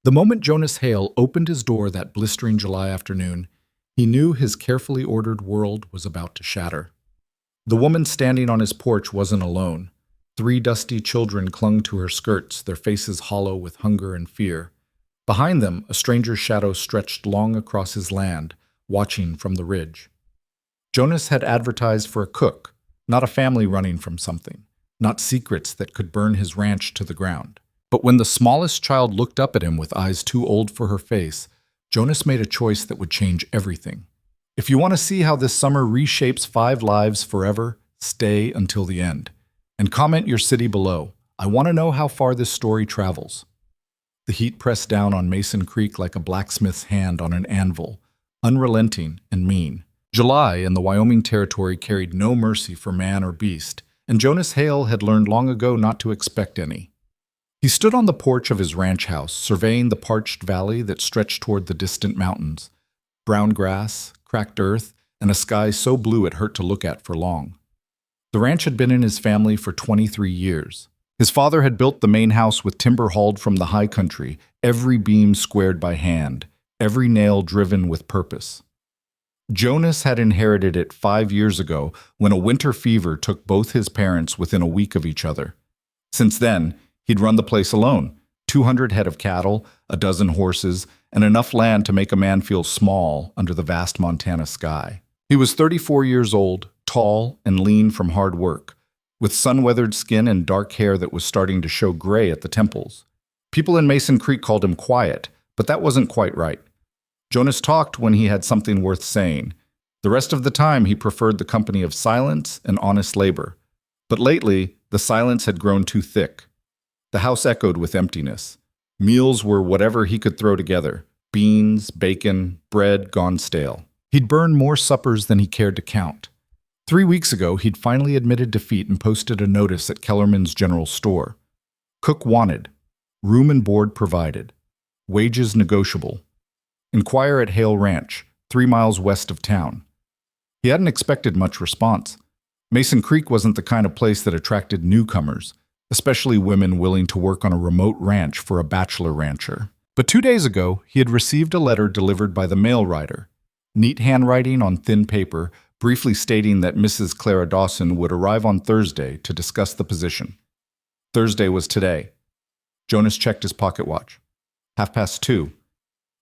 The moment Jonas Hale opened his door that blistering July afternoon, he knew his carefully ordered world was about to shatter. The woman standing on his porch wasn't alone. 3 dusty children clung to her skirts, their faces hollow with hunger and fear. Behind them, a stranger's shadow stretched long across his land, watching from the ridge. Jonas had advertised for a cook, not a family running from something, not secrets that could burn his ranch to the ground. But when the smallest child looked up at him with eyes too old for her face, Jonas made a choice that would change everything. If you want to see how this summer reshapes 5 lives forever, stay until the end. And comment your city below. I want to know how far this story travels. The heat pressed down on Mason Creek like a blacksmith's hand on an anvil, unrelenting and mean. July in the Wyoming Territory carried no mercy for man or beast, and Jonas Hale had learned long ago not to expect any. He stood on the porch of his ranch house, surveying the parched valley that stretched toward the distant mountains. Brown grass, cracked earth, and a sky so blue it hurt to look at for long. The ranch had been in his family for 23 years. His father had built the main house with timber hauled from the high country, every beam squared by hand, every nail driven with purpose. Jonas had inherited it 5 years ago when a winter fever took both his parents within a week of each other. Since then, he'd run the place alone, 200 head of cattle, a dozen horses, and enough land to make a man feel small under the vast Montana sky. He was 34 years old, tall and lean from hard work, with sun-weathered skin and dark hair that was starting to show gray at the temples. People in Mason Creek called him quiet, but that wasn't quite right. Jonas talked when he had something worth saying. The rest of the time, he preferred the company of silence and honest labor. But lately, the silence had grown too thick. The house echoed with emptiness. Meals were whatever he could throw together. Beans, bacon, bread gone stale. He'd burned more suppers than he cared to count. 3 weeks ago, he'd finally admitted defeat and posted a notice at Kellerman's General Store. Cook wanted. Room and board provided. Wages negotiable. Inquire at Hale Ranch, 3 miles west of town. He hadn't expected much response. Mason Creek wasn't the kind of place that attracted newcomers, especially women willing to work on a remote ranch for a bachelor rancher. But 2 days ago, he had received a letter delivered by the mail rider. Neat handwriting on thin paper, briefly stating that Mrs. Clara Dawson would arrive on Thursday to discuss the position. Thursday was today. Jonas checked his pocket watch. 2:30.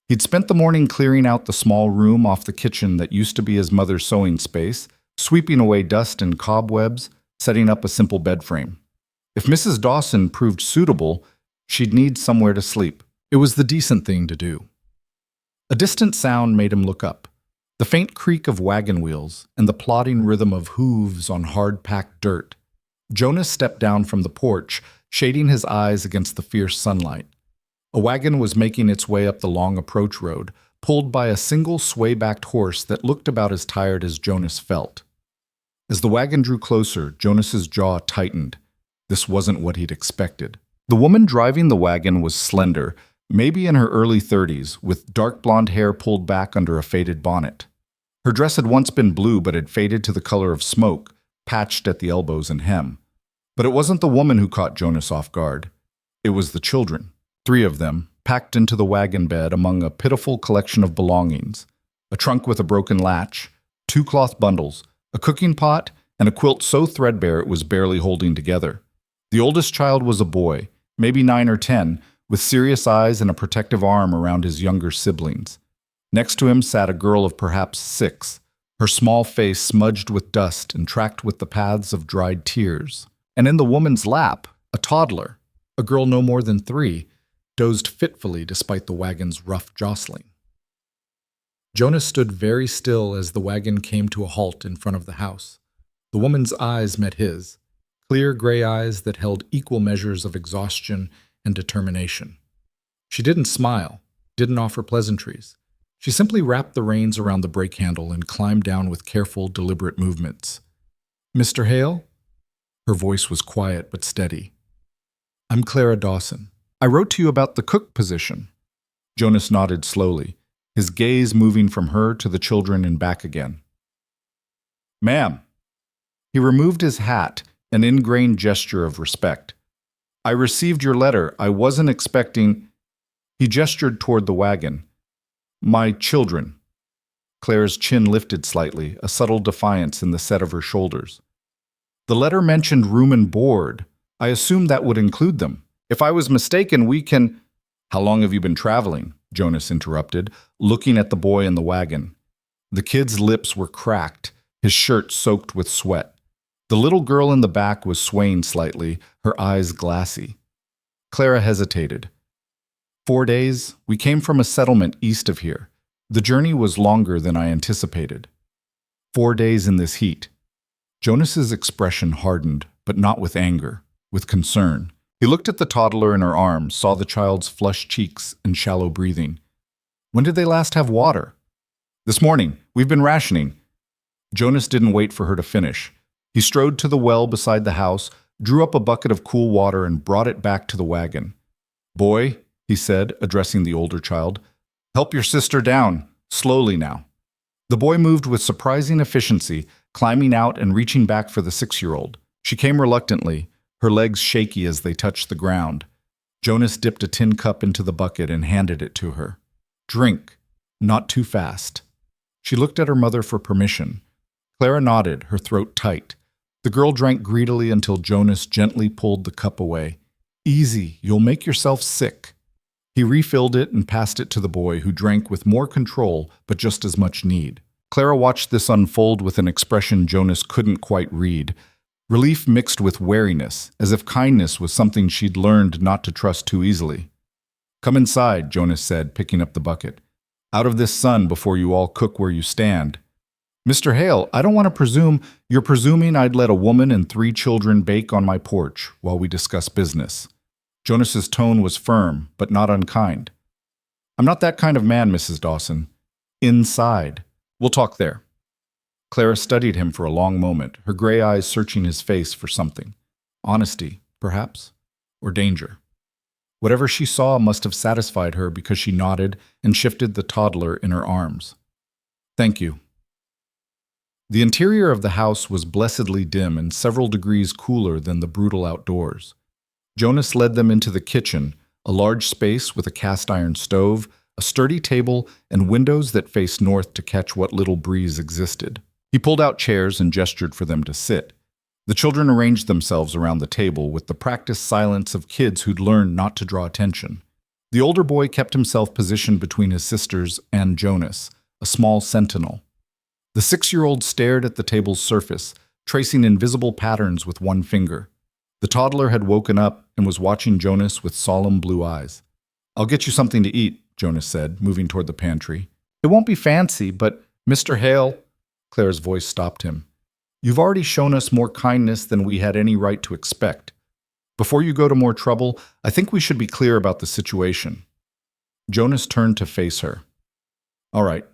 He'd spent the morning clearing out the small room off the kitchen that used to be his mother's sewing space, sweeping away dust and cobwebs, setting up a simple bed frame. If Mrs. Dawson proved suitable, she'd need somewhere to sleep. It was the decent thing to do. A distant sound made him look up. The faint creak of wagon wheels and the plodding rhythm of hooves on hard-packed dirt. Jonas stepped down from the porch, shading his eyes against the fierce sunlight. A wagon was making its way up the long approach road, pulled by a single sway-backed horse that looked about as tired as Jonas felt. As the wagon drew closer, Jonas's jaw tightened. This wasn't what he'd expected. The woman driving the wagon was slender, maybe in her early 30s, with dark blonde hair pulled back under a faded bonnet. Her dress had once been blue but had faded to the color of smoke, patched at the elbows and hem. But it wasn't the woman who caught Jonas off guard. It was the children. 3 of them, packed into the wagon bed among a pitiful collection of belongings. A trunk with a broken latch, 2 cloth bundles, a cooking pot, and a quilt so threadbare it was barely holding together. The oldest child was a boy, maybe 9 or 10, with serious eyes and a protective arm around his younger siblings. Next to him sat a girl of perhaps 6, her small face smudged with dust and tracked with the paths of dried tears. And in the woman's lap, a toddler, a girl no more than 3, dozed fitfully despite the wagon's rough jostling. Jonas stood very still as the wagon came to a halt in front of the house. The woman's eyes met his, clear gray eyes that held equal measures of exhaustion and determination. She didn't smile, didn't offer pleasantries. She simply wrapped the reins around the brake handle and climbed down with careful, deliberate movements. "Mr. Hale?" Her voice was quiet but steady. "I'm Clara Dawson. I wrote to you about the cook position." Jonas nodded slowly, his gaze moving from her to the children and back again. "Ma'am." He removed his hat, an ingrained gesture of respect. "I received your letter. I wasn't expecting—" He gestured toward the wagon. My children. Claire's chin lifted slightly, a subtle defiance in the set of her shoulders. The letter mentioned room and board. I assumed that would include them. If I was mistaken, we can— How long have you been traveling? Jonas interrupted, looking at the boy in the wagon. The kid's lips were cracked, his shirt soaked with sweat. The little girl in the back was swaying slightly, her eyes glassy. Clara hesitated. 4 days. We came from a settlement east of here. The journey was longer than I anticipated. 4 days in this heat. Jonas's expression hardened, but not with anger, with concern. He looked at the toddler in her arms, saw the child's flushed cheeks and shallow breathing. When did they last have water? This morning. We've been rationing. Jonas didn't wait for her to finish. He strode to the well beside the house, drew up a bucket of cool water and brought it back to the wagon. Boy, he said, addressing the older child, help your sister down, slowly now. The boy moved with surprising efficiency, climbing out and reaching back for the 6-year-old. She came reluctantly, her legs shaky as they touched the ground. Jonas dipped a tin cup into the bucket and handed it to her. Drink, not too fast. She looked at her mother for permission. Clara nodded, her throat tight. The girl drank greedily until Jonas gently pulled the cup away. Easy, you'll make yourself sick. He refilled it and passed it to the boy, who drank with more control but just as much need. Clara watched this unfold with an expression Jonas couldn't quite read. Relief mixed with wariness, as if kindness was something she'd learned not to trust too easily. Come inside, Jonas said, picking up the bucket. Out of this sun before you all cook where you stand. Mr. Hale, I don't want to presume— You're presuming I'd let a woman and 3 children bake on my porch while we discuss business. Jonas's tone was firm, but not unkind. I'm not that kind of man, Mrs. Dawson. Inside. We'll talk there. Clara studied him for a long moment, her gray eyes searching his face for something. Honesty, perhaps, or danger. Whatever she saw must have satisfied her because she nodded and shifted the toddler in her arms. Thank you. The interior of the house was blessedly dim and several degrees cooler than the brutal outdoors. Jonas led them into the kitchen, a large space with a cast-iron stove, a sturdy table, and windows that faced north to catch what little breeze existed. He pulled out chairs and gestured for them to sit. The children arranged themselves around the table with the practiced silence of kids who'd learned not to draw attention. The older boy kept himself positioned between his sisters and Jonas, a small sentinel. The 6-year-old stared at the table's surface, tracing invisible patterns with one finger. The toddler had woken up and was watching Jonas with solemn blue eyes. I'll get you something to eat, Jonas said, moving toward the pantry. It won't be fancy, but— Mr. Hale— Claire's voice stopped him. You've already shown us more kindness than we had any right to expect. Before you go to more trouble, I think we should be clear about the situation. Jonas turned to face her. All right.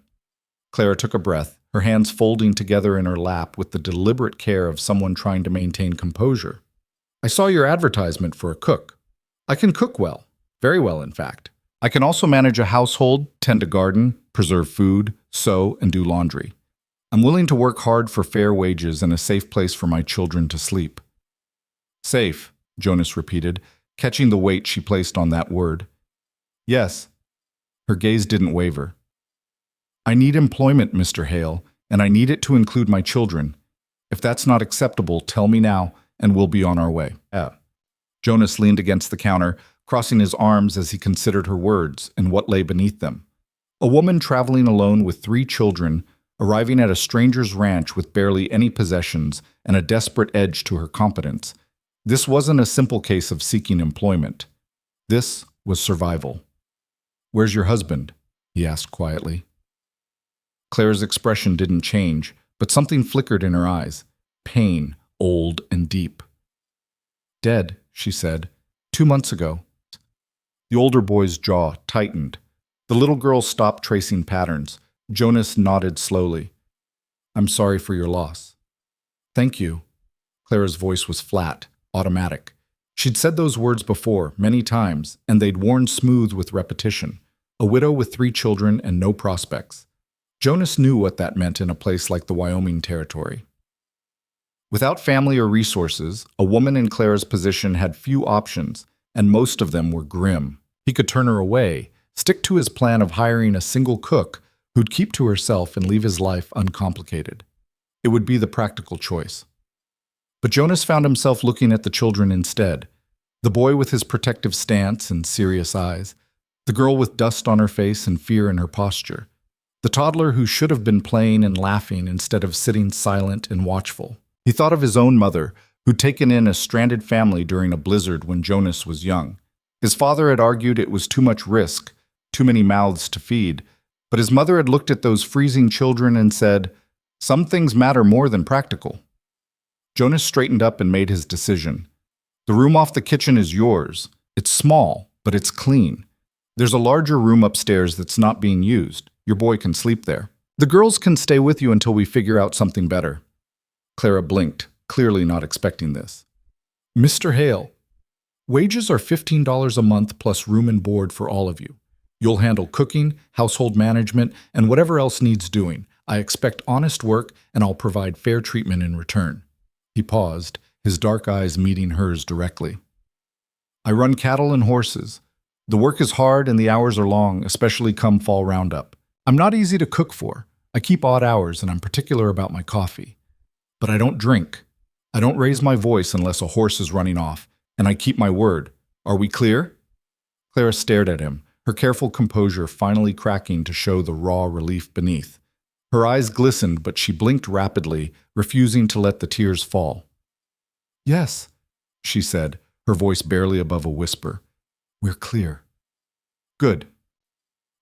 Clara took a breath, her hands folding together in her lap with the deliberate care of someone trying to maintain composure. I saw your advertisement for a cook. I can cook well, very well in fact. I can also manage a household, tend a garden, preserve food, sew, and do laundry. I'm willing to work hard for fair wages and a safe place for my children to sleep. Safe, Jonas repeated, catching the weight she placed on that word. Yes. Her gaze didn't waver. I need employment, Mr. Hale, and I need it to include my children. If that's not acceptable, tell me now, and we'll be on our way. Jonas leaned against the counter, crossing his arms as he considered her words and what lay beneath them. A woman traveling alone with 3 children, arriving at a stranger's ranch with barely any possessions and a desperate edge to her competence. This wasn't a simple case of seeking employment. This was survival. Where's your husband? He asked quietly. Claire's expression didn't change, but something flickered in her eyes. Pain, old and deep. Dead, she said, 2 months ago. The older boy's jaw tightened. The little girl stopped tracing patterns. Jonas nodded slowly. I'm sorry for your loss. Thank you. Clara's voice was flat, automatic. She'd said those words before, many times, and they'd worn smooth with repetition. A widow with 3 children and no prospects. Jonas knew what that meant in a place like the Wyoming Territory. Without family or resources, a woman in Clara's position had few options, and most of them were grim. He could turn her away, stick to his plan of hiring a single cook who'd keep to herself and leave his life uncomplicated. It would be the practical choice. But Jonas found himself looking at the children instead. The boy with his protective stance and serious eyes. The girl with dust on her face and fear in her posture. The toddler who should have been playing and laughing instead of sitting silent and watchful. He thought of his own mother, who'd taken in a stranded family during a blizzard when Jonas was young. His father had argued it was too much risk, too many mouths to feed, but his mother had looked at those freezing children and said, "Some things matter more than practical." Jonas straightened up and made his decision. The room off the kitchen is yours. It's small, but it's clean. There's a larger room upstairs that's not being used. Your boy can sleep there. The girls can stay with you until we figure out something better. Clara blinked, clearly not expecting this. Mr. Hale, wages are $15 a month plus room and board for all of you. You'll handle cooking, household management, and whatever else needs doing. I expect honest work, and I'll provide fair treatment in return. He paused, his dark eyes meeting hers directly. I run cattle and horses. The work is hard and the hours are long, especially come fall roundup. I'm not easy to cook for. I keep odd hours and I'm particular about my coffee. But I don't drink. I don't raise my voice unless a horse is running off, and I keep my word. Are we clear? Clara stared at him, her careful composure finally cracking to show the raw relief beneath. Her eyes glistened, but she blinked rapidly, refusing to let the tears fall. Yes, she said, her voice barely above a whisper. We're clear. Good.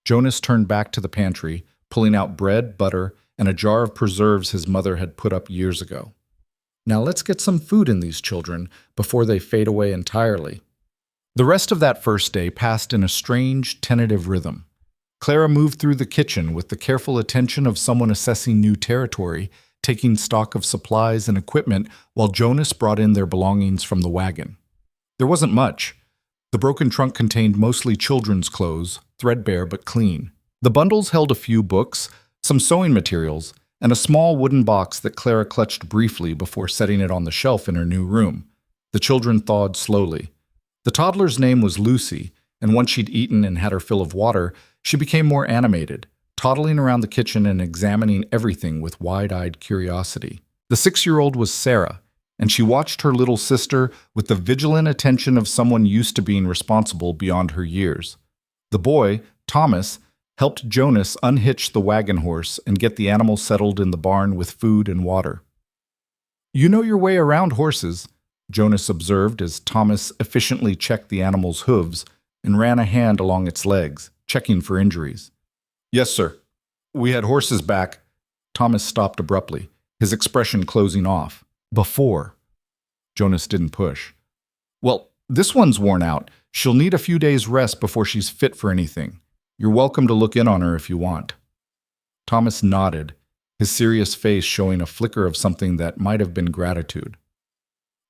Jonas turned back to the pantry, pulling out bread, butter, and a jar of preserves his mother had put up years ago. Now let's get some food in these children before they fade away entirely. The rest of that first day passed in a strange, tentative rhythm. Clara moved through the kitchen with the careful attention of someone assessing new territory, taking stock of supplies and equipment while Jonas brought in their belongings from the wagon. There wasn't much. The broken trunk contained mostly children's clothes, threadbare but clean. The bundles held a few books, some sewing materials, and a small wooden box that Clara clutched briefly before setting it on the shelf in her new room. The children thawed slowly. The toddler's name was Lucy, and once she'd eaten and had her fill of water, she became more animated, toddling around the kitchen and examining everything with wide-eyed curiosity. The 6-year-old was Sarah, and she watched her little sister with the vigilant attention of someone used to being responsible beyond her years. The boy, Thomas, helped Jonas unhitch the wagon horse and get the animal settled in the barn with food and water. You know your way around horses, Jonas observed as Thomas efficiently checked the animal's hooves and ran a hand along its legs, checking for injuries. Yes, sir. We had horses back. Thomas stopped abruptly, his expression closing off. Before. Jonas didn't push. Well, this one's worn out. She'll need a few days' rest before she's fit for anything. You're welcome to look in on her if you want. Thomas nodded, his serious face showing a flicker of something that might have been gratitude.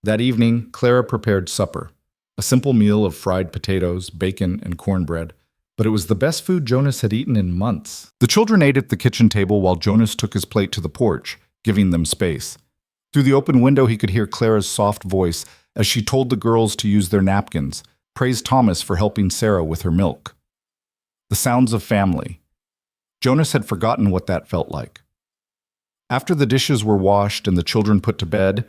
That evening, Clara prepared supper, a simple meal of fried potatoes, bacon, and cornbread, but it was the best food Jonas had eaten in months. The children ate at the kitchen table while Jonas took his plate to the porch, giving them space. Through the open window, he could hear Clara's soft voice as she told the girls to use their napkins, praised Thomas for helping Sarah with her milk. The sounds of family. Jonas had forgotten what that felt like. After the dishes were washed and the children put to bed,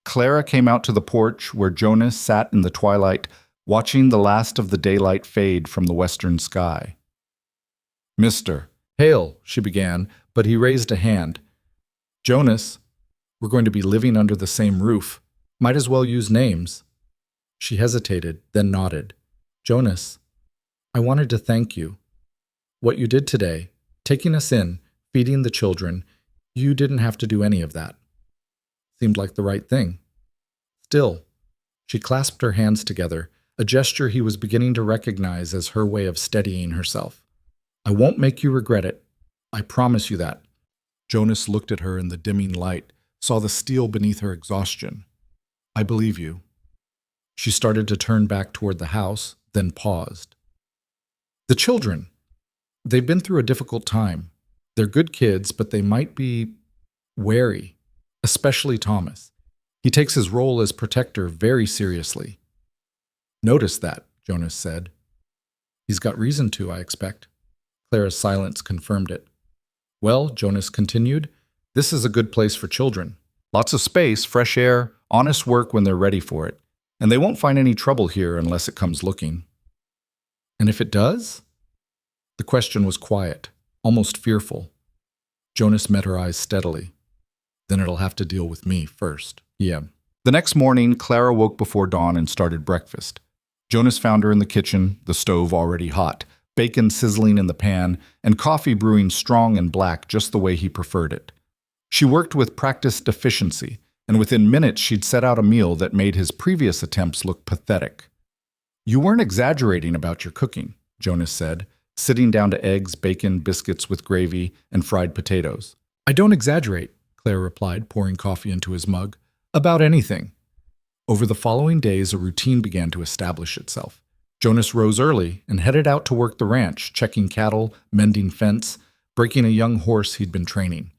Clara came out to the porch where Jonas sat in the twilight, watching the last of the daylight fade from the western sky. Mr. Hale, she began, but he raised a hand. Jonas, we're going to be living under the same roof. Might as well use names. She hesitated, then nodded. Jonas, I wanted to thank you. What you did today, taking us in, feeding the children, you didn't have to do any of that. Seemed like the right thing. Still, she clasped her hands together, a gesture he was beginning to recognize as her way of steadying herself. I won't make you regret it. I promise you that. Jonas looked at her in the dimming light, saw the steel beneath her exhaustion. I believe you. She started to turn back toward the house, then paused. The children. They've been through a difficult time. They're good kids, but they might be wary, especially Thomas. He takes his role as protector very seriously. Notice that, Jonas said. He's got reason to, I expect. Clara's silence confirmed it. Well, Jonas continued, this is a good place for children. Lots of space, fresh air, honest work when they're ready for it. And they won't find any trouble here unless it comes looking. And if it does? The question was quiet, almost fearful. Jonas met her eyes steadily. Then it'll have to deal with me first. Yeah. The next morning, Clara woke before dawn and started breakfast. Jonas found her in the kitchen, the stove already hot, bacon sizzling in the pan, and coffee brewing strong and black just the way he preferred it. She worked with practiced efficiency, and within minutes she'd set out a meal that made his previous attempts look pathetic. You weren't exaggerating about your cooking, Jonas said, sitting down to eggs, bacon, biscuits with gravy, and fried potatoes. I don't exaggerate, Claire replied, pouring coffee into his mug. About anything. Over the following days, a routine began to establish itself. Jonas rose early and headed out to work the ranch, checking cattle, mending fence, breaking a young horse he'd been training.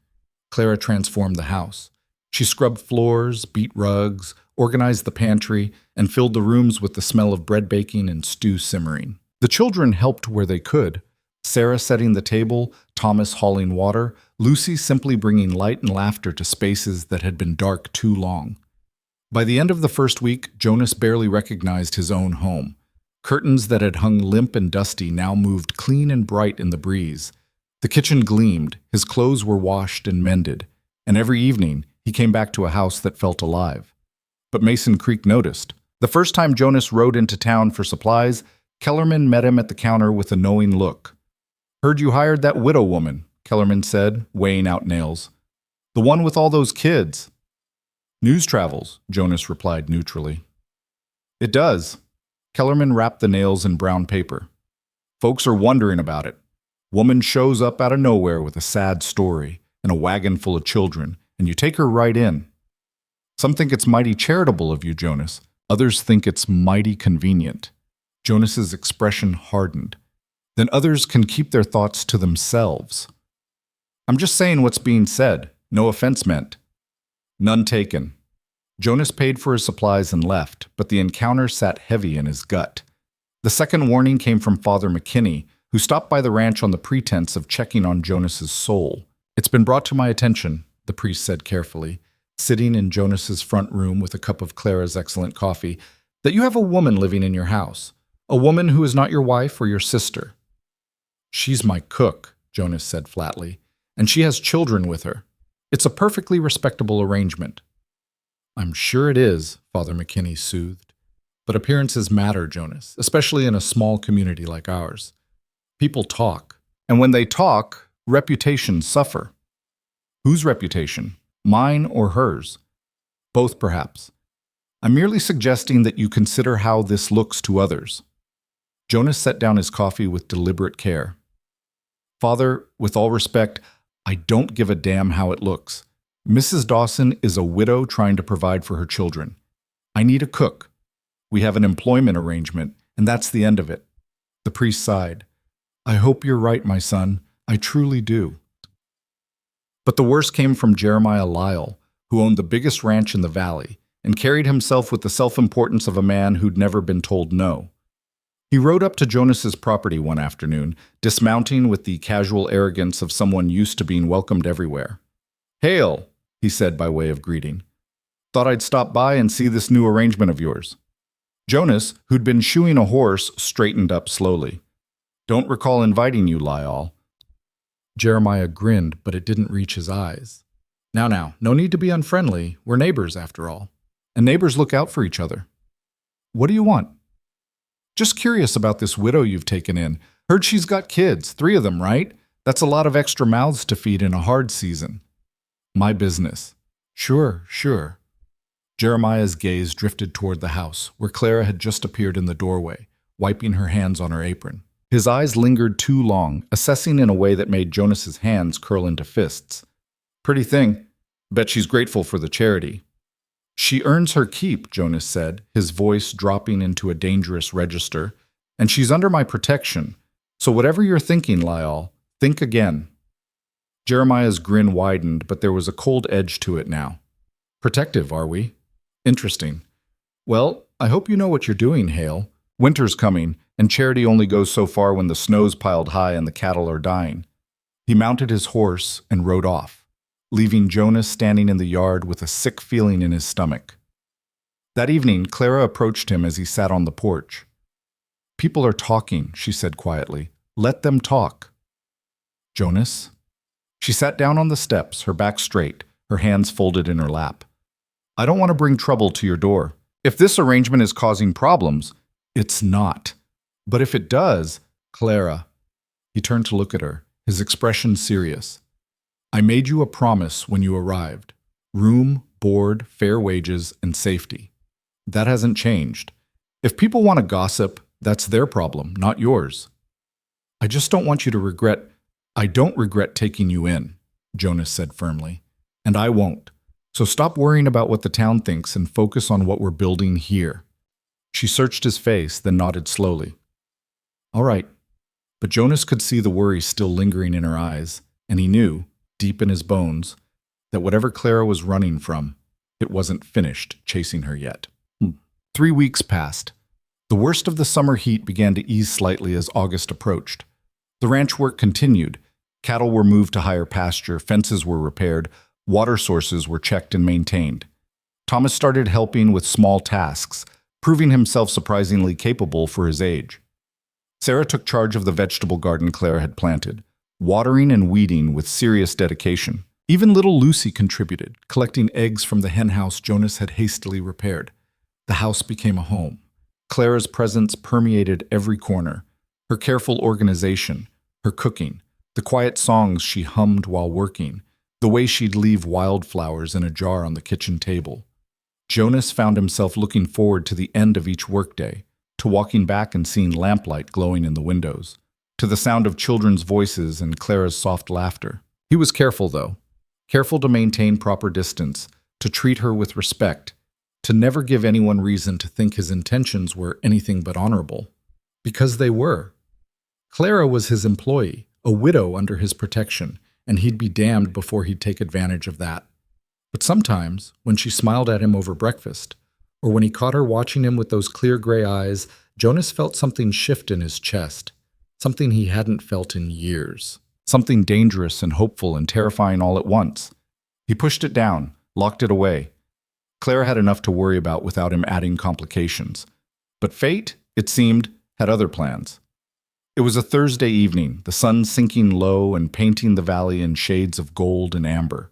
Clara transformed the house. She scrubbed floors, beat rugs, organized the pantry, and filled the rooms with the smell of bread baking and stew simmering. The children helped where they could. Sarah setting the table, Thomas hauling water, Lucy simply bringing light and laughter to spaces that had been dark too long. By the end of the first week, Jonas barely recognized his own home. Curtains that had hung limp and dusty now moved clean and bright in the breeze. The kitchen gleamed, his clothes were washed and mended, and every evening he came back to a house that felt alive. But Mason Creek noticed. The first time Jonas rode into town for supplies, Kellerman met him at the counter with a knowing look. Heard you hired that widow woman, Kellerman said, weighing out nails. The one with all those kids. News travels, Jonas replied neutrally. It does. Kellerman wrapped the nails in brown paper. Folks are wondering about it. Woman shows up out of nowhere with a sad story and a wagon full of children, and you take her right in. Some think it's mighty charitable of you, Jonas. Others think it's mighty convenient. Jonas's expression hardened. Then others can keep their thoughts to themselves. I'm just saying what's being said. No offense meant. None taken. Jonas paid for his supplies and left, but the encounter sat heavy in his gut. The second warning came from Father McKinney, who stopped by the ranch on the pretense of checking on Jonas's soul. It's been brought to my attention, the priest said carefully, sitting in Jonas's front room with a cup of Clara's excellent coffee, that you have a woman living in your house, a woman who is not your wife or your sister. She's my cook, Jonas said flatly, and she has children with her. It's a perfectly respectable arrangement. I'm sure it is, Father McKinney soothed. But appearances matter, Jonas, especially in a small community like ours. People talk, and when they talk, reputations suffer. Whose reputation? Mine or hers? Both, perhaps. I'm merely suggesting that you consider how this looks to others. Jonas set down his coffee with deliberate care. Father, with all respect, I don't give a damn how it looks. Mrs. Dawson is a widow trying to provide for her children. I need a cook. We have an employment arrangement, and that's the end of it. The priest sighed. I hope you're right, my son. I truly do. But the worst came from Jeremiah Lyle, who owned the biggest ranch in the valley and carried himself with the self-importance of a man who'd never been told no. He rode up to Jonas's property one afternoon, dismounting with the casual arrogance of someone used to being welcomed everywhere. Hail, he said by way of greeting. Thought I'd stop by and see this new arrangement of yours. Jonas, who'd been shoeing a horse, straightened up slowly. Don't recall inviting you, Lyle. Jeremiah grinned, but it didn't reach his eyes. Now, no need to be unfriendly. We're neighbors, after all. And neighbors look out for each other. What do you want? Just curious about this widow you've taken in. Heard she's got kids, 3 of them, right? That's a lot of extra mouths to feed in a hard season. My business. Sure. Jeremiah's gaze drifted toward the house, where Clara had just appeared in the doorway, wiping her hands on her apron. His eyes lingered too long, assessing in a way that made Jonas's hands curl into fists. Pretty thing. Bet she's grateful for the charity. She earns her keep, Jonas said, his voice dropping into a dangerous register. And she's under my protection. So whatever you're thinking, Lyle, think again. Jeremiah's grin widened, but there was a cold edge to it now. Protective, are we? Interesting. Well, I hope you know what you're doing, Hale. Winter's coming, and charity only goes so far when the snow's piled high and the cattle are dying. He mounted his horse and rode off, leaving Jonas standing in the yard with a sick feeling in his stomach. That evening, Clara approached him as he sat on the porch. "People are talking," she said quietly. "Let them talk." "Jonas?" She sat down on the steps, her back straight, her hands folded in her lap. "I don't want to bring trouble to your door. If this arrangement is causing problems, it's not. But if it does, Clara." He turned to look at her, his expression serious. "I made you a promise when you arrived. Room, board, fair wages, and safety. That hasn't changed. If people want to gossip, that's their problem, not yours. I just don't want you to regret—" "I don't regret taking you in," Jonas said firmly. "And I won't. So stop worrying about what the town thinks and focus on what we're building here." She searched his face, then nodded slowly. "All right." But Jonas could see the worry still lingering in her eyes, and he knew, deep in his bones, that whatever Clara was running from, it wasn't finished chasing her yet. 3 weeks passed. The worst of the summer heat began to ease slightly as August approached. The ranch work continued. Cattle were moved to higher pasture, fences were repaired, water sources were checked and maintained. Thomas started helping with small tasks, proving himself surprisingly capable for his age. Sarah took charge of the vegetable garden Clara had planted, watering and weeding with serious dedication. Even little Lucy contributed, collecting eggs from the henhouse Jonas had hastily repaired. The house became a home. Clara's presence permeated every corner. Her careful organization, her cooking, the quiet songs she hummed while working, the way she'd leave wildflowers in a jar on the kitchen table. Jonas found himself looking forward to the end of each workday, to walking back and seeing lamplight glowing in the windows, to the sound of children's voices and Clara's soft laughter. He was careful, though. Careful to maintain proper distance, to treat her with respect, to never give anyone reason to think his intentions were anything but honorable. Because they were. Clara was his employee, a widow under his protection, and he'd be damned before he'd take advantage of that. But sometimes, when she smiled at him over breakfast, or when he caught her watching him with those clear gray eyes, Jonas felt something shift in his chest, something he hadn't felt in years. Something dangerous and hopeful and terrifying all at once. He pushed it down, locked it away. Clara had enough to worry about without him adding complications. But fate, it seemed, had other plans. It was a Thursday evening, the sun sinking low and painting the valley in shades of gold and amber.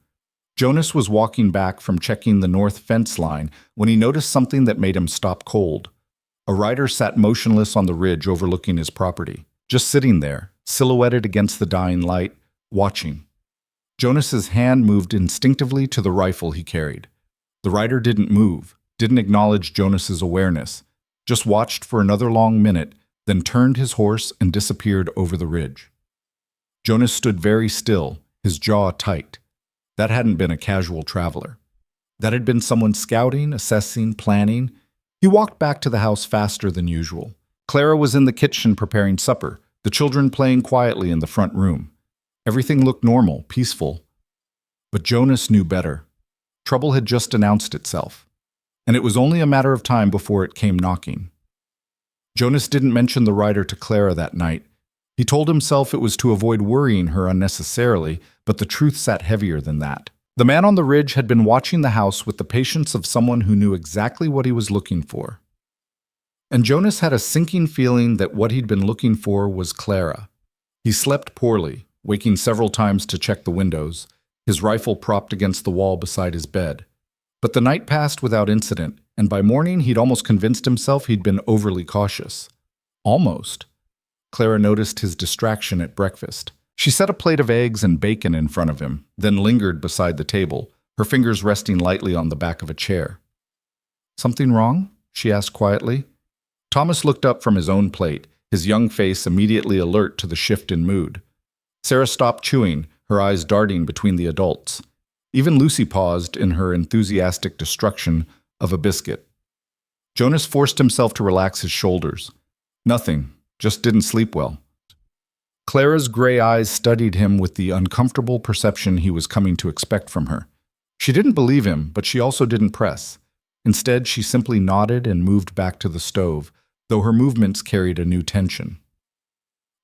Jonas was walking back from checking the north fence line when he noticed something that made him stop cold. A rider sat motionless on the ridge overlooking his property, just sitting there, silhouetted against the dying light, watching. Jonas's hand moved instinctively to the rifle he carried. The rider didn't move, didn't acknowledge Jonas's awareness, just watched for another long minute, then turned his horse and disappeared over the ridge. Jonas stood very still, his jaw tight. That hadn't been a casual traveler. That had been someone scouting, assessing, planning. He walked back to the house faster than usual. Clara was in the kitchen preparing supper, the children playing quietly in the front room. Everything looked normal, peaceful. But Jonas knew better. Trouble had just announced itself, and it was only a matter of time before it came knocking. Jonas didn't mention the rider to Clara that night. He told himself it was to avoid worrying her unnecessarily, but the truth sat heavier than that. The man on the ridge had been watching the house with the patience of someone who knew exactly what he was looking for. And Jonas had a sinking feeling that what he'd been looking for was Clara. He slept poorly, waking several times to check the windows, his rifle propped against the wall beside his bed. But the night passed without incident, and by morning he'd almost convinced himself he'd been overly cautious. Almost. Clara noticed his distraction at breakfast. She set a plate of eggs and bacon in front of him, then lingered beside the table, her fingers resting lightly on the back of a chair. "Something wrong?" she asked quietly. Thomas looked up from his own plate, his young face immediately alert to the shift in mood. Sarah stopped chewing, her eyes darting between the adults. Even Lucy paused in her enthusiastic destruction of a biscuit. Jonas forced himself to relax his shoulders. Nothing, just didn't sleep well. Clara's gray eyes studied him with the uncomfortable perception he was coming to expect from her. She didn't believe him, but she also didn't press. Instead, she simply nodded and moved back to the stove, though her movements carried a new tension.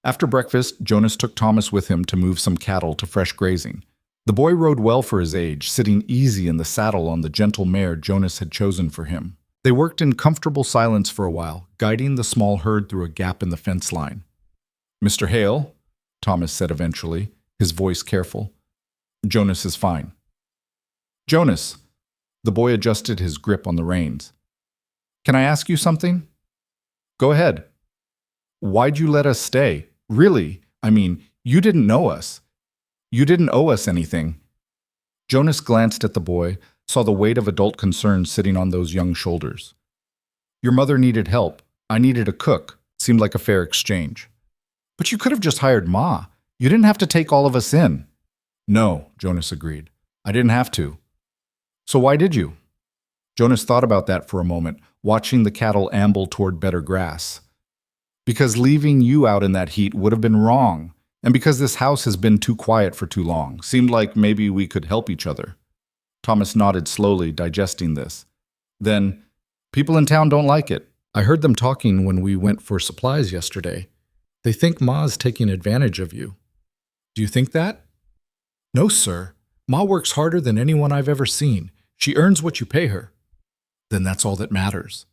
After breakfast, Jonas took Thomas with him to move some cattle to fresh grazing. The boy rode well for his age, sitting easy in the saddle on the gentle mare Jonas had chosen for him. They worked in comfortable silence for a while, guiding the small herd through a gap in the fence line. "Mr. Hale," Thomas said eventually, his voice careful. "Jonas is fine." "Jonas," the boy adjusted his grip on the reins. "Can I ask you something?" "Go ahead." "Why'd you let us stay? Really, you didn't know us. You didn't owe us anything." Jonas glanced at the boy, saw the weight of adult concern sitting on those young shoulders. "Your mother needed help. I needed a cook. Seemed like a fair exchange." "But you could have just hired Ma. You didn't have to take all of us in." "No," Jonas agreed. "I didn't have to." "So why did you?" Jonas thought about that for a moment, watching the cattle amble toward better grass. "Because leaving you out in that heat would have been wrong, and because this house has been too quiet for too long. Seemed like maybe we could help each other." Thomas nodded slowly, digesting this. Then, "People in town don't like it. I heard them talking when we went for supplies yesterday. They think Ma's taking advantage of you." "Do you think that?" "No, sir. Ma works harder than anyone I've ever seen. She earns what you pay her." "Then that's all that matters."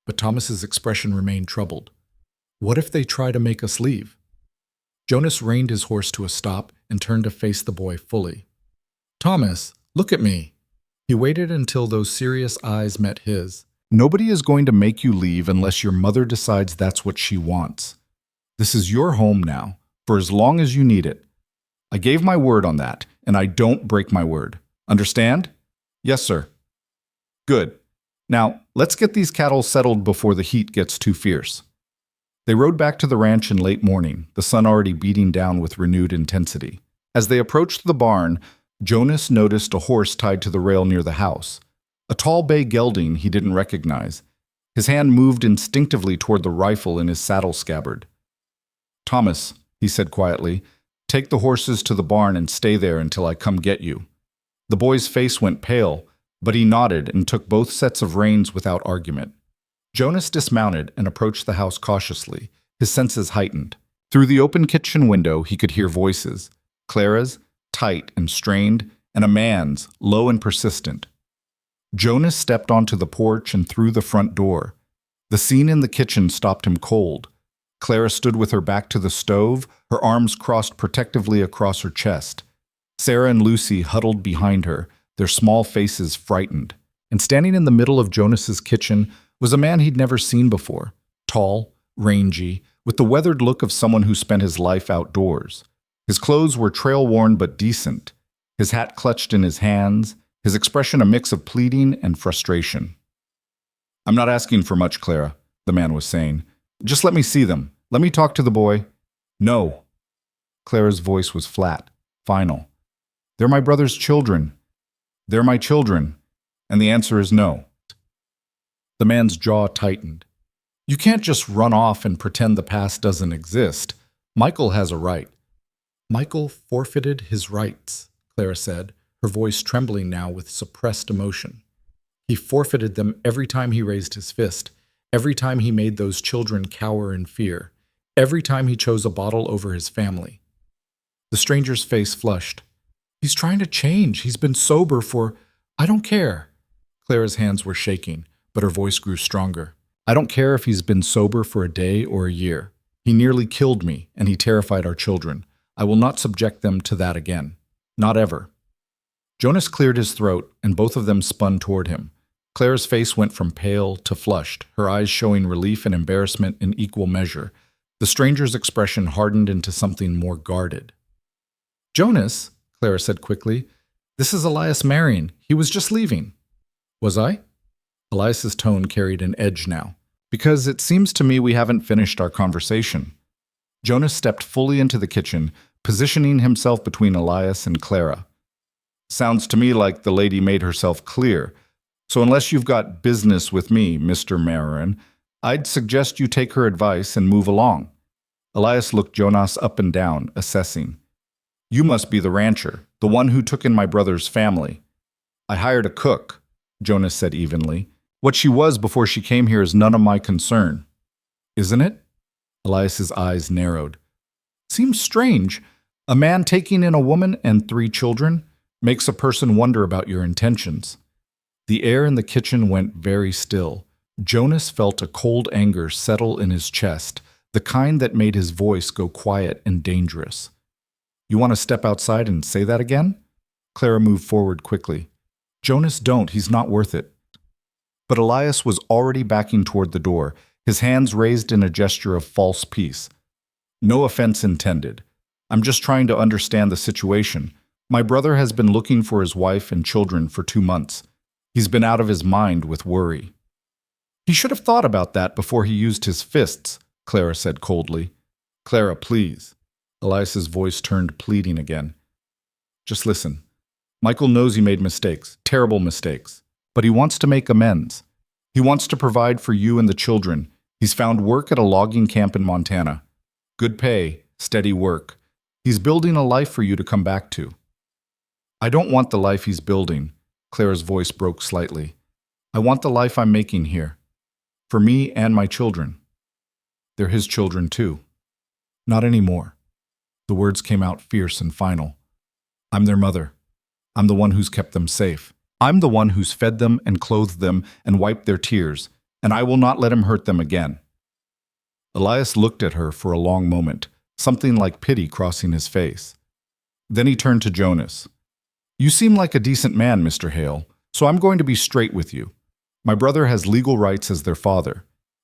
But Thomas's expression remained troubled. "What if they try to make us leave?" Jonas reined his horse to a stop and turned to face the boy fully. "Thomas, look at me." He waited until those serious eyes met his. "Nobody is going to make you leave unless your mother decides that's what she wants. This is your home now, for as long as you need it. I gave my word on that, and I don't break my word. Understand?" "Yes, sir." "Good. Now, let's get these cattle settled before the heat gets too fierce." They rode back to the ranch in late morning, the sun already beating down with renewed intensity. As they approached the barn, Jonas noticed a horse tied to the rail near the house. A tall bay gelding he didn't recognize. His hand moved instinctively toward the rifle in his saddle scabbard. "Thomas," he said quietly, "take the horses to the barn and stay there until I come get you." The boy's face went pale, but he nodded and took both sets of reins without argument. Jonas dismounted and approached the house cautiously, his senses heightened. Through the open kitchen window, he could hear voices. Clara's, tight and strained, and a man's, low and persistent. Jonas stepped onto the porch and through the front door. The scene in the kitchen stopped him cold. Clara stood with her back to the stove, her arms crossed protectively across her chest. Sarah and Lucy huddled behind her, their small faces frightened. And standing in the middle of Jonas's kitchen was a man he'd never seen before, tall, rangy, with the weathered look of someone who spent his life outdoors. His clothes were trail-worn but decent, his hat clutched in his hands, his expression a mix of pleading and frustration. "I'm not asking for much, Clara," the man was saying. "Just let me see them. Let me talk to the boy." "No." Clara's voice was flat, final. "They're my brother's children. They're my children. And the answer is no." The man's jaw tightened. "You can't just run off and pretend the past doesn't exist. Michael has a right." "Michael forfeited his rights," Clara said, her voice trembling now with suppressed emotion. "He forfeited them every time he raised his fist, every time he made those children cower in fear, every time he chose a bottle over his family." The stranger's face flushed. "He's trying to change. He's been sober for... I don't care." Clara's hands were shaking, but her voice grew stronger. "I don't care if he's been sober for a day or a year. He nearly killed me, and he terrified our children. I will not subject them to that again. Not ever." Jonas cleared his throat, and both of them spun toward him. Clara's face went from pale to flushed, her eyes showing relief and embarrassment in equal measure. The stranger's expression hardened into something more guarded. "Jonas," Clara said quickly, "this is Elias Marion. He was just leaving." "Was I?" Elias's tone carried an edge now. "Because it seems to me we haven't finished our conversation." Jonas stepped fully into the kitchen, positioning himself between Elias and Clara. "Sounds to me like the lady made herself clear. So unless you've got business with me, Mr. Marion, I'd suggest you take her advice and move along." Elias looked Jonas up and down, assessing. "You must be the rancher, the one who took in my brother's family." "I hired a cook," Jonas said evenly. "What she was before she came here is none of my concern." Isn't it? Elias's eyes narrowed. Seems strange. A man taking in a woman and 3 children makes a person wonder about your intentions. The air in the kitchen went very still. Jonas felt a cold anger settle in his chest, the kind that made his voice go quiet and dangerous. You want to step outside and say that again? Clara moved forward quickly. Jonas, don't. He's not worth it. But Elias was already backing toward the door, his hands raised in a gesture of false peace. No offense intended. I'm just trying to understand the situation. My brother has been looking for his wife and children for 2 months. He's been out of his mind with worry. He should have thought about that before he used his fists, Clara said coldly. Clara, please. Elias's voice turned pleading again. Just listen. Michael knows he made mistakes, terrible mistakes, but he wants to make amends. He wants to provide for you and the children. He's found work at a logging camp in Montana. Good pay, steady work. He's building a life for you to come back to. I don't want the life he's building. Clara's voice broke slightly. I want the life I'm making here. For me and my children. They're his children too. Not anymore. The words came out fierce and final. I'm their mother. I'm the one who's kept them safe. I'm the one who's fed them and clothed them and wiped their tears, and I will not let him hurt them again. Elias looked at her for a long moment, something like pity crossing his face. Then he turned to Jonas. You seem like a decent man, Mr. Hale, so I'm going to be straight with you. My brother has legal rights as their father.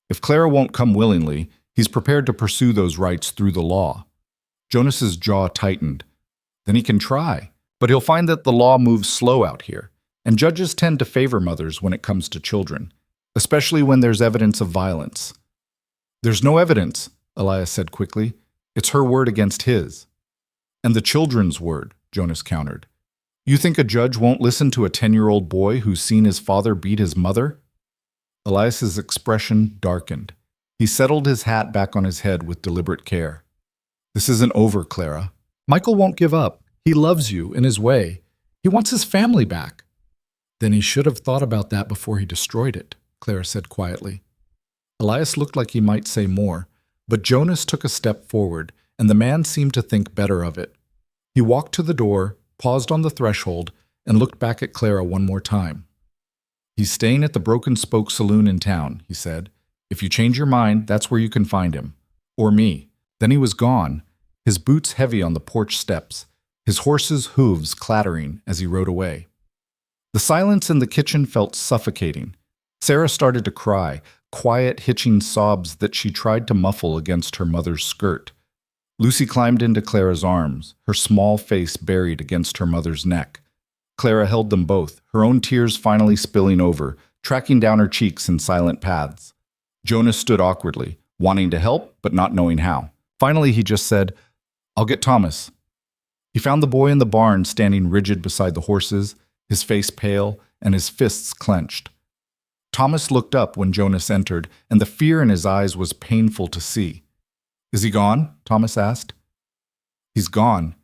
If Clara won't come willingly, he's prepared to pursue those rights through the law. Jonas's jaw tightened. Then he can try, but he'll find that the law moves slow out here, and judges tend to favor mothers when it comes to children, especially when there's evidence of violence. There's no evidence, Elias said quickly. It's her word against his. And the children's word, Jonas countered. You think a judge won't listen to a 10-year-old boy who's seen his father beat his mother? Elias's expression darkened. He settled his hat back on his head with deliberate care. This isn't over, Clara. Michael won't give up. He loves you in his way. He wants his family back. Then he should have thought about that before he destroyed it, Clara said quietly. Elias looked like he might say more, but Jonas took a step forward, and the man seemed to think better of it. He walked to the door, paused on the threshold, and looked back at Clara one more time. He's staying at the Broken Spoke Saloon in town, he said. If you change your mind, that's where you can find him. Or me. Then he was gone, his boots heavy on the porch steps, his horse's hooves clattering as he rode away. The silence in the kitchen felt suffocating. Sarah started to cry, quiet, hitching sobs that she tried to muffle against her mother's skirt. Lucy climbed into Clara's arms, her small face buried against her mother's neck. Clara held them both, her own tears finally spilling over, tracking down her cheeks in silent paths. Jonas stood awkwardly, wanting to help, but not knowing how. Finally, he just said, I'll get Thomas. He found the boy in the barn standing rigid beside the horses, his face pale and his fists clenched. Thomas looked up when Jonas entered, and the fear in his eyes was painful to see. Is he gone? Thomas asked. He's gone.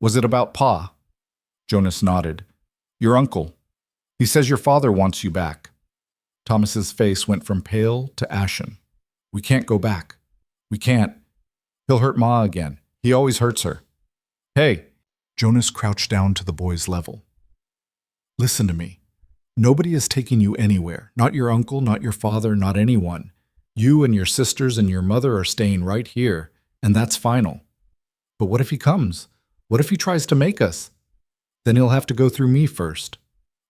Was it about Pa? Jonas nodded. Your uncle. He says your father wants you back. Thomas's face went from pale to ashen. We can't go back. We can't. He'll hurt Ma again. He always hurts her. Hey. Jonas crouched down to the boy's level. Listen to me. Nobody is taking you anywhere. Not your uncle, not your father, not anyone. You and your sisters and your mother are staying right here, and that's final. But what if he comes? What if he tries to make us? Then he'll have to go through me first.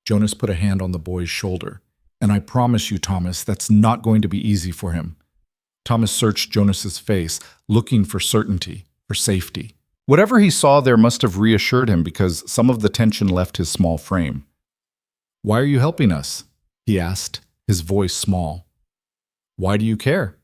Jonas put a hand on the boy's shoulder. And I promise you, Thomas, that's not going to be easy for him. Thomas searched Jonas's face, looking for certainty, for safety. Whatever he saw there must have reassured him because some of the tension left his small frame. Why are you helping us? He asked, his voice small. Why do you care?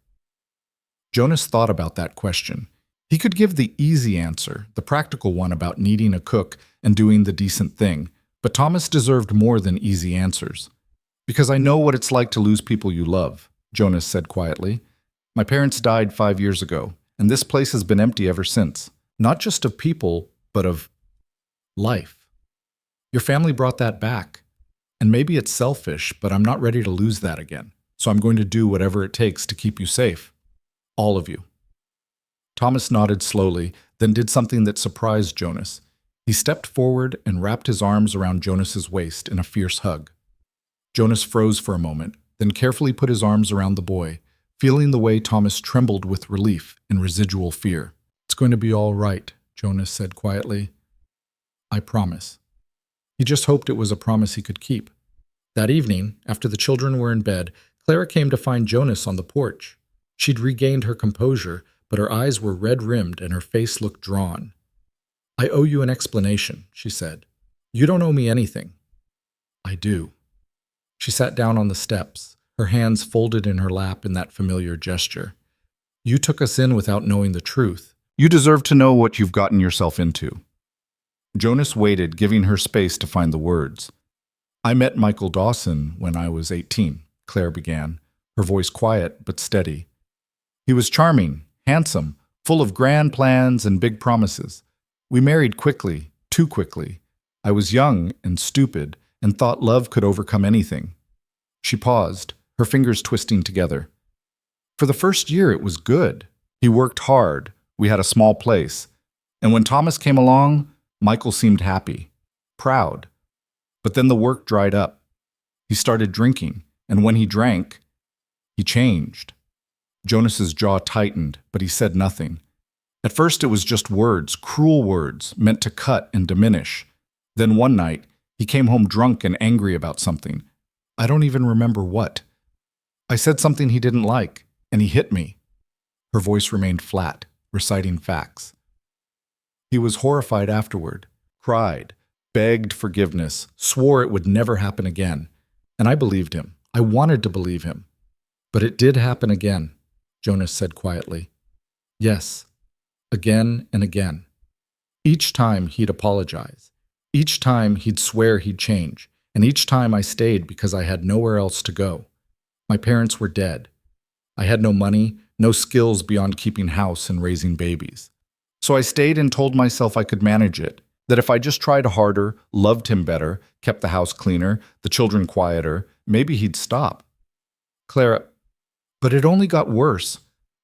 Jonas thought about that question. He could give the easy answer, the practical one about needing a cook and doing the decent thing, but Thomas deserved more than easy answers. Because I know what it's like to lose people you love, Jonas said quietly. My parents died 5 years ago, and this place has been empty ever since. Not just of people, but of life. Your family brought that back. And maybe it's selfish, but I'm not ready to lose that again. So I'm going to do whatever it takes to keep you safe. All of you." Thomas nodded slowly, then did something that surprised Jonas. He stepped forward and wrapped his arms around Jonas's waist in a fierce hug. Jonas froze for a moment, then carefully put his arms around the boy, feeling the way Thomas trembled with relief and residual fear. "It's going to be all right," Jonas said quietly. "I promise." He just hoped it was a promise he could keep. That evening, after the children were in bed, Clara came to find Jonas on the porch. She'd regained her composure, but her eyes were red-rimmed and her face looked drawn. "I owe you an explanation," she said. "You don't owe me anything." "I do." She sat down on the steps, her hands folded in her lap in that familiar gesture. "You took us in without knowing the truth. You deserve to know what you've gotten yourself into." Jonas waited, giving her space to find the words. "I met Michael Dawson when I was 18, Claire began, her voice quiet but steady. "He was charming, handsome, full of grand plans and big promises. We married quickly, too quickly. I was young and stupid and thought love could overcome anything." She paused, her fingers twisting together. "For the first year it was good. He worked hard. We had a small place. And when Thomas came along, Michael seemed happy, proud. But then the work dried up. He started drinking, and when he drank, he changed." Jonas's jaw tightened, but he said nothing. At first it was just words, cruel words, meant to cut and diminish. Then one night, he came home drunk and angry about something. I don't even remember what. I said something he didn't like, and he hit me. Her voice remained flat, reciting facts. He was horrified afterward, cried, begged forgiveness, swore it would never happen again. And I believed him. I wanted to believe him. "But it did happen again," Jonas said quietly. "Yes, again and again. Each time he'd apologize. Each time he'd swear he'd change. And each time I stayed because I had nowhere else to go. My parents were dead. I had no money, no skills beyond keeping house and raising babies. So I stayed and told myself I could manage it, that if I just tried harder, loved him better, kept the house cleaner, the children quieter, maybe he'd stop." "Clara, but it only got worse,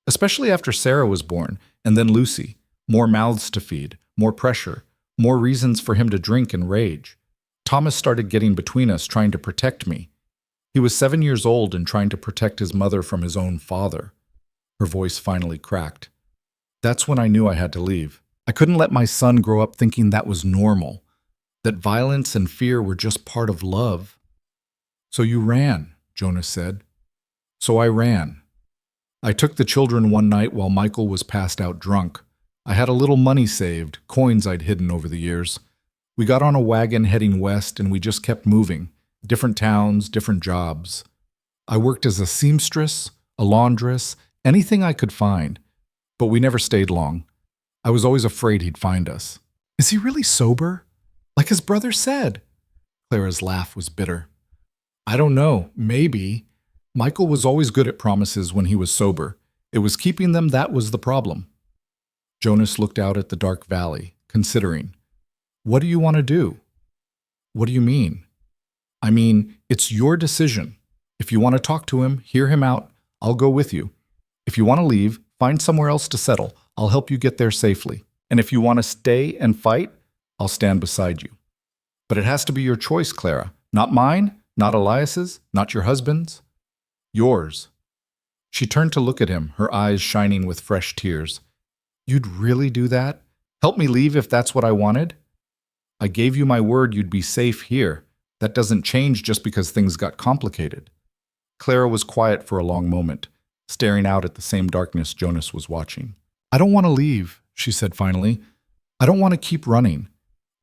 especially after Sarah was born, and then Lucy. More mouths to feed, more pressure, more reasons for him to drink and rage. Thomas started getting between us, trying to protect me. He was 7 years old and trying to protect his mother from his own father." Her voice finally cracked. "That's when I knew I had to leave. I couldn't let my son grow up thinking that was normal, that violence and fear were just part of love." "So you ran," Jonas said. "So I ran. I took the children one night while Michael was passed out drunk. I had a little money saved, coins I'd hidden over the years. We got on a wagon heading west and we just kept moving. Different towns, different jobs. I worked as a seamstress, a laundress, anything I could find. But we never stayed long. I was always afraid he'd find us." "Is he really sober? Like his brother said?" Clara's laugh was bitter. "I don't know, maybe. Michael was always good at promises when he was sober. It was keeping them that was the problem." Jonas looked out at the dark valley, considering. "What do you want to do?" "What do you mean?" "I mean, it's your decision. If you want to talk to him, hear him out, I'll go with you. If you want to leave, find somewhere else to settle. I'll help you get there safely. And if you want to stay and fight, I'll stand beside you. But it has to be your choice, Clara. Not mine, not Elias's, not your husband's. Yours." She turned to look at him, her eyes shining with fresh tears. "You'd really do that? Help me leave if that's what I wanted? I gave you my word you'd be safe here. That doesn't change just because things got complicated." Clara was quiet for a long moment, staring out at the same darkness Jonas was watching. "I don't want to leave," she said finally. "I don't want to keep running.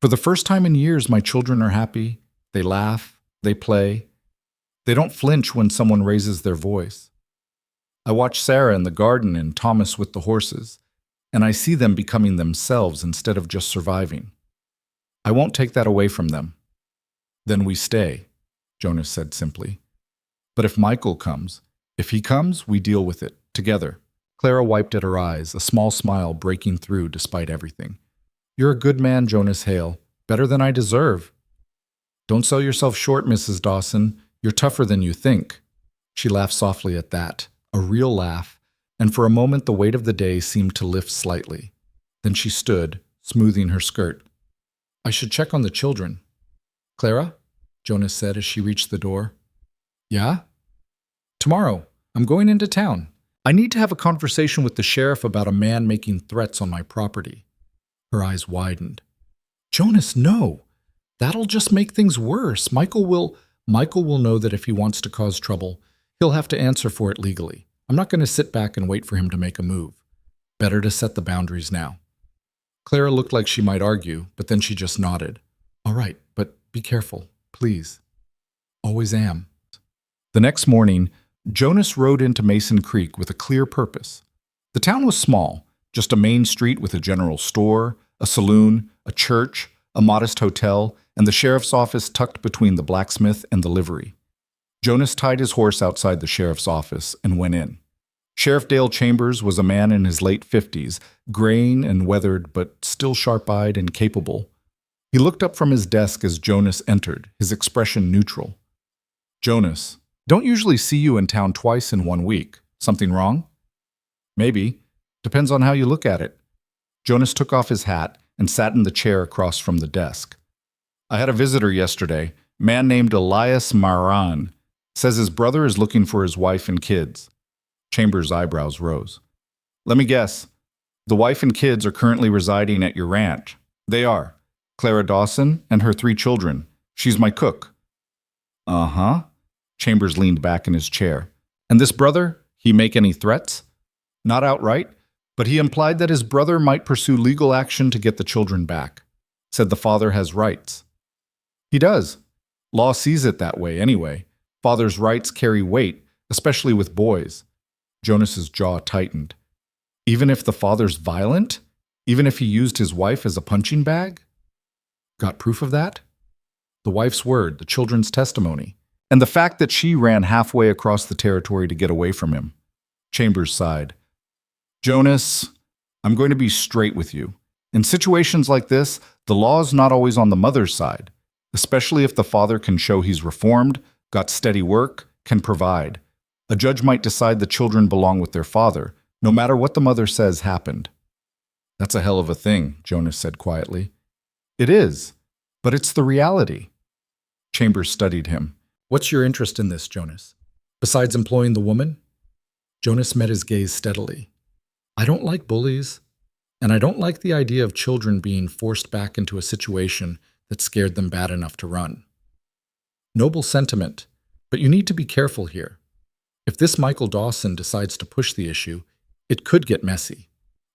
For the first time in years, my children are happy. They laugh, they play. They don't flinch when someone raises their voice. I watch Sarah in the garden and Thomas with the horses, and I see them becoming themselves instead of just surviving. I won't take that away from them." "Then we stay," Jonas said simply. "But if Michael comes, if he comes, we deal with it, together." Clara wiped at her eyes, a small smile breaking through despite everything. "You're a good man, Jonas Hale. Better than I deserve." "Don't sell yourself short, Mrs. Dawson. You're tougher than you think." She laughed softly at that, a real laugh, and for a moment the weight of the day seemed to lift slightly. Then she stood, smoothing her skirt. "I should check on the children." "Clara?" Jonas said as she reached the door. "Yeah?" "Tomorrow, I'm going into town. I need to have a conversation with the sheriff about a man making threats on my property." Her eyes widened. "Jonas, no! That'll just make things worse. Michael will know that if he wants to cause trouble, he'll have to answer for it legally. I'm not going to sit back and wait for him to make a move. Better to set the boundaries now." Clara looked like she might argue, but then she just nodded. "All right, but be careful, please." "Always am." The next morning, Jonas rode into Mason Creek with a clear purpose. The town was small, just a main street with a general store, a saloon, a church, a modest hotel, and the sheriff's office tucked between the blacksmith and the livery. Jonas tied his horse outside the sheriff's office and went in. Sheriff Dale Chambers was a man in his late 50s, graying and weathered but still sharp-eyed and capable. He looked up from his desk as Jonas entered, his expression neutral. "Jonas, don't usually see you in town twice in 1 week. Something wrong?" "Maybe. Depends on how you look at it." Jonas took off his hat and sat in the chair across from the desk. "I had a visitor yesterday, a man named Elias Maran. Says his brother is looking for his wife and kids." Chambers' eyebrows rose. "Let me guess. The wife and kids are currently residing at your ranch." "They are. Clara Dawson and her 3 children. She's my cook." "Uh-huh." Chambers leaned back in his chair. "And this brother, he make any threats?" "Not outright, but he implied that his brother might pursue legal action to get the children back. Said the father has rights." "He does. Law sees it that way anyway. Father's rights carry weight, especially with boys." Jonas's jaw tightened. "Even if the father's violent? Even if he used his wife as a punching bag?" "Got proof of that?" "The wife's word, the children's testimony, and the fact that she ran halfway across the territory to get away from him." Chambers sighed. "Jonas, I'm going to be straight with you. In situations like this, the law's not always on the mother's side, especially if the father can show he's reformed, got steady work, can provide. A judge might decide the children belong with their father, no matter what the mother says happened." "That's a hell of a thing," Jonas said quietly. "It is, but it's the reality." Chambers studied him. "What's your interest in this, Jonas? Besides employing the woman?" Jonas met his gaze steadily. "I don't like bullies, and I don't like the idea of children being forced back into a situation that scared them bad enough to run." "Noble sentiment, but you need to be careful here. If this Michael Dawson decides to push the issue, it could get messy.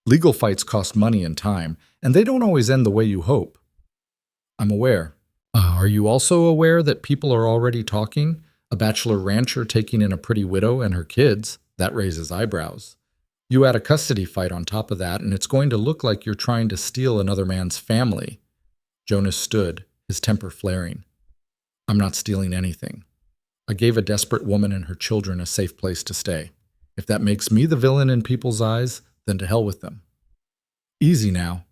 Legal fights cost money and time, and they don't always end the way you hope." "I'm aware. Are you also aware that people are already talking? A bachelor rancher taking in a pretty widow and her kids? That raises eyebrows. You add a custody fight on top of that, and it's going to look like you're trying to steal another man's family." Jonas stood, his temper flaring. "I'm not stealing anything. I gave a desperate woman and her children a safe place to stay. If that makes me the villain in people's eyes, then to hell with them." "Easy now."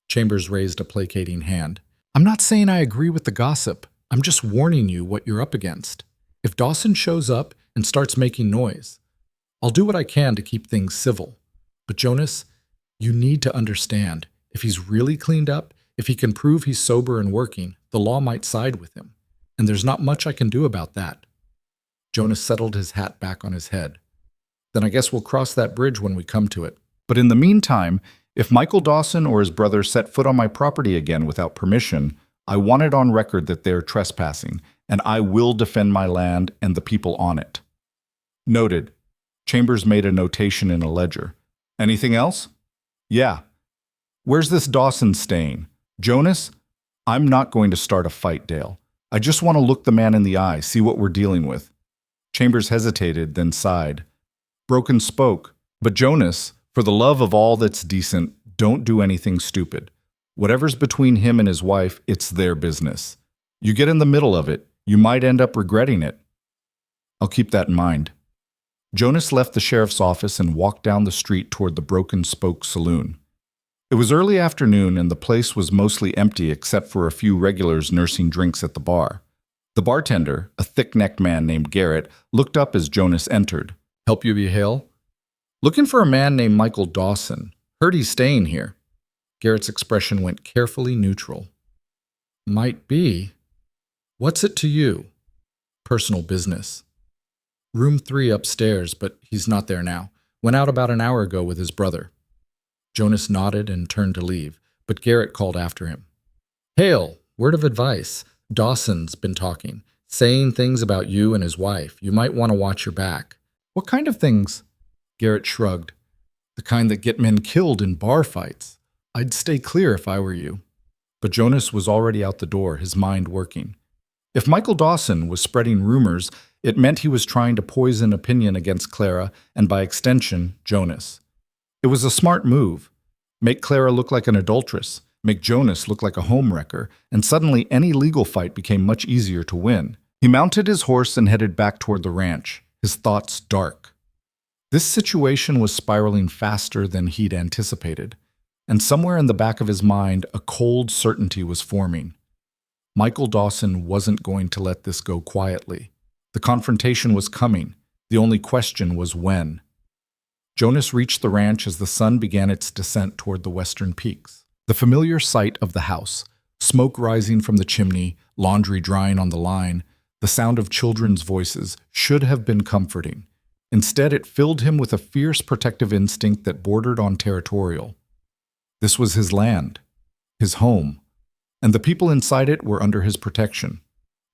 Chambers raised a placating hand. "I'm not saying I agree with the gossip. I'm just warning you what you're up against. If Dawson shows up and starts making noise, I'll do what I can to keep things civil. But Jonas, you need to understand, if he's really cleaned up, if he can prove he's sober and working, the law might side with him. And there's not much I can do about that." Jonas settled his hat back on his head. "Then I guess we'll cross that bridge when we come to it. But in the meantime, if Michael Dawson or his brother set foot on my property again without permission, I want it on record that they're trespassing, and I will defend my land and the people on it." "Noted." Chambers made a notation in a ledger. "Anything else?" "Yeah. Where's this Dawson staying? Jonas, I'm not going to start a fight, Dale. I just want to look the man in the eye, see what we're dealing with." Chambers hesitated, then sighed. Broken spoke. "But Jonas, for the love of all that's decent, don't do anything stupid. Whatever's between him and his wife, it's their business. You get in the middle of it, you might end up regretting it." "I'll keep that in mind." Jonas left the sheriff's office and walked down the street toward the Broken Spoke Saloon. It was early afternoon and the place was mostly empty except for a few regulars nursing drinks at the bar. The bartender, a thick-necked man named Garrett, looked up as Jonas entered. "Help you be hail?" Looking for a man named Michael Dawson. Heard he's staying here. Garrett's expression went carefully neutral. Might be. What's it to you? Personal business. Room 3 upstairs, but he's not there now. Went out about an hour ago with his brother. Jonas nodded and turned to leave, but Garrett called after him. Hale, word of advice. Dawson's been talking, saying things about you and his wife. You might want to watch your back. What kind of things? Garrett shrugged. The kind that get men killed in bar fights. I'd stay clear if I were you. But Jonas was already out the door, his mind working. If Michael Dawson was spreading rumors, it meant he was trying to poison opinion against Clara and, by extension, Jonas. It was a smart move. Make Clara look like an adulteress, make Jonas look like a homewrecker, and suddenly any legal fight became much easier to win. He mounted his horse and headed back toward the ranch, his thoughts dark. This situation was spiraling faster than he'd anticipated, and somewhere in the back of his mind a cold certainty was forming. Michael Dawson wasn't going to let this go quietly. The confrontation was coming. The only question was when. Jonas reached the ranch as the sun began its descent toward the western peaks. The familiar sight of the house, smoke rising from the chimney, laundry drying on the line, the sound of children's voices should have been comforting. Instead, it filled him with a fierce protective instinct that bordered on territorial. This was his land, his home, and the people inside it were under his protection.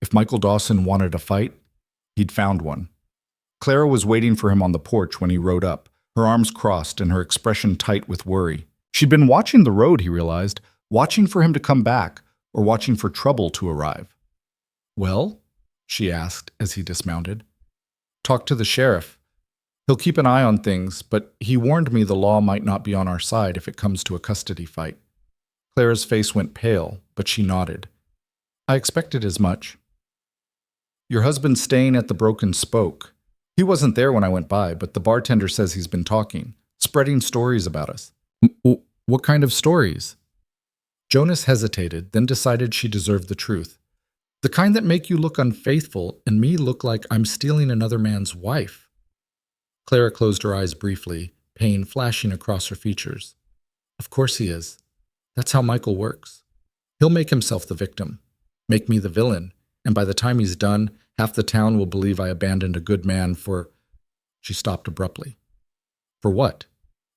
If Michael Dawson wanted a fight, he'd found one. Clara was waiting for him on the porch when he rode up, her arms crossed and her expression tight with worry. She'd been watching the road, he realized, watching for him to come back or watching for trouble to arrive. Well? She asked as he dismounted. Talk to the sheriff. He'll keep an eye on things, but he warned me the law might not be on our side if it comes to a custody fight. Clara's face went pale, but she nodded. I expected as much. Your husband's staying at the Broken Spoke. He wasn't there when I went by, but the bartender says he's been talking, spreading stories about us. What kind of stories? Jonas hesitated, then decided she deserved the truth. The kind that make you look unfaithful and me look like I'm stealing another man's wife. Clara closed her eyes briefly, pain flashing across her features. Of course he is. That's how Michael works. He'll make himself the victim, make me the villain, and by the time he's done, half the town will believe I abandoned a good man for... She stopped abruptly. For what?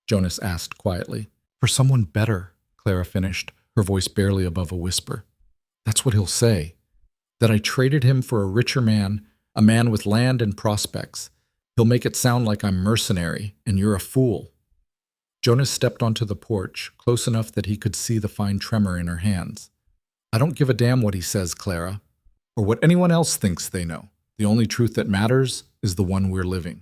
Jonas asked quietly. For someone better, Clara finished, her voice barely above a whisper. That's what he'll say. That I traded him for a richer man, a man with land and prospects. He'll make it sound like I'm mercenary, and you're a fool. Jonas stepped onto the porch, close enough that he could see the fine tremor in her hands. I don't give a damn what he says, Clara, or what anyone else thinks they know. The only truth that matters is the one we're living.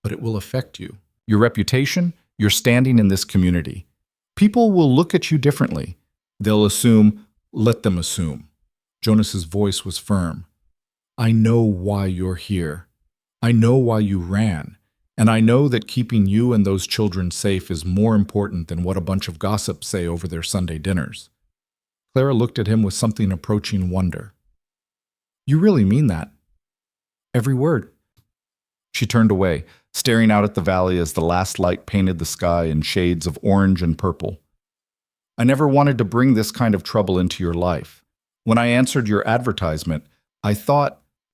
But it will affect you. Your reputation, your standing in this community. People will look at you differently. They'll assume, let them assume. Jonas's voice was firm. I know why you're here. I know why you ran. And I know that keeping you and those children safe is more important than what a bunch of gossips say over their Sunday dinners. Clara looked at him with something approaching wonder. You really mean that? Every word. She turned away, staring out at the valley as the last light painted the sky in shades of orange and purple. I never wanted to bring this kind of trouble into your life. When I answered your advertisement, I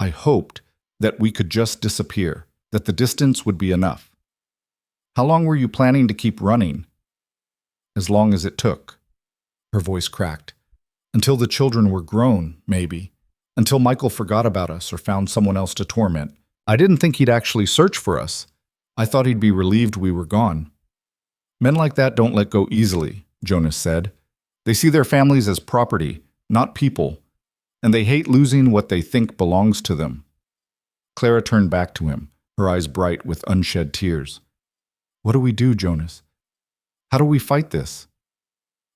hoped, that we could just disappear, that the distance would be enough. How long were you planning to keep running? As long as it took. Her voice cracked. Until the children were grown, maybe. Until Michael forgot about us or found someone else to torment. I didn't think he'd actually search for us. I thought he'd be relieved we were gone. Men like that don't let go easily, Jonas said. They see their families as property, not people, and they hate losing what they think belongs to them. Clara turned back to him, her eyes bright with unshed tears. What do we do, Jonas? How do we fight this?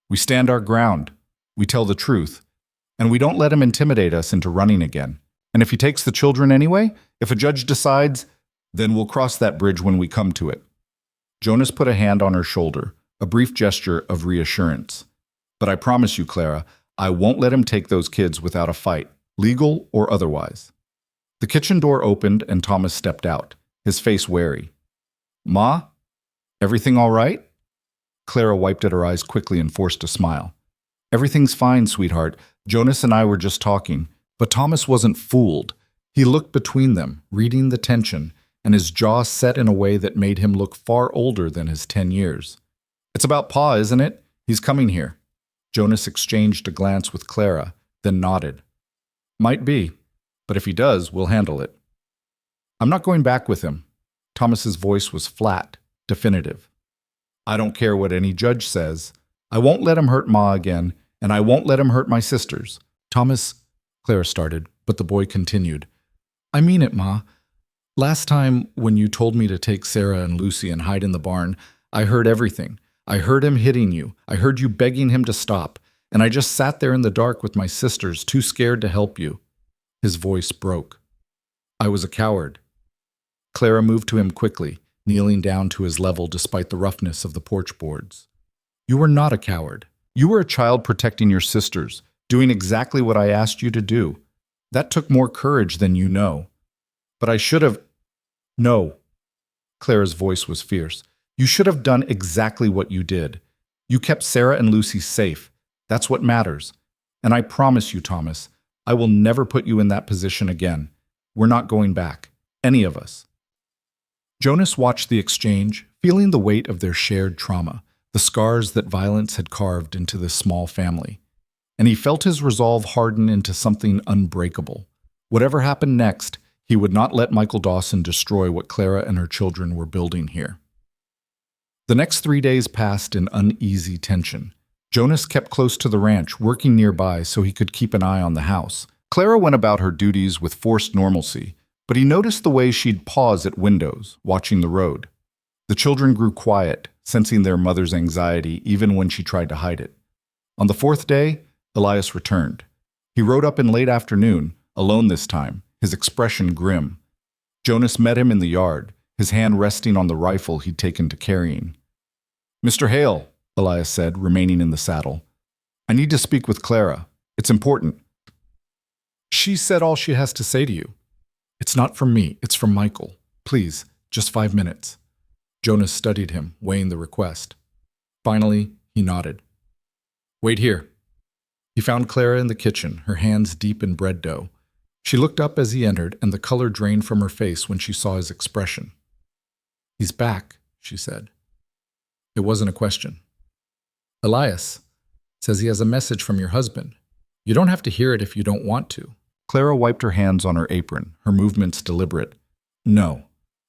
We stand our ground. We tell the truth. And we don't let him intimidate us into running again. And if he takes the children anyway, if a judge decides, then we'll cross that bridge when we come to it. Jonas put a hand on her shoulder, a brief gesture of reassurance. But I promise you, Clara, I won't let him take those kids without a fight, legal or otherwise. The kitchen door opened and Thomas stepped out, his face wary. Ma? Everything all right? Clara wiped at her eyes quickly and forced a smile. Everything's fine, sweetheart. Jonas and I were just talking. But Thomas wasn't fooled. He looked between them, reading the tension, and his jaw set in a way that made him look far older than his 10 years. It's about Pa, isn't it? He's coming here. Jonas exchanged a glance with Clara, then nodded. Might be, but if he does, we'll handle it. I'm not going back with him. Thomas's voice was flat, definitive. I don't care what any judge says. I won't let him hurt Ma again, and I won't let him hurt my sisters. Thomas, Clara started, but the boy continued. I mean it, Ma. Last time, when you told me to take Sarah and Lucy and hide in the barn, I heard everything. I heard him hitting you. I heard you begging him to stop. And I just sat there in the dark with my sisters, too scared to help you. His voice broke. I was a coward. Clara moved to him quickly, kneeling down to his level despite the roughness of the porch boards. You were not a coward. You were a child protecting your sisters, doing exactly what I asked you to do. That took more courage than you know. But I should have... No. Clara's voice was fierce. You should have done exactly what you did. You kept Sarah and Lucy safe. That's what matters. And I promise you, Thomas, I will never put you in that position again. We're not going back. Any of us. Jonas watched the exchange, feeling the weight of their shared trauma, the scars that violence had carved into this small family. And he felt his resolve harden into something unbreakable. Whatever happened next, he would not let Michael Dawson destroy what Clara and her children were building here. The next 3 days passed in uneasy tension. Jonas kept close to the ranch, working nearby so he could keep an eye on the house. Clara went about her duties with forced normalcy, but he noticed the way she'd pause at windows, watching the road. The children grew quiet, sensing their mother's anxiety even when she tried to hide it. On the 4th day, Elias returned. He rode up in late afternoon, alone this time, his expression grim. Jonas met him in the yard, his hand resting on the rifle he'd taken to carrying. Mr. Hale, Elias said, remaining in the saddle. I need to speak with Clara. It's important. She said all she has to say to you. It's not from me, it's from Michael. Please, just 5 minutes. Jonas studied him, weighing the request. Finally, he nodded. Wait here. He found Clara in the kitchen, her hands deep in bread dough. She looked up as he entered, and the color drained from her face when she saw his expression. He's back, she said. It wasn't a question. Elias says he has a message from your husband. You don't have to hear it if you don't want to. Clara wiped her hands on her apron, her movements deliberate. No,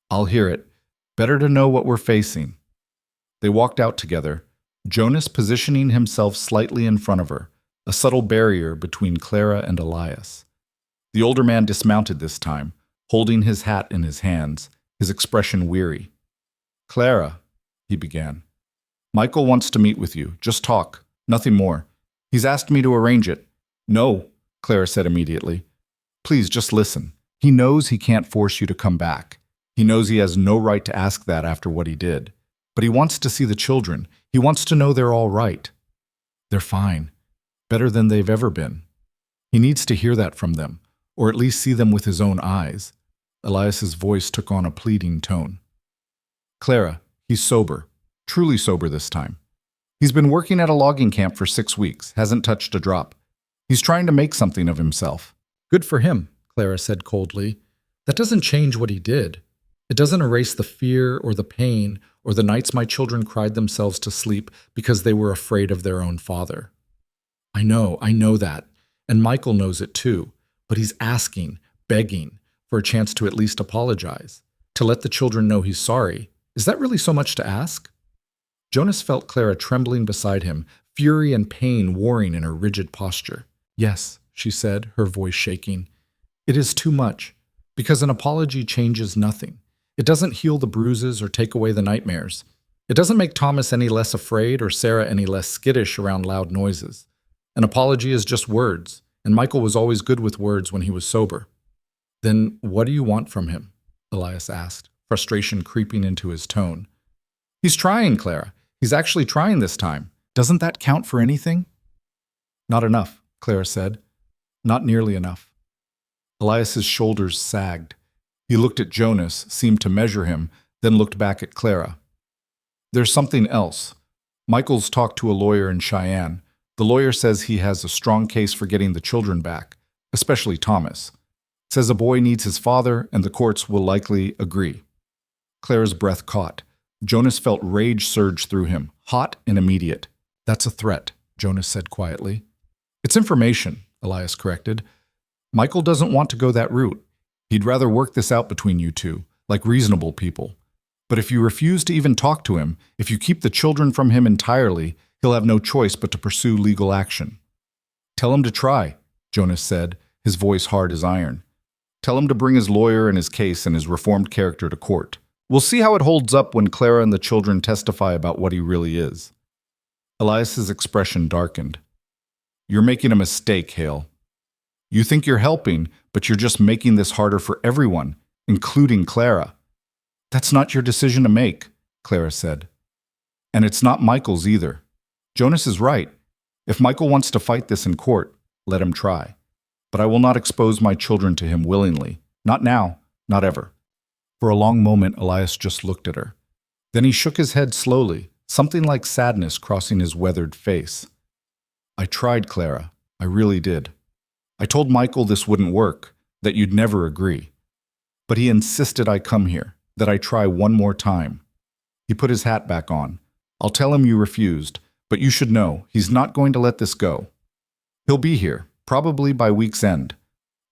I'll hear it. Better to know what we're facing. They walked out together, Jonas positioning himself slightly in front of her, a subtle barrier between Clara and Elias. The older man dismounted this time, holding his hat in his hands, his expression weary. Clara, he began. Michael wants to meet with you. Just talk. Nothing more. He's asked me to arrange it. No, Clara said immediately. Please, just listen. He knows he can't force you to come back. He knows he has no right to ask that after what he did. But he wants to see the children. He wants to know they're all right. They're fine. Better than they've ever been. He needs to hear that from them, or at least see them with his own eyes. Elias's voice took on a pleading tone. Clara, he's sober. Truly sober this time. He's been working at a logging camp for 6 weeks, hasn't touched a drop. He's trying to make something of himself. Good for him, Clara said coldly. That doesn't change what he did. It doesn't erase the fear or the pain or the nights my children cried themselves to sleep because they were afraid of their own father. I know that, and Michael knows it too, but he's asking, begging, for a chance to at least apologize, to let the children know he's sorry. Is that really so much to ask? Jonas felt Clara trembling beside him, fury and pain warring in her rigid posture. Yes, she said, her voice shaking. It is too much, because an apology changes nothing. It doesn't heal the bruises or take away the nightmares. It doesn't make Thomas any less afraid or Sarah any less skittish around loud noises. An apology is just words, and Michael was always good with words when he was sober. Then what do you want from him? Elias asked, frustration creeping into his tone. He's trying, Clara. He's actually trying this time. Doesn't that count for anything? Not enough, Clara said. Not nearly enough. Elias's shoulders sagged. He looked at Jonas, seemed to measure him, then looked back at Clara. There's something else. Michael's talked to a lawyer in Cheyenne. The lawyer says he has a strong case for getting the children back, especially Thomas. Says a boy needs his father, and the courts will likely agree. Clara's breath caught. Jonas felt rage surge through him, hot and immediate. That's a threat, Jonas said quietly. It's information, Elias corrected. Michael doesn't want to go that route. He'd rather work this out between you two, like reasonable people. But if you refuse to even talk to him, if you keep the children from him entirely, he'll have no choice but to pursue legal action. Tell him to try, Jonas said, his voice hard as iron. Tell him to bring his lawyer and his case and his reformed character to court. We'll see how it holds up when Clara and the children testify about what he really is. Elias's expression darkened. You're making a mistake, Hale. You think you're helping, but you're just making this harder for everyone, including Clara. That's not your decision to make, Clara said. And it's not Michael's either. Jonas is right. If Michael wants to fight this in court, let him try. But I will not expose my children to him willingly. Not now, not ever. For a long moment, Elias just looked at her. Then he shook his head slowly, something like sadness crossing his weathered face. I tried, Clara. I really did. I told Michael this wouldn't work, that you'd never agree. But he insisted I come here, that I try one more time. He put his hat back on. I'll tell him you refused, but you should know he's not going to let this go. He'll be here, probably by week's end,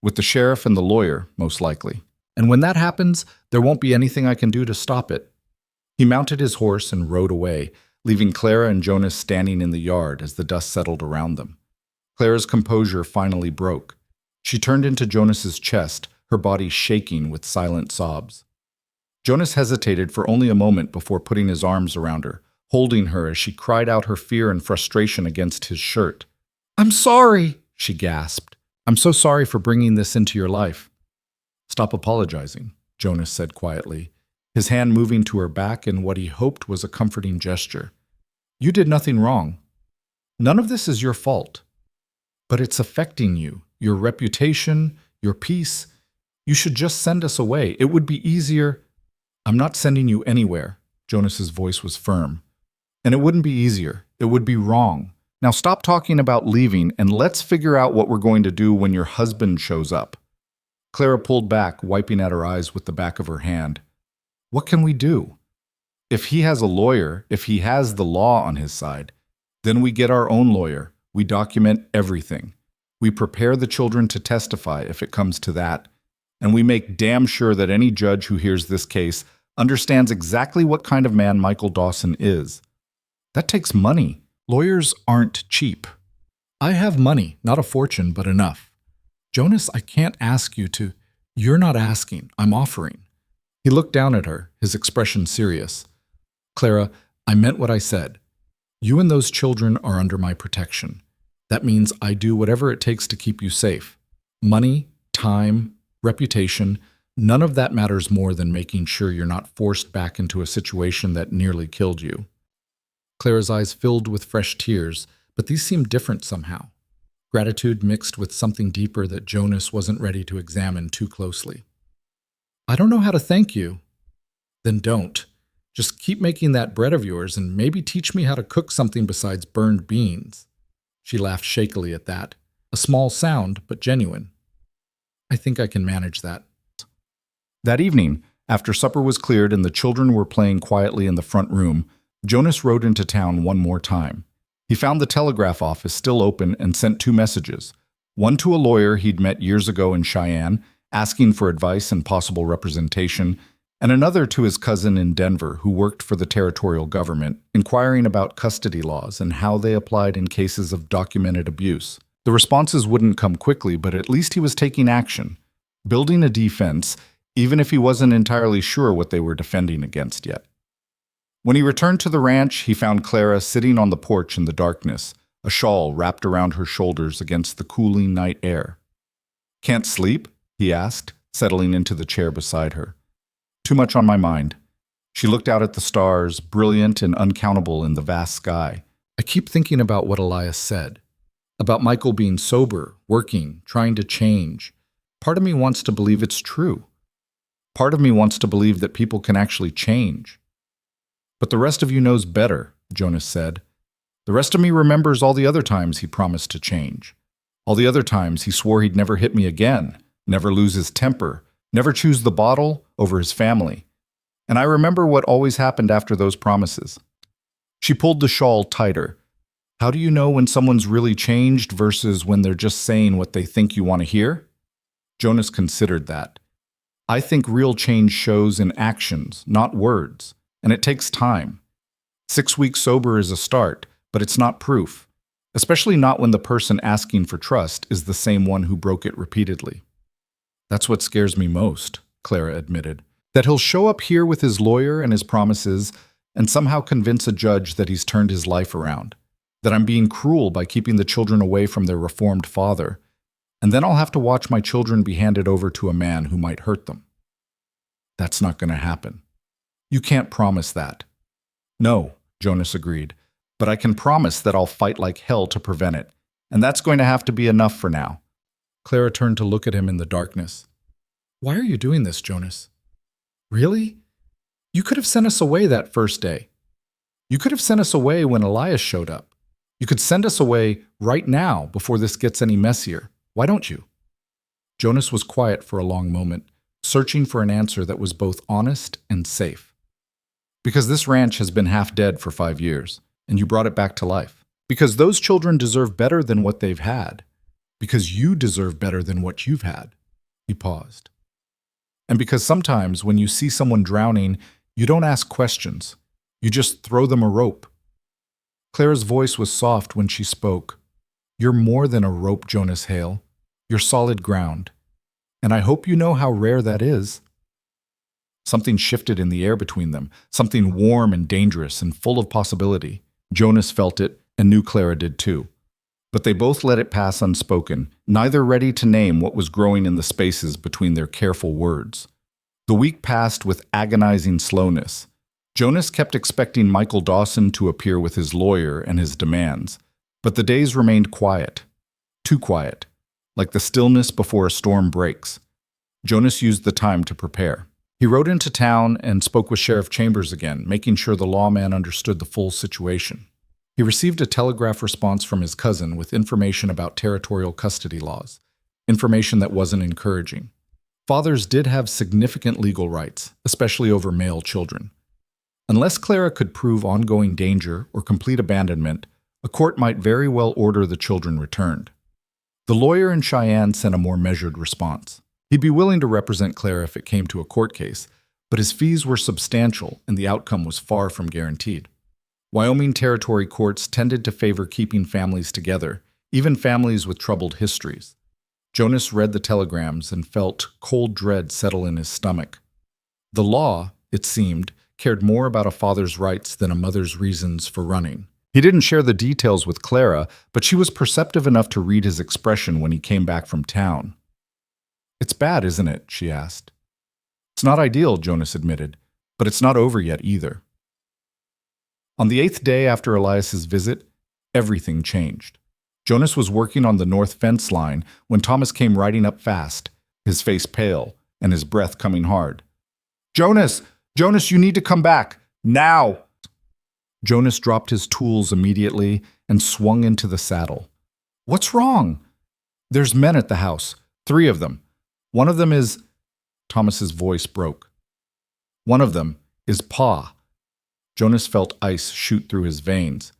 with the sheriff and the lawyer, most likely. And when that happens, there won't be anything I can do to stop it. He mounted his horse and rode away, leaving Clara and Jonas standing in the yard as the dust settled around them. Clara's composure finally broke. She turned into Jonas's chest, her body shaking with silent sobs. Jonas hesitated for only a moment before putting his arms around her, holding her as she cried out her fear and frustration against his shirt. I'm sorry, she gasped. I'm so sorry for bringing this into your life. Stop apologizing, Jonas said quietly, his hand moving to her back in what he hoped was a comforting gesture. You did nothing wrong. None of this is your fault. But it's affecting you, your reputation, your peace. You should just send us away. It would be easier. I'm not sending you anywhere, Jonas's voice was firm. And it wouldn't be easier. It would be wrong. Now stop talking about leaving and let's figure out what we're going to do when your husband shows up. Clara pulled back, wiping at her eyes with the back of her hand. What can we do? If he has a lawyer, if he has the law on his side, then we get our own lawyer. We document everything. We prepare the children to testify if it comes to that. And we make damn sure that any judge who hears this case understands exactly what kind of man Michael Dawson is. That takes money. Lawyers aren't cheap. I have money, not a fortune, but enough. Jonas, I can't ask you to. You're not asking. I'm offering. He looked down at her, his expression serious. Clara, I meant what I said. You and those children are under my protection. That means I do whatever it takes to keep you safe. Money, time, reputation, none of that matters more than making sure you're not forced back into a situation that nearly killed you. Clara's eyes filled with fresh tears, but these seemed different somehow. Gratitude mixed with something deeper that Jonas wasn't ready to examine too closely. I don't know how to thank you. Then don't. Just keep making that bread of yours and maybe teach me how to cook something besides burned beans. She laughed shakily at that. A small sound, but genuine. I think I can manage that. That evening, after supper was cleared and the children were playing quietly in the front room, Jonas rode into town one more time. He found the telegraph office still open and sent 2 messages. One to a lawyer he'd met years ago in Cheyenne, asking for advice and possible representation, and another to his cousin in Denver who worked for the territorial government, inquiring about custody laws and how they applied in cases of documented abuse. The responses wouldn't come quickly, but at least he was taking action, building a defense, even if he wasn't entirely sure what they were defending against yet. When he returned to the ranch, he found Clara sitting on the porch in the darkness, a shawl wrapped around her shoulders against the cooling night air. Can't sleep? He asked, settling into the chair beside her. Too much on my mind. She looked out at the stars, brilliant and uncountable in the vast sky. I keep thinking about what Elias said, about Michael being sober, working, trying to change. Part of me wants to believe it's true. Part of me wants to believe that people can actually change. But the rest of you knows better, Jonas said. The rest of me remembers all the other times he promised to change. All the other times he swore he'd never hit me again, never lose his temper, never choose the bottle over his family. And I remember what always happened after those promises. She pulled the shawl tighter. How do you know when someone's really changed versus when they're just saying what they think you want to hear? Jonas considered that. I think real change shows in actions, not words, and it takes time. 6 weeks sober is a start, but it's not proof, especially not when the person asking for trust is the same one who broke it repeatedly. That's what scares me most, Clara admitted. That he'll show up here with his lawyer and his promises and somehow convince a judge that he's turned his life around. That I'm being cruel by keeping the children away from their reformed father. And then I'll have to watch my children be handed over to a man who might hurt them. That's not going to happen. You can't promise that. No, Jonas agreed, but I can promise that I'll fight like hell to prevent it, and that's going to have to be enough for now. Clara turned to look at him in the darkness. Why are you doing this, Jonas? Really? You could have sent us away that first day. You could have sent us away when Elias showed up. You could send us away right now before this gets any messier. Why don't you? Jonas was quiet for a long moment, searching for an answer that was both honest and safe. Because this ranch has been half dead for 5 years, and you brought it back to life. Because those children deserve better than what they've had. Because you deserve better than what you've had. He paused. And because sometimes when you see someone drowning, you don't ask questions. You just throw them a rope. Clara's voice was soft when she spoke. You're more than a rope, Jonas Hale. You're solid ground. And I hope you know how rare that is. Something shifted in the air between them, something warm and dangerous and full of possibility. Jonas felt it, and knew Clara did too. But they both let it pass unspoken, neither ready to name what was growing in the spaces between their careful words. The week passed with agonizing slowness. Jonas kept expecting Michael Dawson to appear with his lawyer and his demands, but the days remained quiet. Too quiet, like the stillness before a storm breaks. Jonas used the time to prepare. He rode into town and spoke with Sheriff Chambers again, making sure the lawman understood the full situation. He received a telegraph response from his cousin with information about territorial custody laws, information that wasn't encouraging. Fathers did have significant legal rights, especially over male children. Unless Clara could prove ongoing danger or complete abandonment, a court might very well order the children returned. The lawyer in Cheyenne sent a more measured response. He'd be willing to represent Clara if it came to a court case, but his fees were substantial and the outcome was far from guaranteed. Wyoming Territory courts tended to favor keeping families together, even families with troubled histories. Jonas read the telegrams and felt cold dread settle in his stomach. The law, it seemed, cared more about a father's rights than a mother's reasons for running. He didn't share the details with Clara, but she was perceptive enough to read his expression when he came back from town. It's bad, isn't it? She asked. It's not ideal, Jonas admitted, but it's not over yet either. On the 8th day after Elias's visit, everything changed. Jonas was working on the north fence line when Thomas came riding up fast, his face pale and his breath coming hard. Jonas, you need to come back, now! Jonas dropped his tools immediately and swung into the saddle. What's wrong? There's men at the house, 3 of them. One of them is... Thomas's voice broke. One of them is Pa. Jonas felt ice shoot through his veins.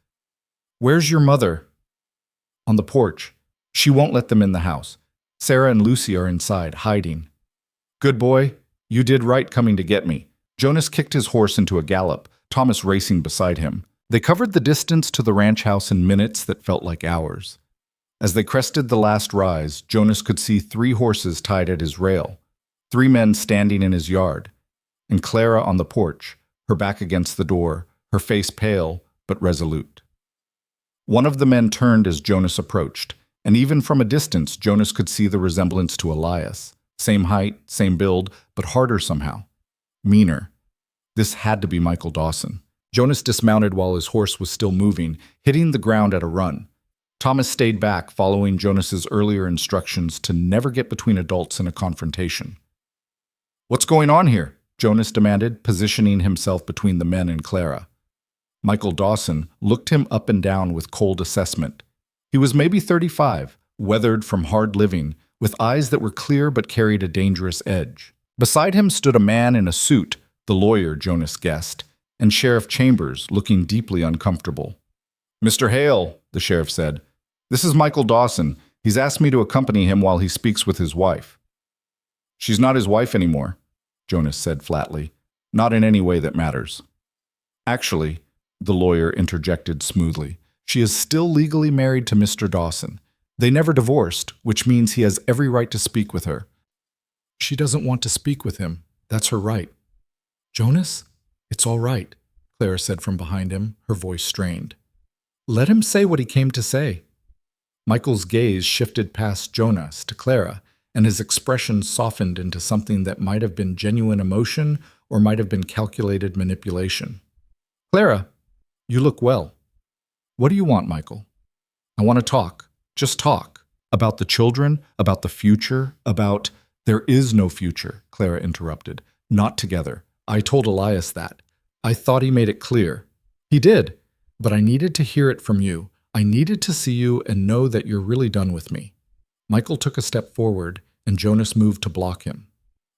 Where's your mother? On the porch. She won't let them in the house. Sarah and Lucy are inside, hiding. Good boy, you did right coming to get me. Jonas kicked his horse into a gallop, Thomas racing beside him. They covered the distance to the ranch house in minutes that felt like hours. As they crested the last rise, Jonas could see 3 horses tied at his rail, 3 men standing in his yard, and Clara on the porch, her back against the door, her face pale but resolute. One of the men turned as Jonas approached, and even from a distance Jonas could see the resemblance to Elias. Same height, same build, but harder somehow. Meaner. This had to be Michael Dawson. Jonas dismounted while his horse was still moving, hitting the ground at a run. Thomas stayed back, following Jonas's earlier instructions to never get between adults in a confrontation. What's going on here? Jonas demanded, positioning himself between the men and Clara. Michael Dawson looked him up and down with cold assessment. He was maybe 35, weathered from hard living, with eyes that were clear but carried a dangerous edge. Beside him stood a man in a suit, the lawyer, Jonas guessed, and Sheriff Chambers, looking deeply uncomfortable. "Mr. Hale," the sheriff said, "this is Michael Dawson. He's asked me to accompany him while he speaks with his wife." "She's not his wife anymore," Jonas said flatly. "Not in any way that matters." "Actually," the lawyer interjected smoothly, "she is still legally married to Mr. Dawson. They never divorced, which means he has every right to speak with her." "She doesn't want to speak with him. That's her right." "Jonas, it's all right," Clara said from behind him, her voice strained. "Let him say what he came to say." Michael's gaze shifted past Jonas to Clara, and his expression softened into something that might have been genuine emotion or might have been calculated manipulation. "Clara, you look well. What do you want, Michael?" "I want to talk. Just talk. About the children, about the future, about—" "There is no future," Clara interrupted. "Not together. I told Elias that. I thought he made it clear." "He did, but I needed to hear it from you. I needed to see you and know that you're really done with me." Michael took a step forward, and Jonas moved to block him.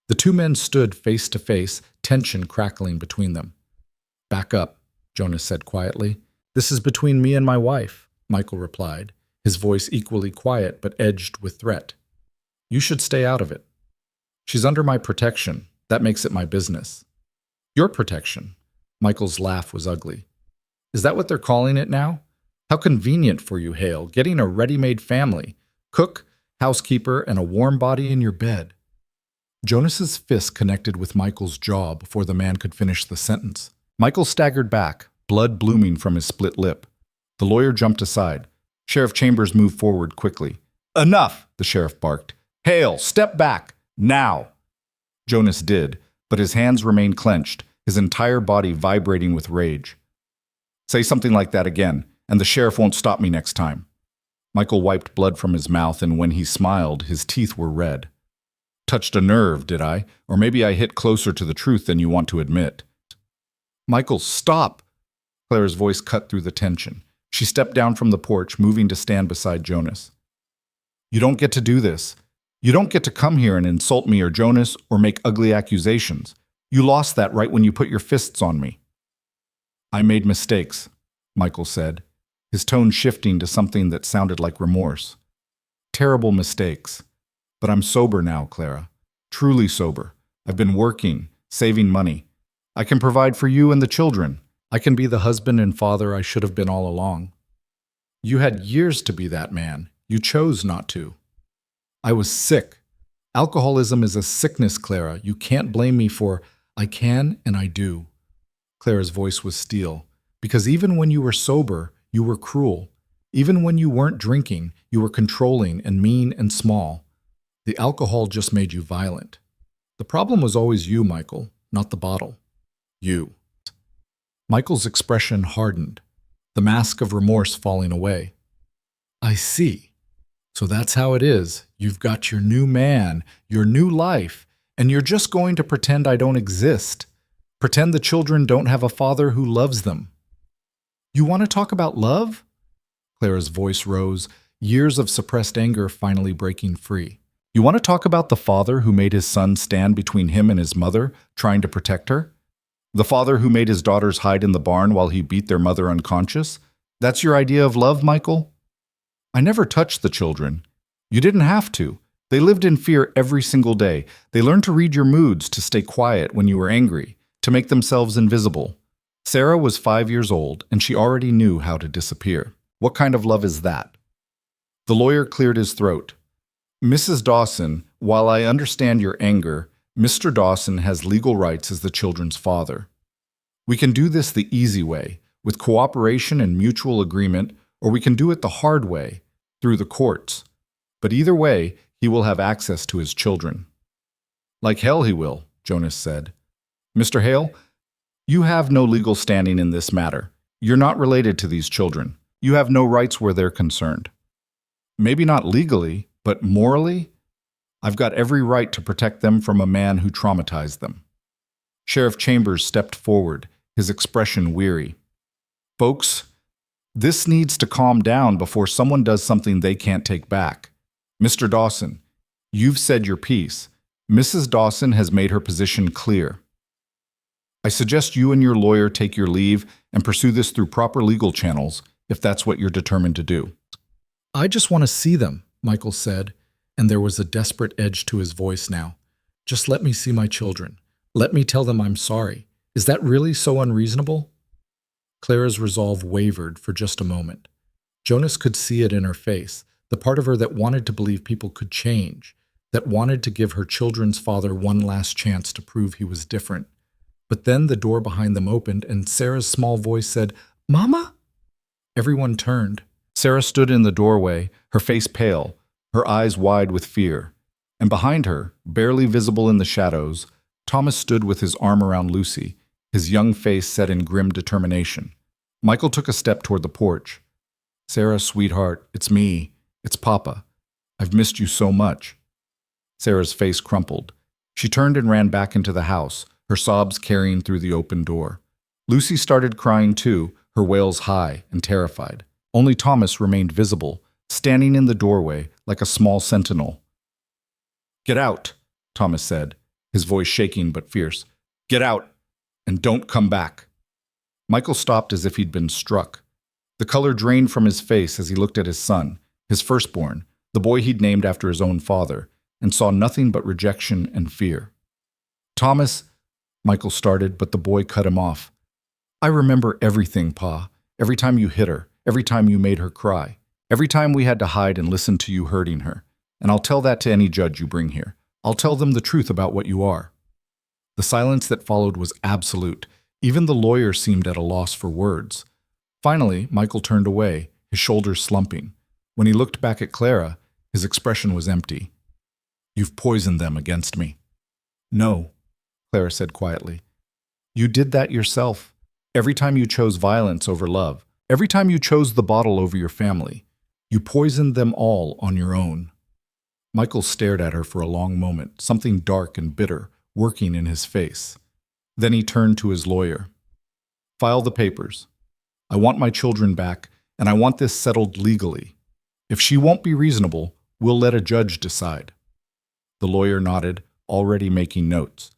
The two men stood face to face, tension crackling between them. "Back up," Jonas said quietly. "This is between me and my wife," Michael replied, his voice equally quiet but edged with threat. "You should stay out of it. She's under my protection. That makes it my business." "Your protection?" Michael's laugh was ugly. "Is that what they're calling it now? How convenient for you, Hale, getting a ready-made family. Cook, housekeeper, and a warm body in your bed." Jonas's fist connected with Michael's jaw before the man could finish the sentence. Michael staggered back, blood blooming from his split lip. The lawyer jumped aside. Sheriff Chambers moved forward quickly. "Enough!" the sheriff barked. "Hale, step back! Now!" Jonas did, but his hands remained clenched, his entire body vibrating with rage. "Say something like that again, and the sheriff won't stop me next time." Michael wiped blood from his mouth, and when he smiled, his teeth were red. "Touched a nerve, did I? Or maybe I hit closer to the truth than you want to admit." "Michael, stop!" Clara's voice cut through the tension. She stepped down from the porch, moving to stand beside Jonas. "You don't get to do this. You don't get to come here and insult me or Jonas or make ugly accusations. You lost that right when you put your fists on me." "I made mistakes," Michael said, his tone shifting to something that sounded like remorse. "Terrible mistakes. But I'm sober now, Clara. Truly sober. I've been working, saving money. I can provide for you and the children. I can be the husband and father I should have been all along. You had years to be that man. You chose not to. I was sick. Alcoholism is a sickness, Clara. You can't blame me for— I can and I do." Clara's voice was steel. "Because even when you were sober, you were cruel. Even when you weren't drinking, you were controlling and mean and small. The alcohol just made you violent. The problem was always you, Michael, not the bottle. You." Michael's expression hardened, the mask of remorse falling away. "I see. So that's how it is. You've got your new man, your new life, and you're just going to pretend I don't exist. Pretend the children don't have a father who loves them." "You want to talk about love?" Clara's voice rose, years of suppressed anger finally breaking free. "You want to talk about the father who made his son stand between him and his mother, trying to protect her? The father who made his daughters hide in the barn while he beat their mother unconscious? That's your idea of love, Michael?" "I never touched the children. You didn't have to. They lived in fear every single day. They learned to read your moods, to stay quiet when you were angry, to make themselves invisible. Sarah was 5 years old, and she already knew how to disappear. What kind of love is that?" The lawyer cleared his throat. "Mrs. Dawson, while I understand your anger, Mr. Dawson has legal rights as the children's father. We can do this the easy way, with cooperation and mutual agreement, or we can do it the hard way, through the courts. But either way, he will have access to his children." "Like hell he will," Jonas said. "Mr. Hale, you have no legal standing in this matter. You're not related to these children. You have no rights where they're concerned. Maybe not legally, but morally? I've got every right to protect them from a man who traumatized them." Sheriff Chambers stepped forward, his expression weary. Folks, this needs to calm down before someone does something they can't take back. Mr. Dawson, you've said your piece. Mrs. Dawson has made her position clear. I suggest you and your lawyer take your leave and pursue this through proper legal channels, if that's what you're determined to do. I just want to see them, Michael said, and there was a desperate edge to his voice now. Just let me see my children. Let me tell them I'm sorry. Is that really so unreasonable? Clara's resolve wavered for just a moment. Jonas could see it in her face, the part of her that wanted to believe people could change, that wanted to give her children's father one last chance to prove he was different. But then the door behind them opened, and Sarah's small voice said, "Mama?" Everyone turned. Sarah stood in the doorway, her face pale, her eyes wide with fear. And behind her, barely visible in the shadows, Thomas stood with his arm around Lucy, his young face set in grim determination. Michael took a step toward the porch. "Sarah, sweetheart, it's me. It's Papa. I've missed you so much." Sarah's face crumpled. She turned and ran back into the house, her sobs carrying through the open door. Lucy started crying too, her wails high and terrified. Only Thomas remained visible, standing in the doorway like a small sentinel. "Get out," Thomas said, his voice shaking but fierce. "Get out, and don't come back." Michael stopped as if he'd been struck. The color drained from his face as he looked at his son, his firstborn, the boy he'd named after his own father, and saw nothing but rejection and fear. "Thomas," Michael started, but the boy cut him off. "I remember everything, Pa. Every time you hit her, every time you made her cry, every time we had to hide and listen to you hurting her. And I'll tell that to any judge you bring here. I'll tell them the truth about what you are." The silence that followed was absolute. Even the lawyer seemed at a loss for words. Finally, Michael turned away, his shoulders slumping. When he looked back at Clara, his expression was empty. "You've poisoned them against me." "No," Clara said quietly. "You did that yourself. Every time you chose violence over love, every time you chose the bottle over your family, you poisoned them all on your own." Michael stared at her for a long moment, something dark and bitter working in his face. Then he turned to his lawyer. "File the papers. I want my children back, and I want this settled legally. If she won't be reasonable, we'll let a judge decide." The lawyer nodded, already making notes.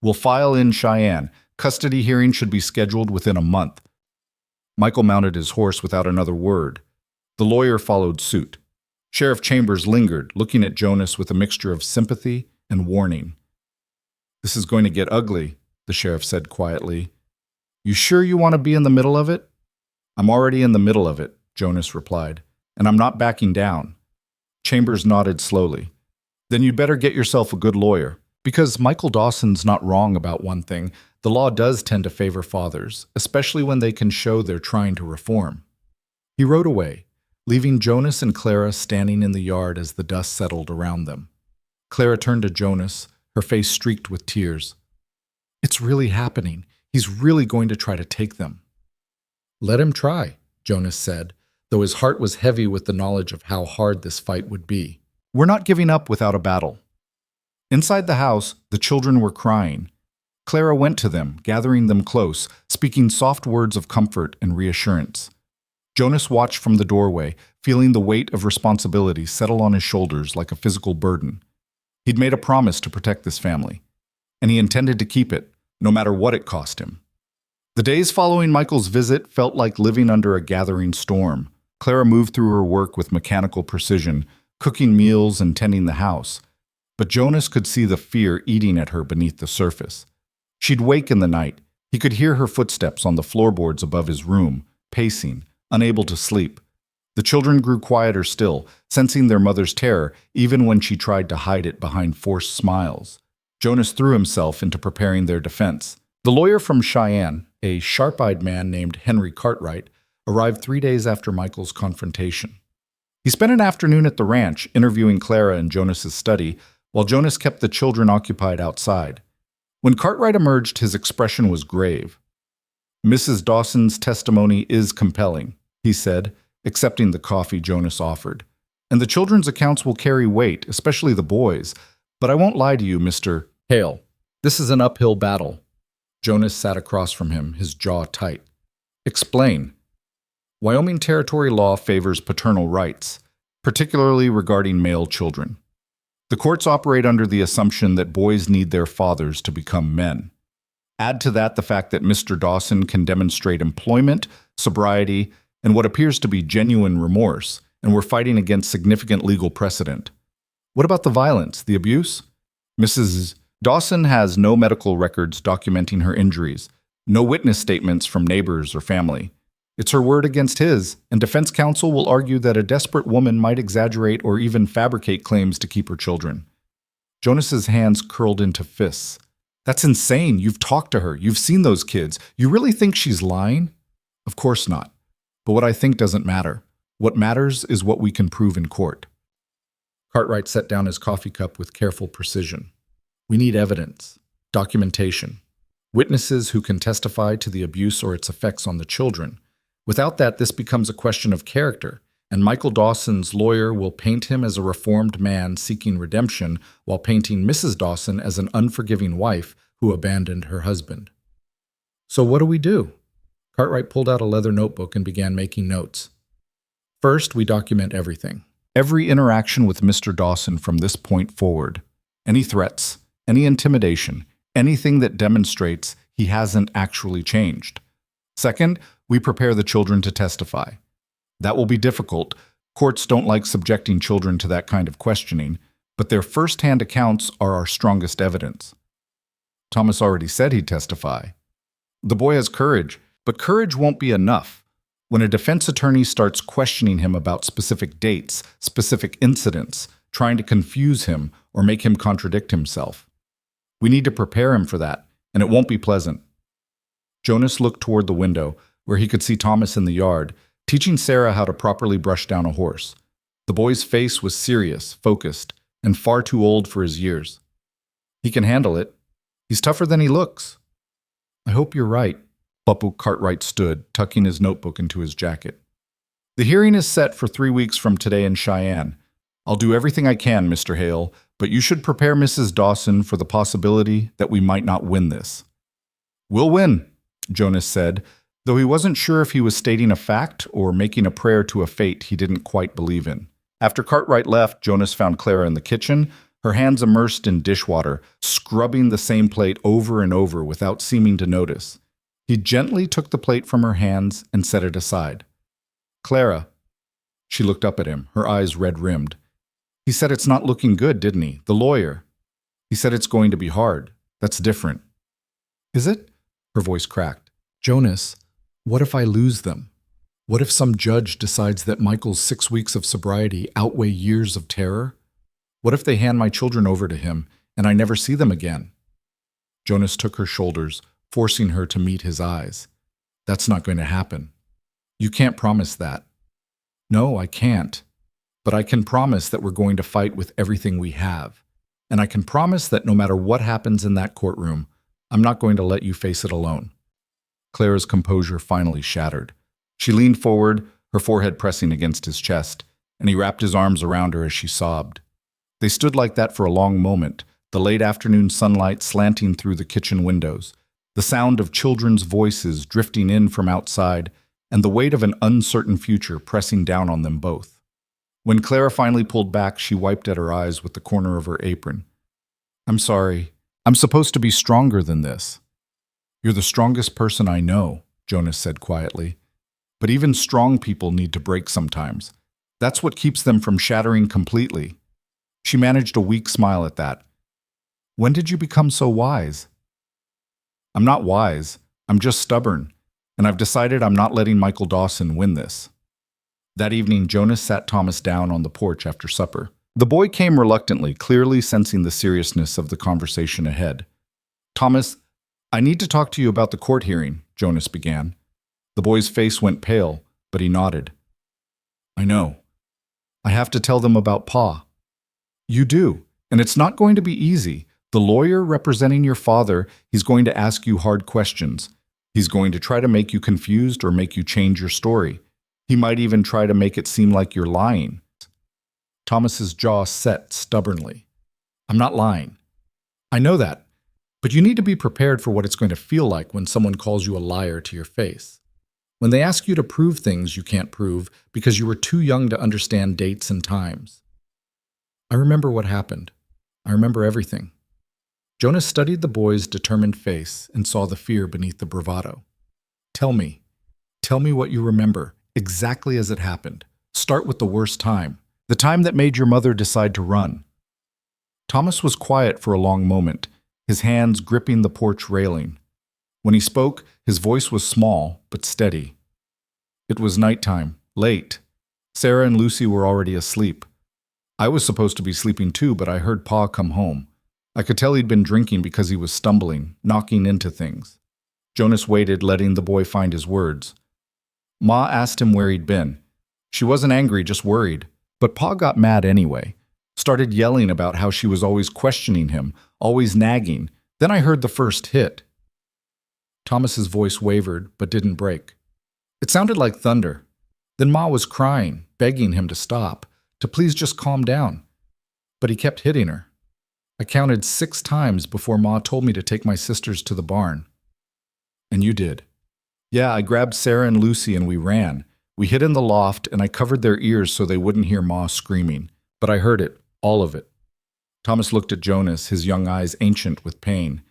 "We'll file in Cheyenne. Custody hearing should be scheduled within a month." Michael mounted his horse without another word. The lawyer followed suit. Sheriff Chambers lingered, looking at Jonas with a mixture of sympathy and warning. "This is going to get ugly," the sheriff said quietly. "You sure you want to be in the middle of it?" "I'm already in the middle of it," Jonas replied, "and I'm not backing down." Chambers nodded slowly. "Then you'd better get yourself a good lawyer. Because Michael Dawson's not wrong about one thing, the law does tend to favor fathers, especially when they can show they're trying to reform." He rode away, leaving Jonas and Clara standing in the yard as the dust settled around them. Clara turned to Jonas, her face streaked with tears. "It's really happening. He's really going to try to take them." "Let him try," Jonas said, though his heart was heavy with the knowledge of how hard this fight would be. "We're not giving up without a battle." Inside the house, the children were crying. Clara went to them, gathering them close, speaking soft words of comfort and reassurance. Jonas watched from the doorway, feeling the weight of responsibility settle on his shoulders like a physical burden. He'd made a promise to protect this family, and he intended to keep it, no matter what it cost him. The days following Michael's visit felt like living under a gathering storm. Clara moved through her work with mechanical precision, cooking meals and tending the house. But Jonas could see the fear eating at her beneath the surface. She'd wake in the night. He could hear her footsteps on the floorboards above his room, pacing, unable to sleep. The children grew quieter still, sensing their mother's terror even when she tried to hide it behind forced smiles. Jonas threw himself into preparing their defense. The lawyer from Cheyenne, a sharp-eyed man named Henry Cartwright, arrived 3 days after Michael's confrontation. He spent an afternoon at the ranch interviewing Clara in Jonas's study, while Jonas kept the children occupied outside. When Cartwright emerged, his expression was grave. "Mrs. Dawson's testimony is compelling," he said, accepting the coffee Jonas offered. "And the children's accounts will carry weight, especially the boys. But I won't lie to you, Mr. Hale. This is an uphill battle." Jonas sat across from him, his jaw tight. "Explain," Wyoming territory law favors paternal rights, particularly regarding male children. The courts operate under the assumption that boys need their fathers to become men. Add to that the fact that Mr. Dawson can demonstrate employment, sobriety, and what appears to be genuine remorse, and we're fighting against significant legal precedent. What about the violence, the abuse? Mrs. Dawson has no medical records documenting her injuries, no witness statements from neighbors or family. It's her word against his, and defense counsel will argue that a desperate woman might exaggerate or even fabricate claims to keep her children. Jonas's hands curled into fists. That's insane. You've talked to her. You've seen those kids. You really think she's lying? Of course not. But what I think doesn't matter. What matters is what we can prove in court. Cartwright set down his coffee cup with careful precision. We need evidence, documentation, witnesses who can testify to the abuse or its effects on the children. Without that, this becomes a question of character, and Michael Dawson's lawyer will paint him as a reformed man seeking redemption while painting Mrs. Dawson as an unforgiving wife who abandoned her husband. So what do we do? Cartwright pulled out a leather notebook and began making notes. First, we document everything. Every interaction with Mr. Dawson from this point forward. Any threats, any intimidation, anything that demonstrates he hasn't actually changed. Second, we prepare the children to testify. That will be difficult. Courts don't like subjecting children to that kind of questioning, but their first-hand accounts are our strongest evidence. Thomas already said he'd testify. The boy has courage, but courage won't be enough. When a defense attorney starts questioning him about specific dates, specific incidents, trying to confuse him or make him contradict himself. We need to prepare him for that, and it won't be pleasant. Jonas looked toward the window, where he could see Thomas in the yard, teaching Sarah how to properly brush down a horse. The boy's face was serious, focused, and far too old for his years. He can handle it. He's tougher than he looks. I hope you're right. Bupple Cartwright stood, tucking his notebook into his jacket. The hearing is set for 3 weeks from today in Cheyenne. I'll do everything I can, Mr. Hale, but you should prepare Mrs. Dawson for the possibility that we might not win this. We'll win, Jonas said, though he wasn't sure if he was stating a fact or making a prayer to a fate he didn't quite believe in. After Cartwright left, Jonas found Clara in the kitchen, her hands immersed in dishwater, scrubbing the same plate over and over without seeming to notice. He gently took the plate from her hands and set it aside. Clara. She looked up at him, her eyes red-rimmed. He said it's not looking good, didn't he? The lawyer. He said it's going to be hard. That's different. Is it? Her voice cracked. Jonas, what if I lose them? What if some judge decides that Michael's 6 weeks of sobriety outweigh years of terror? What if they hand my children over to him and I never see them again? Jonas took her shoulders, forcing her to meet his eyes. That's not going to happen. You can't promise that. No, I can't. But I can promise that we're going to fight with everything we have. And I can promise that no matter what happens in that courtroom, I'm not going to let you face it alone. Clara's composure finally shattered. She leaned forward, her forehead pressing against his chest, and he wrapped his arms around her as she sobbed. They stood like that for a long moment, the late afternoon sunlight slanting through the kitchen windows, the sound of children's voices drifting in from outside, and the weight of an uncertain future pressing down on them both. When Clara finally pulled back, she wiped at her eyes with the corner of her apron. I'm sorry. I'm supposed to be stronger than this. You're the strongest person I know, Jonas said quietly. But even strong people need to break sometimes. That's what keeps them from shattering completely. She managed a weak smile at that. When did you become so wise? I'm not wise. I'm just stubborn. And I've decided I'm not letting Michael Dawson win this. That evening, Jonas sat Thomas down on the porch after supper. The boy came reluctantly, clearly sensing the seriousness of the conversation ahead. Thomas, I need to talk to you about the court hearing, Jonas began. The boy's face went pale, but he nodded. I know. I have to tell them about Pa. You do, and it's not going to be easy. The lawyer representing your father, he's going to ask you hard questions. He's going to try to make you confused or make you change your story. He might even try to make it seem like you're lying. Thomas's jaw set stubbornly. I'm not lying. I know that, but you need to be prepared for what it's going to feel like when someone calls you a liar to your face. When they ask you to prove things you can't prove because you were too young to understand dates and times. I remember what happened. I remember everything. Jonas studied the boy's determined face and saw the fear beneath the bravado. Tell me what you remember, exactly as it happened. Start with the worst time, the time that made your mother decide to run. Thomas was quiet for a long moment, his hands gripping the porch railing. When he spoke, his voice was small but steady. It was nighttime, late. Sarah and Lucy were already asleep. I was supposed to be sleeping too, but I heard Pa come home. I could tell he'd been drinking because he was stumbling, knocking into things. Jonas waited, letting the boy find his words. Ma asked him where he'd been. She wasn't angry, just worried. But Pa got mad anyway. Started yelling about how she was always questioning him, always nagging. Then I heard the first hit. Thomas's voice wavered, but didn't break. It sounded like thunder. Then Ma was crying, begging him to stop, to please just calm down. But he kept hitting her. I counted 6 times before Ma told me to take my sisters to the barn. And you did. Yeah, I grabbed Sarah and Lucy and we ran. We hid in the loft and I covered their ears so they wouldn't hear Ma screaming. But I heard it, all of it. Thomas looked at Jonas, his young eyes ancient with pain.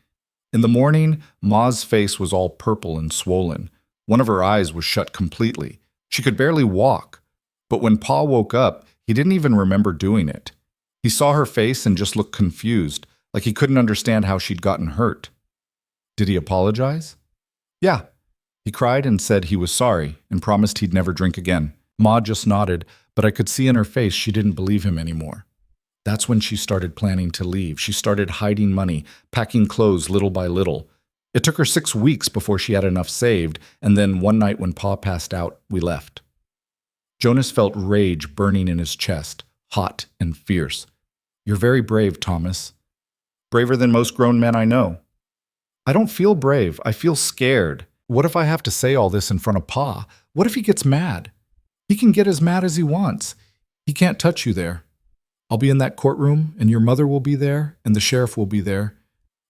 In the morning, Ma's face was all purple and swollen. One of her eyes was shut completely. She could barely walk. But when Pa woke up, he didn't even remember doing it. He saw her face and just looked confused, like he couldn't understand how she'd gotten hurt. Did he apologize? Yeah. He cried and said he was sorry and promised he'd never drink again. Ma just nodded, but I could see in her face she didn't believe him anymore. That's when she started planning to leave. She started hiding money, packing clothes little by little. It took her 6 weeks before she had enough saved, and then one night when Pa passed out, we left. Jonas felt rage burning in his chest, hot and fierce. You're very brave, Thomas. Braver than most grown men I know. I don't feel brave. I feel scared. What if I have to say all this in front of Pa? What if he gets mad? He can get as mad as he wants. He can't touch you there. I'll be in that courtroom, and your mother will be there, and the sheriff will be there.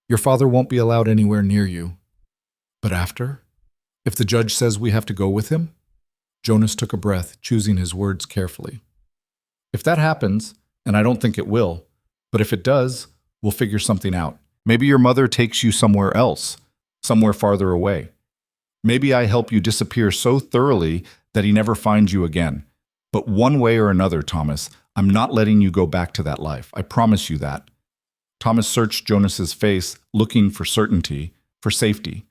Your father won't be allowed anywhere near you. But after? If the judge says we have to go with him? Jonas took a breath, choosing his words carefully. If that happens, and I don't think it will, but if it does, we'll figure something out. Maybe your mother takes you somewhere else, somewhere farther away. Maybe I help you disappear so thoroughly that he never finds you again. But one way or another, Thomas, I'm not letting you go back to that life. I promise you that. Thomas searched Jonas's face, looking for certainty, for safety.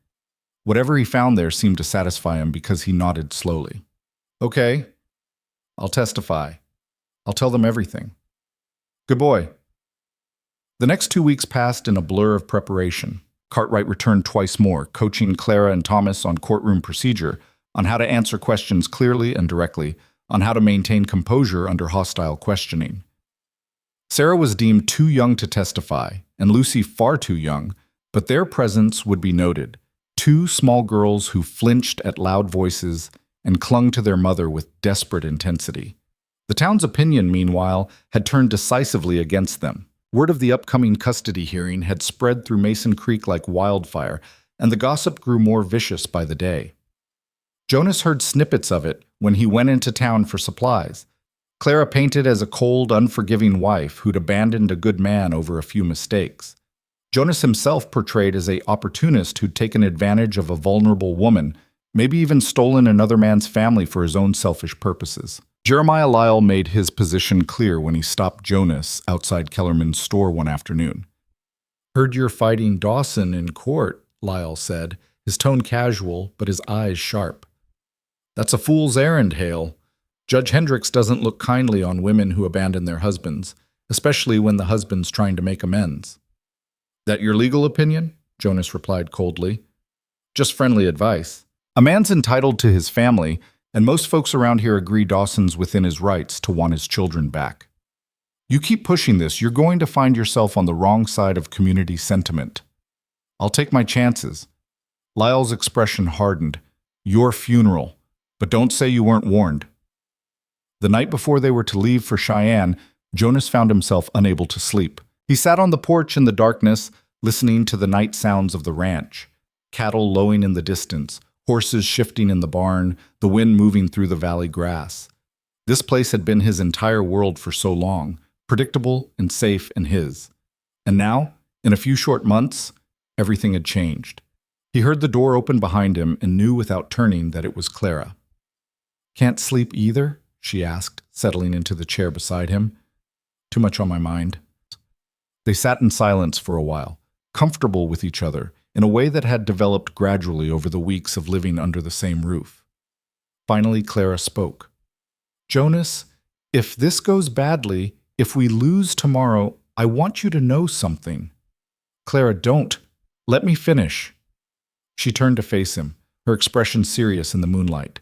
Whatever he found there seemed to satisfy him because he nodded slowly. Okay, I'll testify. I'll tell them everything. Good boy. The next 2 weeks passed in a blur of preparation. Cartwright returned twice more, coaching Clara and Thomas on courtroom procedure, on how to answer questions clearly and directly, on how to maintain composure under hostile questioning. Sarah was deemed too young to testify, and Lucy far too young, but their presence would be noted. 2 small girls who flinched at loud voices and clung to their mother with desperate intensity. The town's opinion, meanwhile, had turned decisively against them. Word of the upcoming custody hearing had spread through Mason Creek like wildfire, and the gossip grew more vicious by the day. Jonas heard snippets of it when he went into town for supplies. Clara painted as a cold, unforgiving wife who'd abandoned a good man over a few mistakes. Jonas himself portrayed as an opportunist who'd taken advantage of a vulnerable woman, maybe even stolen another man's family for his own selfish purposes. Jeremiah Lyle made his position clear when he stopped Jonas outside Kellerman's store one afternoon. Heard you're fighting Dawson in court, Lyle said, his tone casual but his eyes sharp. That's a fool's errand, Hale. Judge Hendricks doesn't look kindly on women who abandon their husbands, especially when the husband's trying to make amends. That your legal opinion? Jonas replied coldly. Just friendly advice. A man's entitled to his family, and most folks around here agree Dawson's within his rights to want his children back. You keep pushing this, you're going to find yourself on the wrong side of community sentiment. I'll take my chances. Lyle's expression hardened. Your funeral. But don't say you weren't warned. The night before they were to leave for Cheyenne, Jonas found himself unable to sleep. He sat on the porch in the darkness, listening to the night sounds of the ranch. Cattle lowing in the distance, horses shifting in the barn, the wind moving through the valley grass. This place had been his entire world for so long, predictable and safe and his. And now, in a few short months, everything had changed. He heard the door open behind him and knew without turning that it was Clara. "Can't sleep either?" she asked, settling into the chair beside him. "Too much on my mind." They sat in silence for a while, comfortable with each other in a way that had developed gradually over the weeks of living under the same roof. Finally, Clara spoke. "Jonas, if this goes badly, if we lose tomorrow, I want you to know something." "Clara, don't. Let me finish." She turned to face him, her expression serious in the moonlight.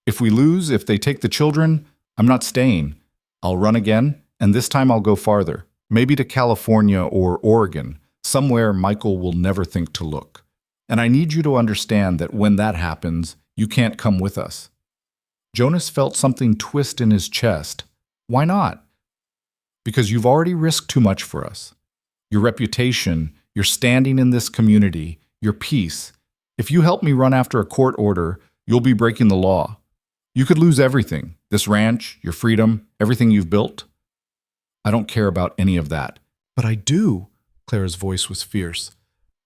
"If we lose, if they take the children, I'm not staying. I'll run again, and this time I'll go farther, maybe to California or Oregon, somewhere Michael will never think to look. And I need you to understand that when that happens, you can't come with us." Jonas felt something twist in his chest. "Why not?" "Because you've already risked too much for us. Your reputation, your standing in this community, your peace. If you help me run after a court order, you'll be breaking the law. You could lose everything, this ranch, your freedom, everything you've built." "I don't care about any of that." "But I do." Clara's voice was fierce.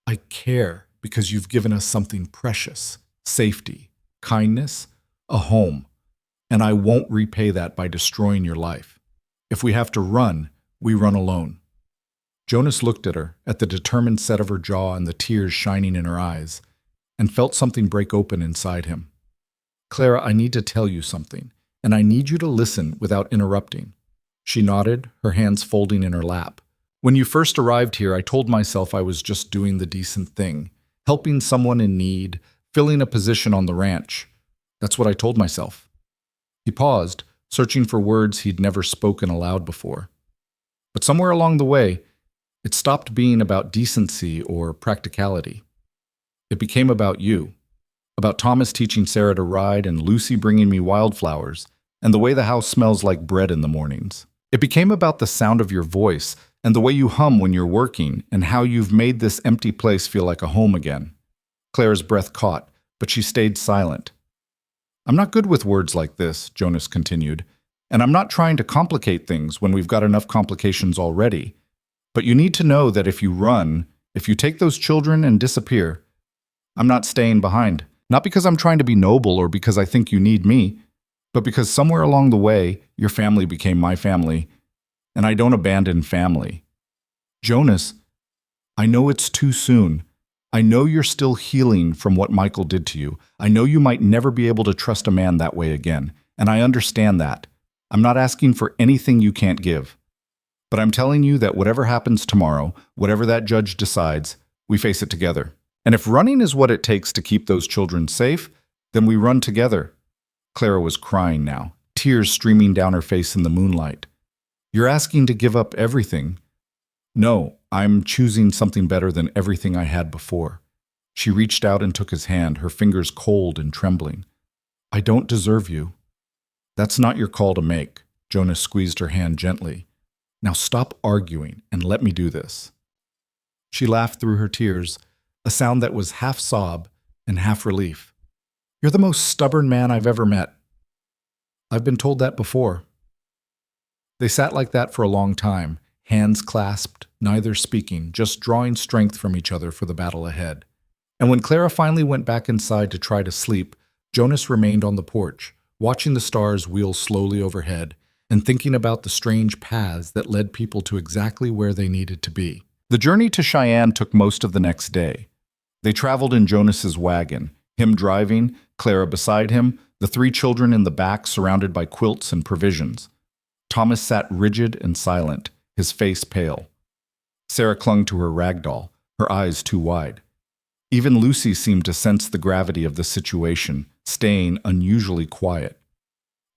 "I care because you've given us something precious, safety, kindness, a home. And I won't repay that by destroying your life. If we have to run, we run alone." Jonas looked at her, at the determined set of her jaw and the tears shining in her eyes, and felt something break open inside him. "Clara, I need to tell you something, and I need you to listen without interrupting." She nodded, her hands folding in her lap. "When you first arrived here, I told myself I was just doing the decent thing, helping someone in need, filling a position on the ranch. That's what I told myself." He paused, searching for words he'd never spoken aloud before. But somewhere along the way, it stopped being about decency or practicality. It became about you, about Thomas teaching Sarah to ride and Lucy bringing me wildflowers, and the way the house smells like bread in the mornings. It became about the sound of your voice and the way you hum when you're working and how you've made this empty place feel like a home again. Clara's breath caught, but she stayed silent. "I'm not good with words like this," Jonas continued, "and I'm not trying to complicate things when we've got enough complications already. But you need to know that if you run, if you take those children and disappear, I'm not staying behind. Not because I'm trying to be noble or because I think you need me, but because somewhere along the way, your family became my family, and I don't abandon family. Jonas, I know it's too soon. I know you're still healing from what Michael did to you. I know you might never be able to trust a man that way again, and I understand that. I'm not asking for anything you can't give. But I'm telling you that whatever happens tomorrow, whatever that judge decides, we face it together. And if running is what it takes to keep those children safe, then we run together." Clara was crying now, tears streaming down her face in the moonlight. "You're asking to give up everything." "No, I'm choosing something better than everything I had before." She reached out and took his hand, her fingers cold and trembling. "I don't deserve you." "That's not your call to make." Jonas squeezed her hand gently. "Now stop arguing and let me do this." She laughed through her tears, a sound that was half sob and half relief. "You're the most stubborn man I've ever met." "I've been told that before." They sat like that for a long time, hands clasped, neither speaking, just drawing strength from each other for the battle ahead. And when Clara finally went back inside to try to sleep, Jonas remained on the porch, watching the stars wheel slowly overhead and thinking about the strange paths that led people to exactly where they needed to be. The journey to Cheyenne took most of the next day. They traveled in Jonas's wagon, him driving, Clara beside him, the three children in the back surrounded by quilts and provisions. Thomas sat rigid and silent, his face pale. Sarah clung to her rag doll, her eyes too wide. Even Lucy seemed to sense the gravity of the situation, staying unusually quiet.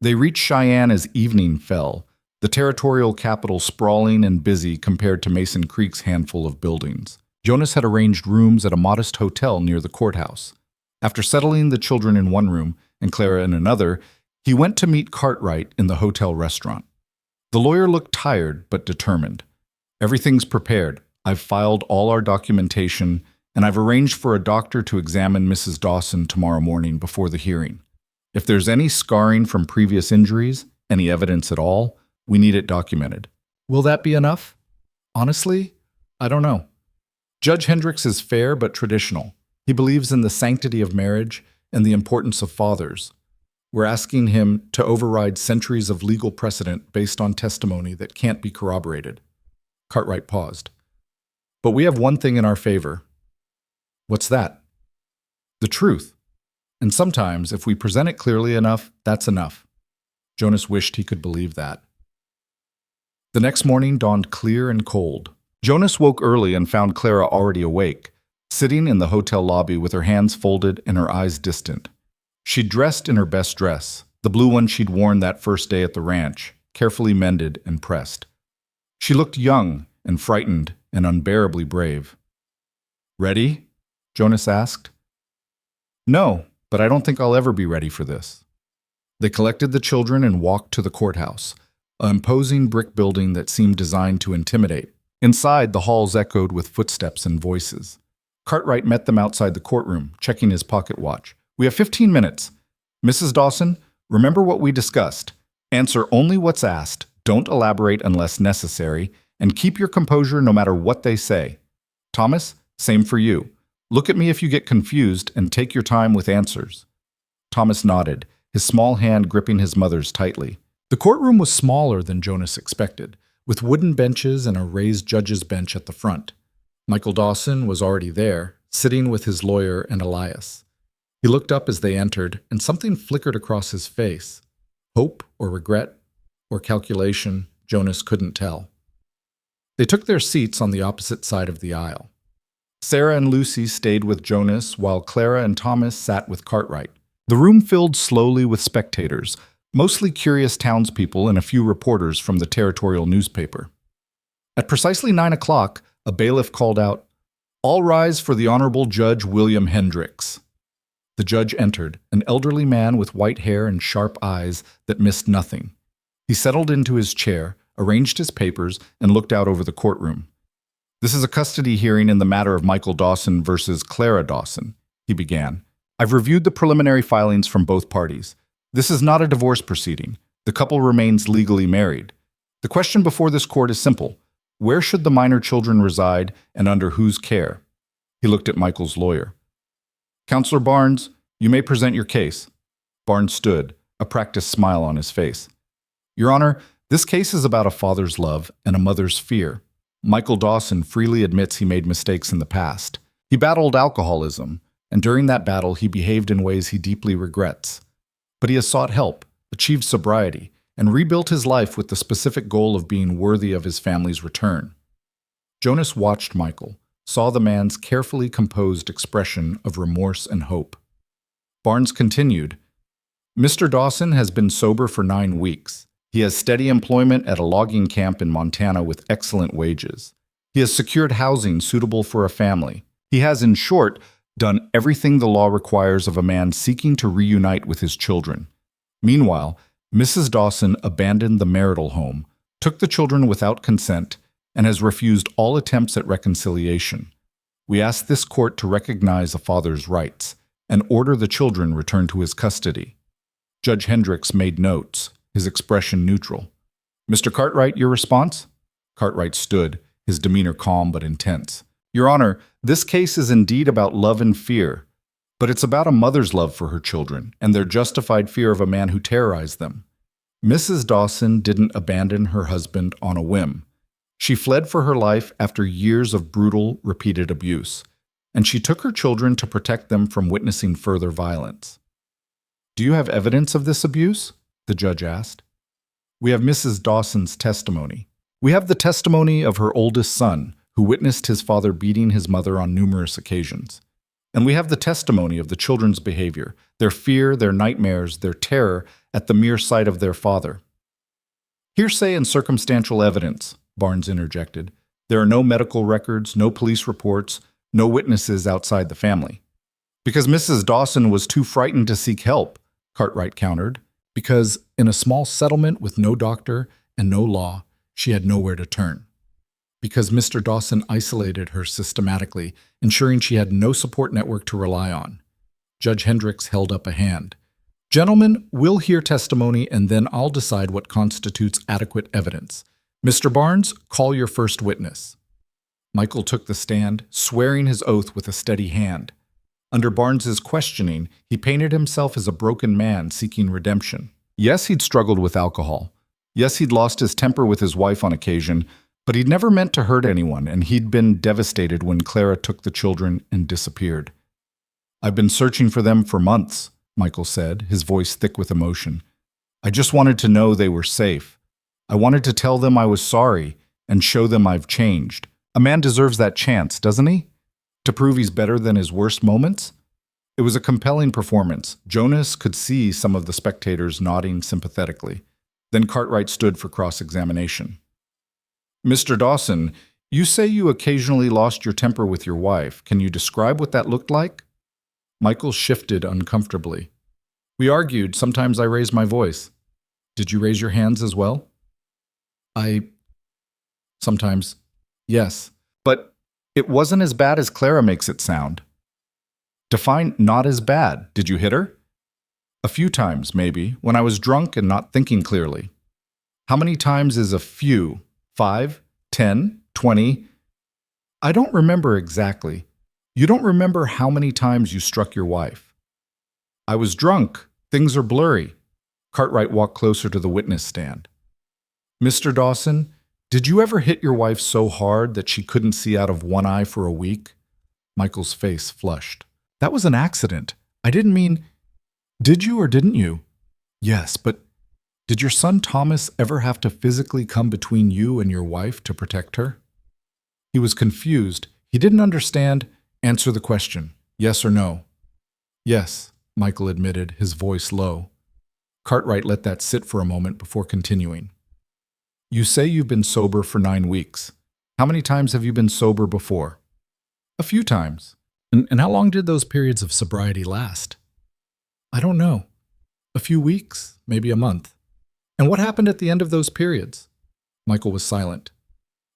They reached Cheyenne as evening fell, the territorial capital sprawling and busy compared to Mason Creek's handful of buildings. Jonas had arranged rooms at a modest hotel near the courthouse. After settling the children in one room and Clara in another, he went to meet Cartwright in the hotel restaurant. The lawyer looked tired but determined. "Everything's prepared. I've filed all our documentation, and I've arranged for a doctor to examine Mrs. Dawson tomorrow morning before the hearing. If there's any scarring from previous injuries, any evidence at all, we need it documented. Will that be enough? Honestly, I don't know. Judge Hendricks is fair but traditional. He believes in the sanctity of marriage and the importance of fathers. We're asking him to override centuries of legal precedent based on testimony that can't be corroborated. Cartwright paused. But we have one thing in our favor. What's that? The truth. And sometimes, if we present it clearly enough, that's enough. Jonas wished he could believe that. The next morning dawned clear and cold. Jonas woke early and found Clara already awake, sitting in the hotel lobby with her hands folded and her eyes distant. She'd dressed in her best dress, the blue one she'd worn that first day at the ranch, carefully mended and pressed. She looked young and frightened and unbearably brave. "Ready?" Jonas asked. "No, but I don't think I'll ever be ready for this." They collected the children and walked to the courthouse, an imposing brick building that seemed designed to intimidate. Inside, the halls echoed with footsteps and voices. Cartwright met them outside the courtroom, checking his pocket watch. "We have 15 minutes. Mrs. Dawson, remember what we discussed. Answer only what's asked, don't elaborate unless necessary, and keep your composure no matter what they say. Thomas, same for you. Look at me if you get confused and take your time with answers." Thomas nodded, his small hand gripping his mother's tightly. The courtroom was smaller than Jonas expected, with wooden benches and a raised judge's bench at the front. Michael Dawson was already there, sitting with his lawyer and Elias. He looked up as they entered, and something flickered across his face. Hope or regret or calculation, Jonas couldn't tell. They took their seats on the opposite side of the aisle. Sarah and Lucy stayed with Jonas, while Clara and Thomas sat with Cartwright. The room filled slowly with spectators, mostly curious townspeople and a few reporters from the territorial newspaper. At precisely 9 o'clock, a bailiff called out, "All rise for the Honorable Judge William Hendricks." The judge entered, an elderly man with white hair and sharp eyes that missed nothing. He settled into his chair, arranged his papers, and looked out over the courtroom. "This is a custody hearing in the matter of Michael Dawson versus Clara Dawson," he began. "I've reviewed the preliminary filings from both parties. This is not a divorce proceeding. The couple remains legally married. The question before this court is simple. Where should the minor children reside and under whose care?" He looked at Michael's lawyer. "Counselor Barnes, you may present your case." Barnes stood, a practiced smile on his face. "Your Honor, this case is about a father's love and a mother's fear. Michael Dawson freely admits he made mistakes in the past. He battled alcoholism, and during that battle he behaved in ways he deeply regrets. But he has sought help, achieved sobriety, and rebuilt his life with the specific goal of being worthy of his family's return." Jonas watched Michael, saw the man's carefully composed expression of remorse and hope. Barnes continued, "Mr. Dawson has been sober for 9 weeks. He has steady employment at a logging camp in Montana with excellent wages. He has secured housing suitable for a family. He has, in short, done everything the law requires of a man seeking to reunite with his children. Meanwhile, Mrs. Dawson abandoned the marital home, took the children without consent, and has refused all attempts at reconciliation. We ask this court to recognize a father's rights and order the children returned to his custody." Judge Hendricks made notes, his expression neutral. "Mr. Cartwright, your response?" Cartwright stood, his demeanor calm but intense. "Your Honor, this case is indeed about love and fear, but it's about a mother's love for her children and their justified fear of a man who terrorized them. Mrs. Dawson didn't abandon her husband on a whim. She fled for her life after years of brutal, repeated abuse, and she took her children to protect them from witnessing further violence." "Do you have evidence of this abuse?" the judge asked. "We have Mrs. Dawson's testimony. We have the testimony of her oldest son, who witnessed his father beating his mother on numerous occasions. And we have the testimony of the children's behavior, their fear, their nightmares, their terror at the mere sight of their father." "Hearsay and circumstantial evidence," Barnes interjected. "There are no medical records, no police reports, no witnesses outside the family." "Because Mrs. Dawson was too frightened to seek help," Cartwright countered. "Because in a small settlement with no doctor and no law, she had nowhere to turn." Because Mr. Dawson isolated her systematically, ensuring she had no support network to rely on. Judge Hendricks held up a hand. Gentlemen, we'll hear testimony and then I'll decide what constitutes adequate evidence. Mr. Barnes, call your first witness. Michael took the stand, swearing his oath with a steady hand. Under Barnes's questioning, he painted himself as a broken man seeking redemption. Yes, he'd struggled with alcohol. Yes, he'd lost his temper with his wife on occasion, but he'd never meant to hurt anyone, and he'd been devastated when Clara took the children and disappeared. I've been searching for them for months, Michael said, his voice thick with emotion. I just wanted to know they were safe. I wanted to tell them I was sorry and show them I've changed. A man deserves that chance, doesn't he? To prove he's better than his worst moments? It was a compelling performance. Jonas could see some of the spectators nodding sympathetically. Then Cartwright stood for cross-examination. Mr. Dawson, you say you occasionally lost your temper with your wife. Can you describe what that looked like? Michael shifted uncomfortably. We argued. Sometimes I raised my voice. Did you raise your hands as well? Sometimes. Yes. But it wasn't as bad as Clara makes it sound. Define not as bad. Did you hit her? A few times, maybe, when I was drunk and not thinking clearly. How many times is a few? 5, 10, 20? I don't remember exactly. You don't remember how many times you struck your wife. I was drunk. Things are blurry. Cartwright walked closer to the witness stand. Mr. Dawson, did you ever hit your wife so hard that she couldn't see out of one eye for a week? Michael's face flushed. That was an accident. I didn't mean... Did you or didn't you? Yes, but did your son Thomas ever have to physically come between you and your wife to protect her? He was confused. He didn't understand. Answer the question. Yes or no? Yes, Michael admitted, his voice low. Cartwright let that sit for a moment before continuing. You say you've been sober for 9 weeks. How many times have you been sober before? A few times. And how long did those periods of sobriety last? I don't know. A few weeks, maybe a month. And what happened at the end of those periods? Michael was silent.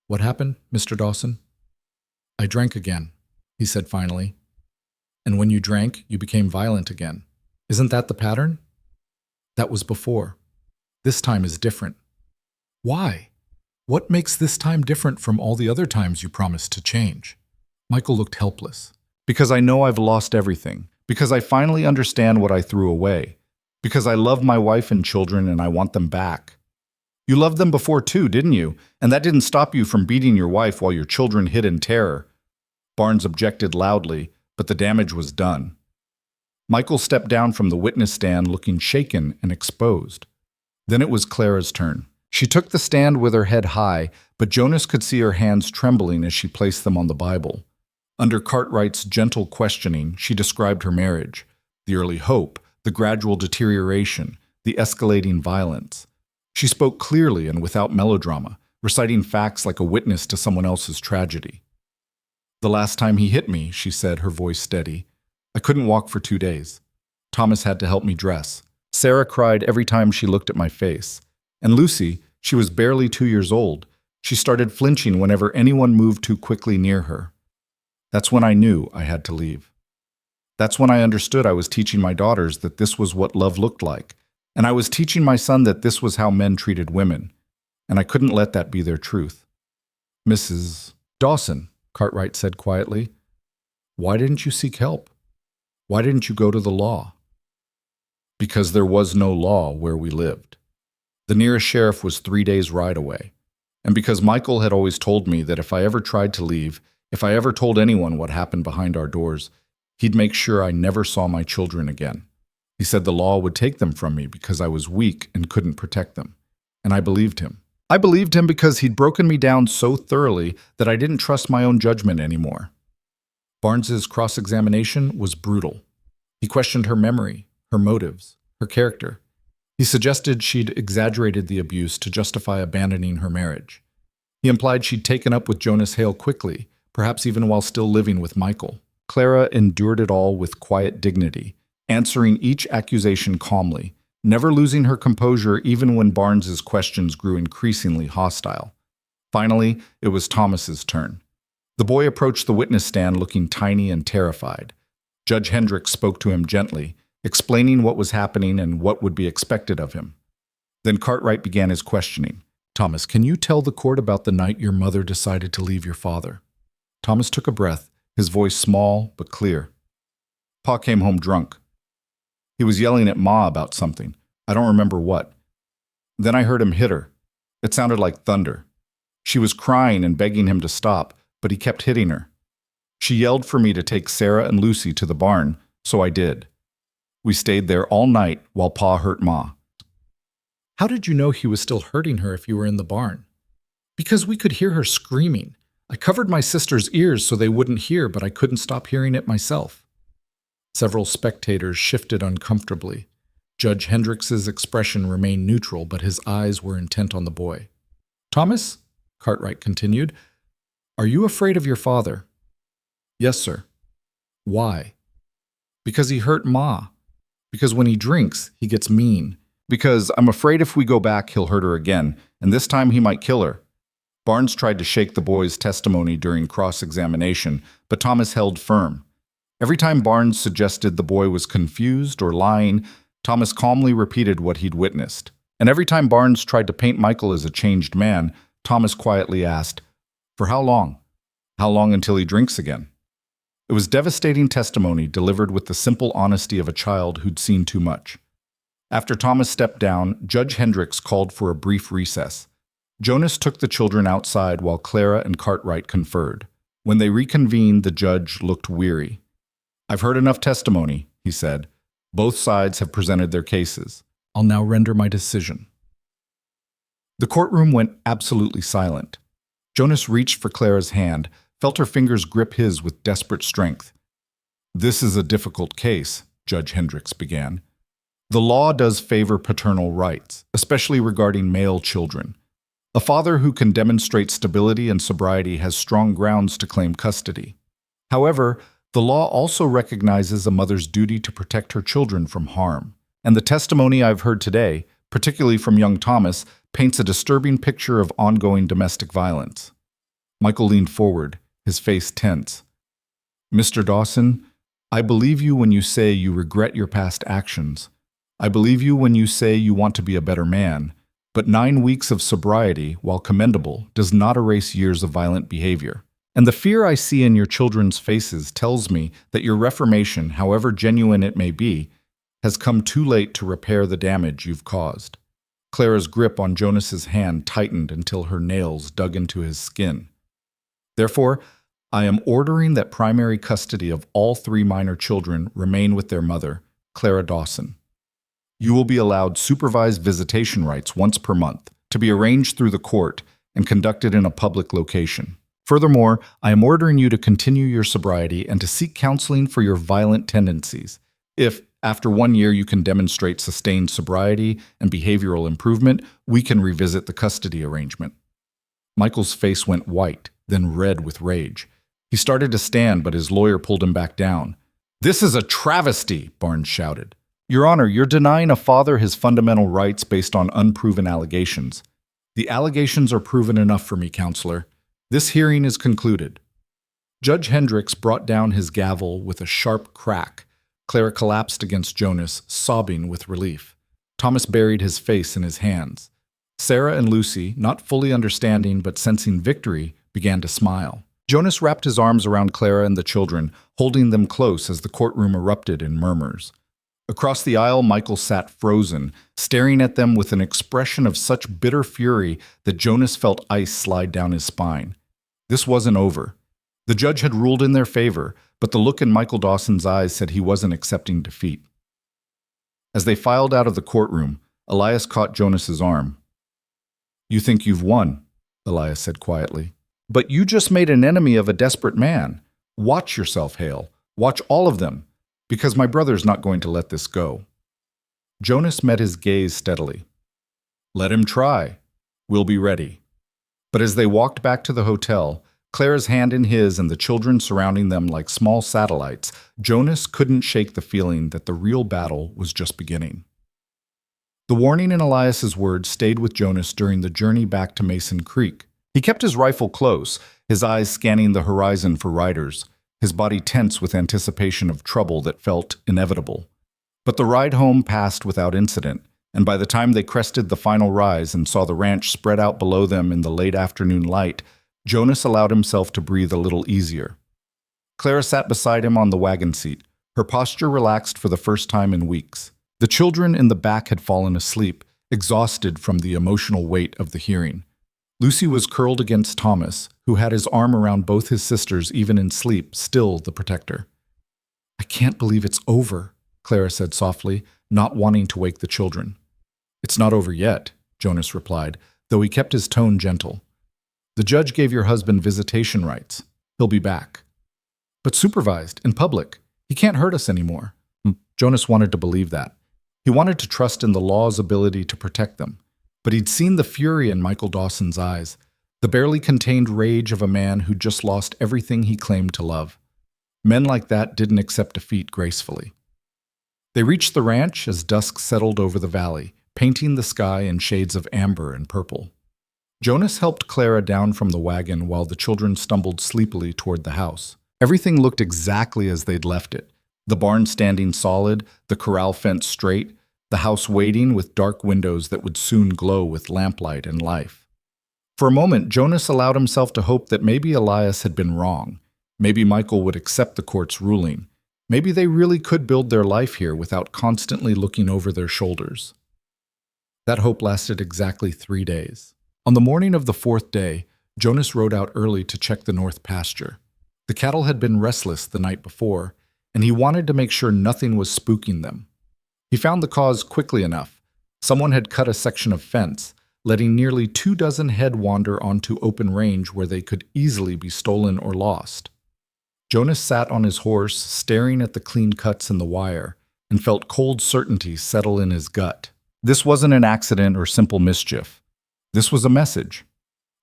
What happened, Mr. Dawson? I drank again, he said finally. And when you drank, you became violent again. Isn't that the pattern? That was before. This time is different. Why? What makes this time different from all the other times you promised to change? Michael looked helpless. Because I know I've lost everything. Because I finally understand what I threw away. Because I love my wife and children and I want them back. You loved them before too, didn't you? And that didn't stop you from beating your wife while your children hid in terror. Barnes objected loudly, but the damage was done. Michael stepped down from the witness stand looking shaken and exposed. Then it was Clara's turn. She took the stand with her head high, but Jonas could see her hands trembling as she placed them on the Bible. Under Cartwright's gentle questioning, she described her marriage, the early hope, the gradual deterioration, the escalating violence. She spoke clearly and without melodrama, reciting facts like a witness to someone else's tragedy. The last time he hit me, she said, her voice steady, I couldn't walk for 2 days. Thomas had to help me dress. Sarah cried every time she looked at my face. And Lucy, she was barely 2 years old. She started flinching whenever anyone moved too quickly near her. That's when I knew I had to leave. That's when I understood I was teaching my daughters that this was what love looked like, and I was teaching my son that this was how men treated women, and I couldn't let that be their truth. Mrs. Dawson, Cartwright said quietly, why didn't you seek help? Why didn't you go to the law? Because there was no law where we lived. The nearest sheriff was 3 days' ride away, and because Michael had always told me that if I ever tried to leave, if I ever told anyone what happened behind our doors, he'd make sure I never saw my children again. He said the law would take them from me because I was weak and couldn't protect them. And I believed him. I believed him because he'd broken me down so thoroughly that I didn't trust my own judgment anymore. Barnes's cross-examination was brutal. He questioned her memory, her motives, her character. He suggested she'd exaggerated the abuse to justify abandoning her marriage. He implied she'd taken up with Jonas Hale quickly, perhaps even while still living with Michael. Clara endured it all with quiet dignity, answering each accusation calmly, never losing her composure even when Barnes's questions grew increasingly hostile. Finally, it was Thomas's turn. The boy approached the witness stand looking tiny and terrified. Judge Hendricks spoke to him gently, explaining what was happening and what would be expected of him. Then Cartwright began his questioning. Thomas, can you tell the court about the night your mother decided to leave your father? Thomas took a breath, his voice small but clear. Pa came home drunk. He was yelling at Ma about something. I don't remember what. Then I heard him hit her. It sounded like thunder. She was crying and begging him to stop, but he kept hitting her. She yelled for me to take Sarah and Lucy to the barn, so I did. We stayed there all night while Pa hurt Ma. How did you know he was still hurting her if you were in the barn? Because we could hear her screaming. I covered my sister's ears so they wouldn't hear, but I couldn't stop hearing it myself. Several spectators shifted uncomfortably. Judge Hendricks's expression remained neutral, but his eyes were intent on the boy. Thomas, Cartwright continued, are you afraid of your father? Yes, sir. Why? Because he hurt Ma. Because when he drinks, he gets mean. Because I'm afraid if we go back, he'll hurt her again, and this time he might kill her. Barnes tried to shake the boy's testimony during cross-examination, but Thomas held firm. Every time Barnes suggested the boy was confused or lying, Thomas calmly repeated what he'd witnessed. And every time Barnes tried to paint Michael as a changed man, Thomas quietly asked, for how long? How long until he drinks again? It was devastating testimony delivered with the simple honesty of a child who'd seen too much. After Thomas stepped down, Judge Hendricks called for a brief recess. Jonas took the children outside while Clara and Cartwright conferred. When they reconvened, the judge looked weary. I've heard enough testimony, he said. Both sides have presented their cases. I'll now render my decision. The courtroom went absolutely silent. Jonas reached for Clara's hand, felt her fingers grip his with desperate strength. This is a difficult case, Judge Hendricks began. The law does favor paternal rights, especially regarding male children. A father who can demonstrate stability and sobriety has strong grounds to claim custody. However, the law also recognizes a mother's duty to protect her children from harm. And the testimony I've heard today, particularly from young Thomas, paints a disturbing picture of ongoing domestic violence. Michael leaned forward, his face tense. Mr. Dawson, I believe you when you say you regret your past actions. I believe you when you say you want to be a better man. But 9 weeks of sobriety, while commendable, does not erase years of violent behavior. And the fear I see in your children's faces tells me that your reformation, however genuine it may be, has come too late to repair the damage you've caused. Clara's grip on Jonas's hand tightened until her nails dug into his skin. Therefore, I am ordering that primary custody of all 3 minor children remain with their mother, Clara Dawson. You will be allowed supervised visitation rights once per month, to be arranged through the court and conducted in a public location. Furthermore, I am ordering you to continue your sobriety and to seek counseling for your violent tendencies. If, after 1 year, you can demonstrate sustained sobriety and behavioral improvement, we can revisit the custody arrangement. Michael's face went white, then red with rage. He started to stand, but his lawyer pulled him back down. This is a travesty, Barnes shouted. Your Honor, you're denying a father his fundamental rights based on unproven allegations. The allegations are proven enough for me, Counselor. This hearing is concluded. Judge Hendricks brought down his gavel with a sharp crack. Clara collapsed against Jonas, sobbing with relief. Thomas buried his face in his hands. Sarah and Lucy, not fully understanding but sensing victory, began to smile. Jonas wrapped his arms around Clara and the children, holding them close as the courtroom erupted in murmurs. Across the aisle, Michael sat frozen, staring at them with an expression of such bitter fury that Jonas felt ice slide down his spine. This wasn't over. The judge had ruled in their favor, but the look in Michael Dawson's eyes said he wasn't accepting defeat. As they filed out of the courtroom, Elias caught Jonas's arm. You think you've won, Elias said quietly. But you just made an enemy of a desperate man. Watch yourself, Hale. Watch all of them. Because my brother's not going to let this go. Jonas met his gaze steadily. Let him try. We'll be ready. But as they walked back to the hotel, Clara's hand in his and the children surrounding them like small satellites, Jonas couldn't shake the feeling that the real battle was just beginning. The warning in Elias's words stayed with Jonas during the journey back to Mason Creek. He kept his rifle close, his eyes scanning the horizon for riders, his body tense with anticipation of trouble that felt inevitable. But the ride home passed without incident, and by the time they crested the final rise and saw the ranch spread out below them in the late afternoon light, Jonas allowed himself to breathe a little easier. Clara sat beside him on the wagon seat, her posture relaxed for the first time in weeks. The children in the back had fallen asleep, exhausted from the emotional weight of the hearing. Lucy was curled against Thomas, who had his arm around both his sisters even in sleep, still the protector. "I can't believe it's over," Clara said softly, not wanting to wake the children. "It's not over yet," Jonas replied, though he kept his tone gentle. "The judge gave your husband visitation rights. He'll be back. But supervised, in public. He can't hurt us anymore." Jonas wanted to believe that. He wanted to trust in the law's ability to protect them. But he'd seen the fury in Michael Dawson's eyes, the barely contained rage of a man who just lost everything he claimed to love. Men like that didn't accept defeat gracefully. They reached the ranch as dusk settled over the valley, painting the sky in shades of amber and purple. Jonas helped Clara down from the wagon while the children stumbled sleepily toward the house. Everything looked exactly as they'd left it. The barn standing solid, the corral fence straight, the house waiting with dark windows that would soon glow with lamplight and life. For a moment, Jonas allowed himself to hope that maybe Elias had been wrong. Maybe Michael would accept the court's ruling. Maybe they really could build their life here without constantly looking over their shoulders. That hope lasted exactly 3 days. On the morning of the 4th day, Jonas rode out early to check the north pasture. The cattle had been restless the night before, and he wanted to make sure nothing was spooking them. He found the cause quickly enough. Someone had cut a section of fence, letting nearly 24 head wander onto open range where they could easily be stolen or lost. Jonas sat on his horse, staring at the clean cuts in the wire, and felt cold certainty settle in his gut. This wasn't an accident or simple mischief. This was a message.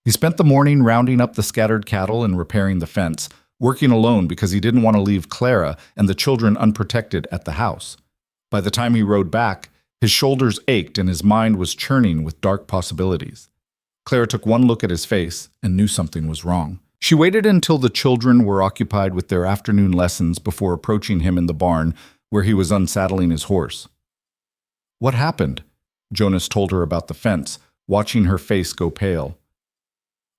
He spent the morning rounding up the scattered cattle and repairing the fence, working alone because he didn't want to leave Clara and the children unprotected at the house. By the time he rode back, his shoulders ached and his mind was churning with dark possibilities. Clara took one look at his face and knew something was wrong. She waited until the children were occupied with their afternoon lessons before approaching him in the barn where he was unsaddling his horse. "What happened?" Jonas told her about the fence, watching her face go pale.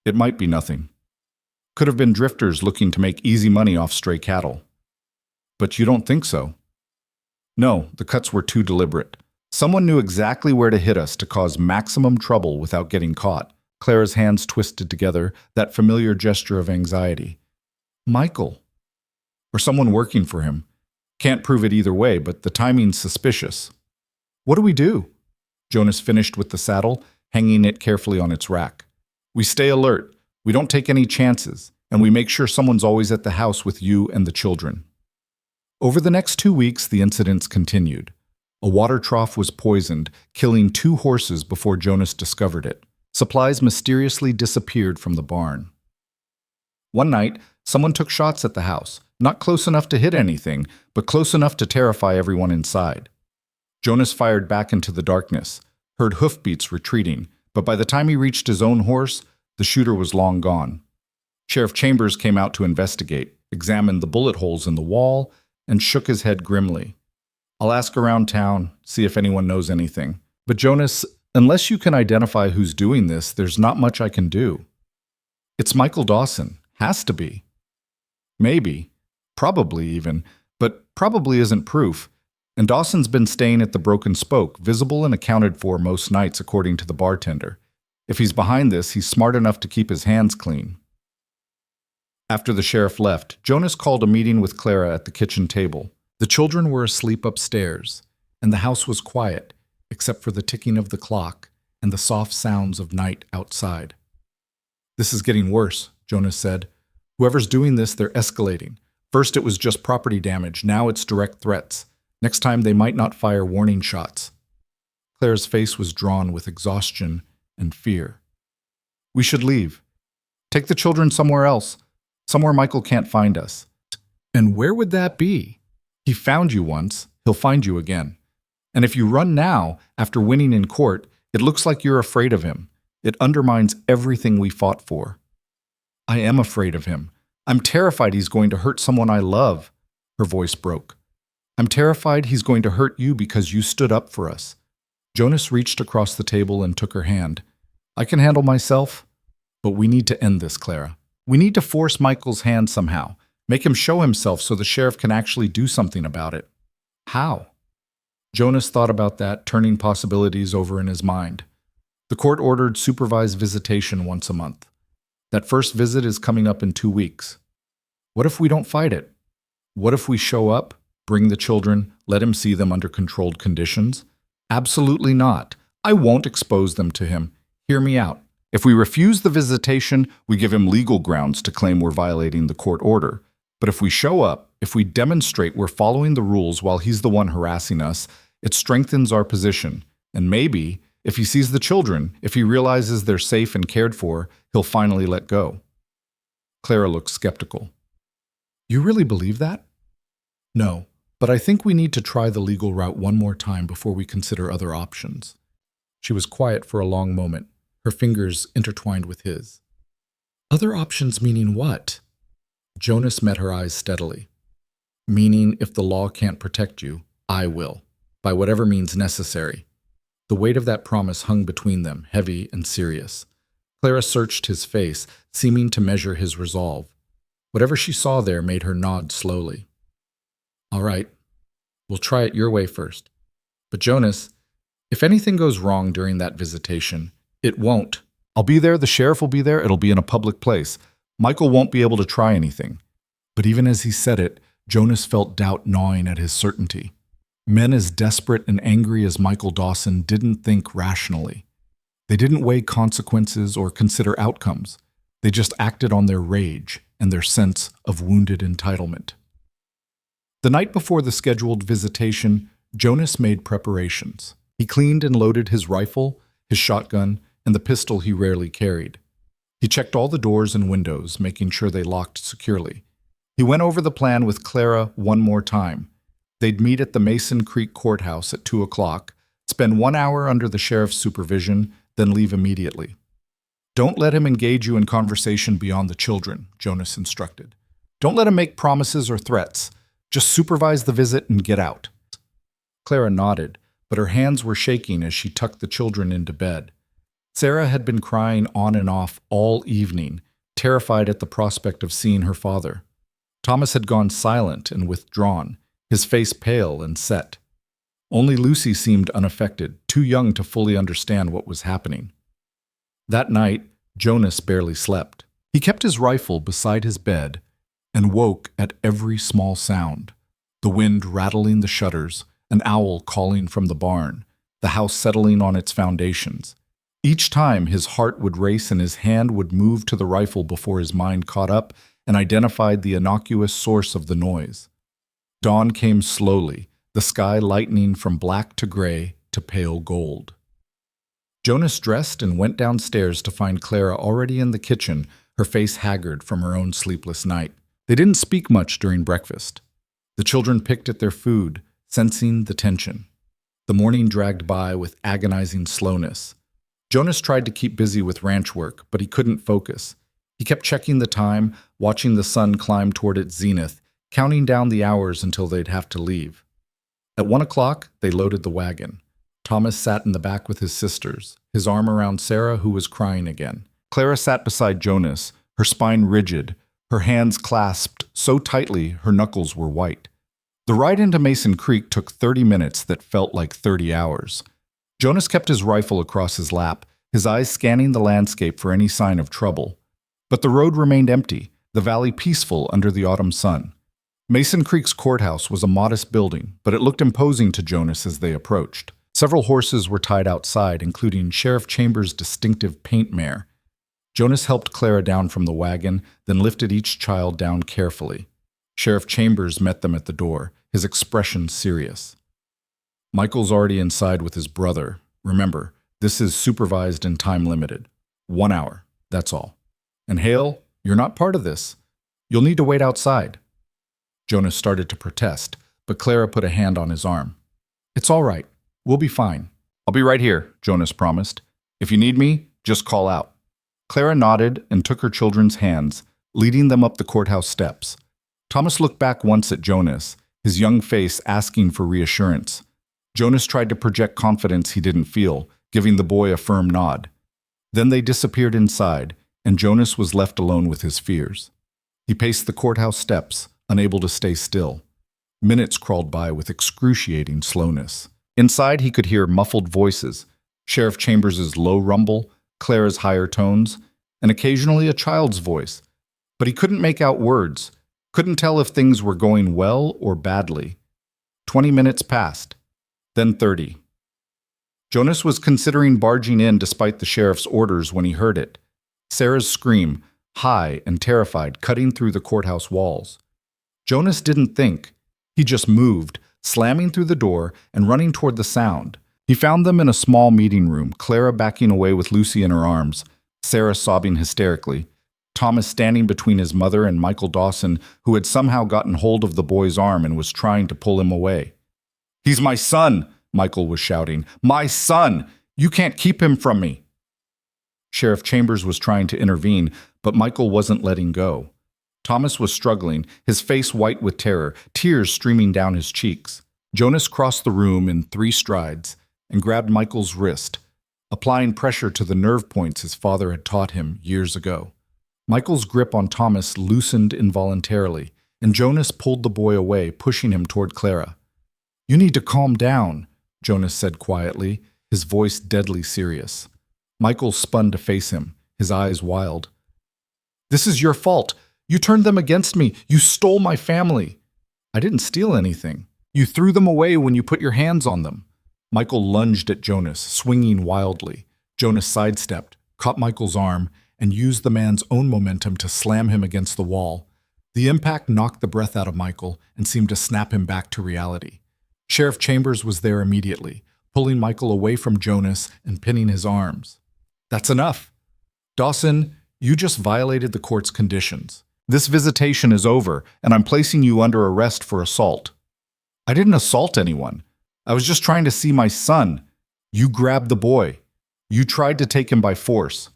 "It might be nothing. Could have been drifters looking to make easy money off stray cattle." "But you don't think so?" "No, the cuts were too deliberate. Someone knew exactly where to hit us to cause maximum trouble without getting caught." Clara's hands twisted together, that familiar gesture of anxiety. "Michael. Or someone working for him. Can't prove it either way, but the timing's suspicious." "What do we do?" Jonas finished with the saddle, hanging it carefully on its rack. "We stay alert, we don't take any chances, and we make sure someone's always at the house with you and the children." Over the next 2 weeks, the incidents continued. A water trough was poisoned, killing 2 horses before Jonas discovered it. Supplies mysteriously disappeared from the barn. One night, someone took shots at the house, not close enough to hit anything, but close enough to terrify everyone inside. Jonas fired back into the darkness, heard hoofbeats retreating, but by the time he reached his own horse, the shooter was long gone. Sheriff Chambers came out to investigate, examined the bullet holes in the wall, and shook his head grimly. "I'll ask around town, see if anyone knows anything. But Jonas, unless you can identify who's doing this, there's not much I can do." "It's Michael Dawson. Has to be." "Maybe. Probably even. But probably isn't proof. And Dawson's been staying at the Broken Spoke, visible and accounted for most nights according to the bartender. If he's behind this, he's smart enough to keep his hands clean." After the sheriff left, Jonas called a meeting with Clara at the kitchen table. The children were asleep upstairs, and the house was quiet, except for the ticking of the clock and the soft sounds of night outside. "This is getting worse," Jonas said. "Whoever's doing this, they're escalating. First it was just property damage, now it's direct threats. Next time they might not fire warning shots." Clara's face was drawn with exhaustion and fear. "We should leave. Take the children somewhere else. Somewhere Michael can't find us." "And where would that be? He found you once, he'll find you again. And if you run now, after winning in court, it looks like you're afraid of him. It undermines everything we fought for. I am afraid of him. I'm terrified he's going to hurt someone I love. Her voice broke. I'm terrified he's going to hurt you because you stood up for us. Jonas reached across the table and took her hand. I can handle myself, but we need to end this, Clara. We need to force Michael's hand somehow. Make him show himself so the sheriff can actually do something about it. How? Jonas thought about that, turning possibilities over in his mind. The court ordered supervised visitation once a month. That first visit is coming up in 2 weeks. What if we don't fight it? What if we show up, bring the children, let him see them under controlled conditions? Absolutely not. I won't expose them to him. Hear me out. If we refuse the visitation, we give him legal grounds to claim we're violating the court order. But if we show up, if we demonstrate we're following the rules while he's the one harassing us, it strengthens our position. And maybe, if he sees the children, if he realizes they're safe and cared for, he'll finally let go. Clara looked skeptical. You really believe that? No, but I think we need to try the legal route one more time before we consider other options. She was quiet for a long moment, her fingers intertwined with his. Other options meaning what? Jonas met her eyes steadily. Meaning if the law can't protect you, I will, by whatever means necessary. The weight of that promise hung between them, heavy and serious. Clara searched his face, seeming to measure his resolve. Whatever she saw there made her nod slowly. All right, we'll try it your way first. But Jonas, if anything goes wrong during that visitation, it won't. I'll be there, the sheriff will be there, it'll be in a public place. Michael won't be able to try anything. But even as he said it, Jonas felt doubt gnawing at his certainty. Men as desperate and angry as Michael Dawson didn't think rationally. They didn't weigh consequences or consider outcomes. They just acted on their rage and their sense of wounded entitlement. The night before the scheduled visitation, Jonas made preparations. He cleaned and loaded his rifle, his shotgun, and the pistol he rarely carried. He checked all the doors and windows, making sure they locked securely. He went over the plan with Clara one more time. They'd meet at the Mason Creek Courthouse at 2 o'clock, spend 1 hour under the sheriff's supervision, then leave immediately. Don't let him engage you in conversation beyond the children, Jonas instructed. Don't let him make promises or threats. Just supervise the visit and get out. Clara nodded, but her hands were shaking as she tucked the children into bed. Sarah had been crying on and off all evening, terrified at the prospect of seeing her father. Thomas had gone silent and withdrawn, his face pale and set. Only Lucy seemed unaffected, too young to fully understand what was happening. That night, Jonas barely slept. He kept his rifle beside his bed and woke at every small sound. The wind rattling the shutters, an owl calling from the barn, the house settling on its foundations. Each time his heart would race and his hand would move to the rifle before his mind caught up and identified the innocuous source of the noise. Dawn came slowly, the sky lightening from black to gray to pale gold. Jonas dressed and went downstairs to find Clara already in the kitchen, her face haggard from her own sleepless night. They didn't speak much during breakfast. The children picked at their food, sensing the tension. The morning dragged by with agonizing slowness. Jonas tried to keep busy with ranch work, but he couldn't focus. He kept checking the time, watching the sun climb toward its zenith, counting down the hours until they'd have to leave. At 1 o'clock, they loaded the wagon. Thomas sat in the back with his sisters, his arm around Sarah, who was crying again. Clara sat beside Jonas, her spine rigid, her hands clasped so tightly her knuckles were white. The ride into Mason Creek took 30 minutes that felt like 30 hours. Jonas kept his rifle across his lap, his eyes scanning the landscape for any sign of trouble. But the road remained empty, the valley peaceful under the autumn sun. Mason Creek's courthouse was a modest building, but it looked imposing to Jonas as they approached. Several horses were tied outside, including Sheriff Chambers' distinctive paint mare. Jonas helped Clara down from the wagon, then lifted each child down carefully. Sheriff Chambers met them at the door, his expression serious. Michael's already inside with his brother. Remember, this is supervised and time-limited. 1 hour, that's all. And Hale, you're not part of this. You'll need to wait outside. Jonas started to protest, but Clara put a hand on his arm. It's all right. We'll be fine. I'll be right here, Jonas promised. If you need me, Just call out." Clara nodded and took her children's hands, leading them up the courthouse steps. Thomas looked back once at Jonas, his young face asking for reassurance. Jonas tried to project confidence he didn't feel, giving the boy a firm nod. Then they disappeared inside, and Jonas was left alone with his fears. He paced the courthouse steps, unable to stay still. Minutes crawled by with excruciating slowness. Inside, he could hear muffled voices, Sheriff Chambers's low rumble, Clara's higher tones, and occasionally a child's voice. But he couldn't make out words, couldn't tell if things were going well or badly. 20 minutes passed, then 30. Jonas was considering barging in despite the sheriff's orders when he heard it. Sarah's scream, high and terrified, cutting through the courthouse walls. Jonas didn't think. He just moved, slamming through the door and running toward the sound. He found them in a small meeting room, Clara backing away with Lucy in her arms, Sarah sobbing hysterically, Thomas standing between his mother and Michael Dawson, who had somehow gotten hold of the boy's arm and was trying to pull him away. "He's my son!" Michael was shouting. "My son! You can't keep him from me!" Sheriff Chambers was trying to intervene, but Michael wasn't letting go. Thomas was struggling, his face white with terror, tears streaming down his cheeks. Jonas crossed the room in 3 strides and grabbed Michael's wrist, applying pressure to the nerve points his father had taught him years ago. Michael's grip on Thomas loosened involuntarily, and Jonas pulled the boy away, pushing him toward Clara. "You need to calm down," Jonas said quietly, his voice deadly serious. Michael spun to face him, his eyes wild. "This is your fault. You turned them against me. You stole my family." "I didn't steal anything. You threw them away when you put your hands on them." Michael lunged at Jonas, swinging wildly. Jonas sidestepped, caught Michael's arm, and used the man's own momentum to slam him against the wall. The impact knocked the breath out of Michael and seemed to snap him back to reality. Sheriff Chambers was there immediately, pulling Michael away from Jonas and pinning his arms. "That's enough. Dawson, you just violated the court's conditions. This visitation is over, and I'm placing you under arrest for assault." "I didn't assault anyone. I was just trying to see my son. You grabbed the boy. You tried to take him by force.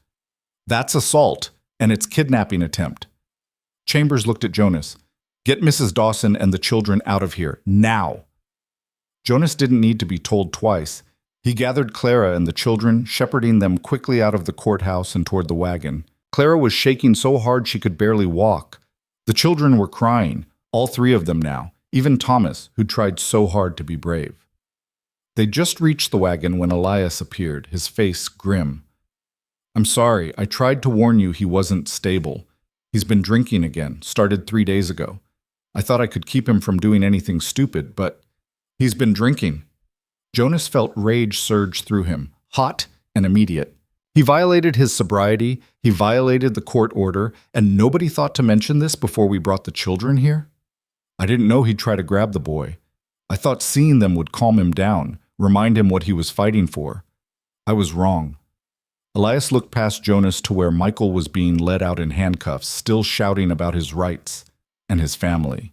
That's assault, and it's kidnapping attempt." Chambers looked at Jonas. "Get Mrs. Dawson and the children out of here, now." Jonas didn't need to be told twice. He gathered Clara and the children, shepherding them quickly out of the courthouse and toward the wagon. Clara was shaking so hard she could barely walk. The children were crying, all 3 of them now, even Thomas, who tried so hard to be brave. They just reached the wagon when Elias appeared, his face grim. "I'm sorry, I tried to warn you he wasn't stable. He's been drinking again, started 3 days ago. I thought I could keep him from doing anything stupid, but he's been drinking." Jonas felt rage surge through him, hot and immediate. He violated his sobriety, he violated the court order, and nobody thought to mention this before we brought the children here? I didn't know he'd try to grab the boy. I thought seeing them would calm him down, remind him what he was fighting for. I was wrong. Elias looked past Jonas to where Michael was being led out in handcuffs, still shouting about his rights and his family.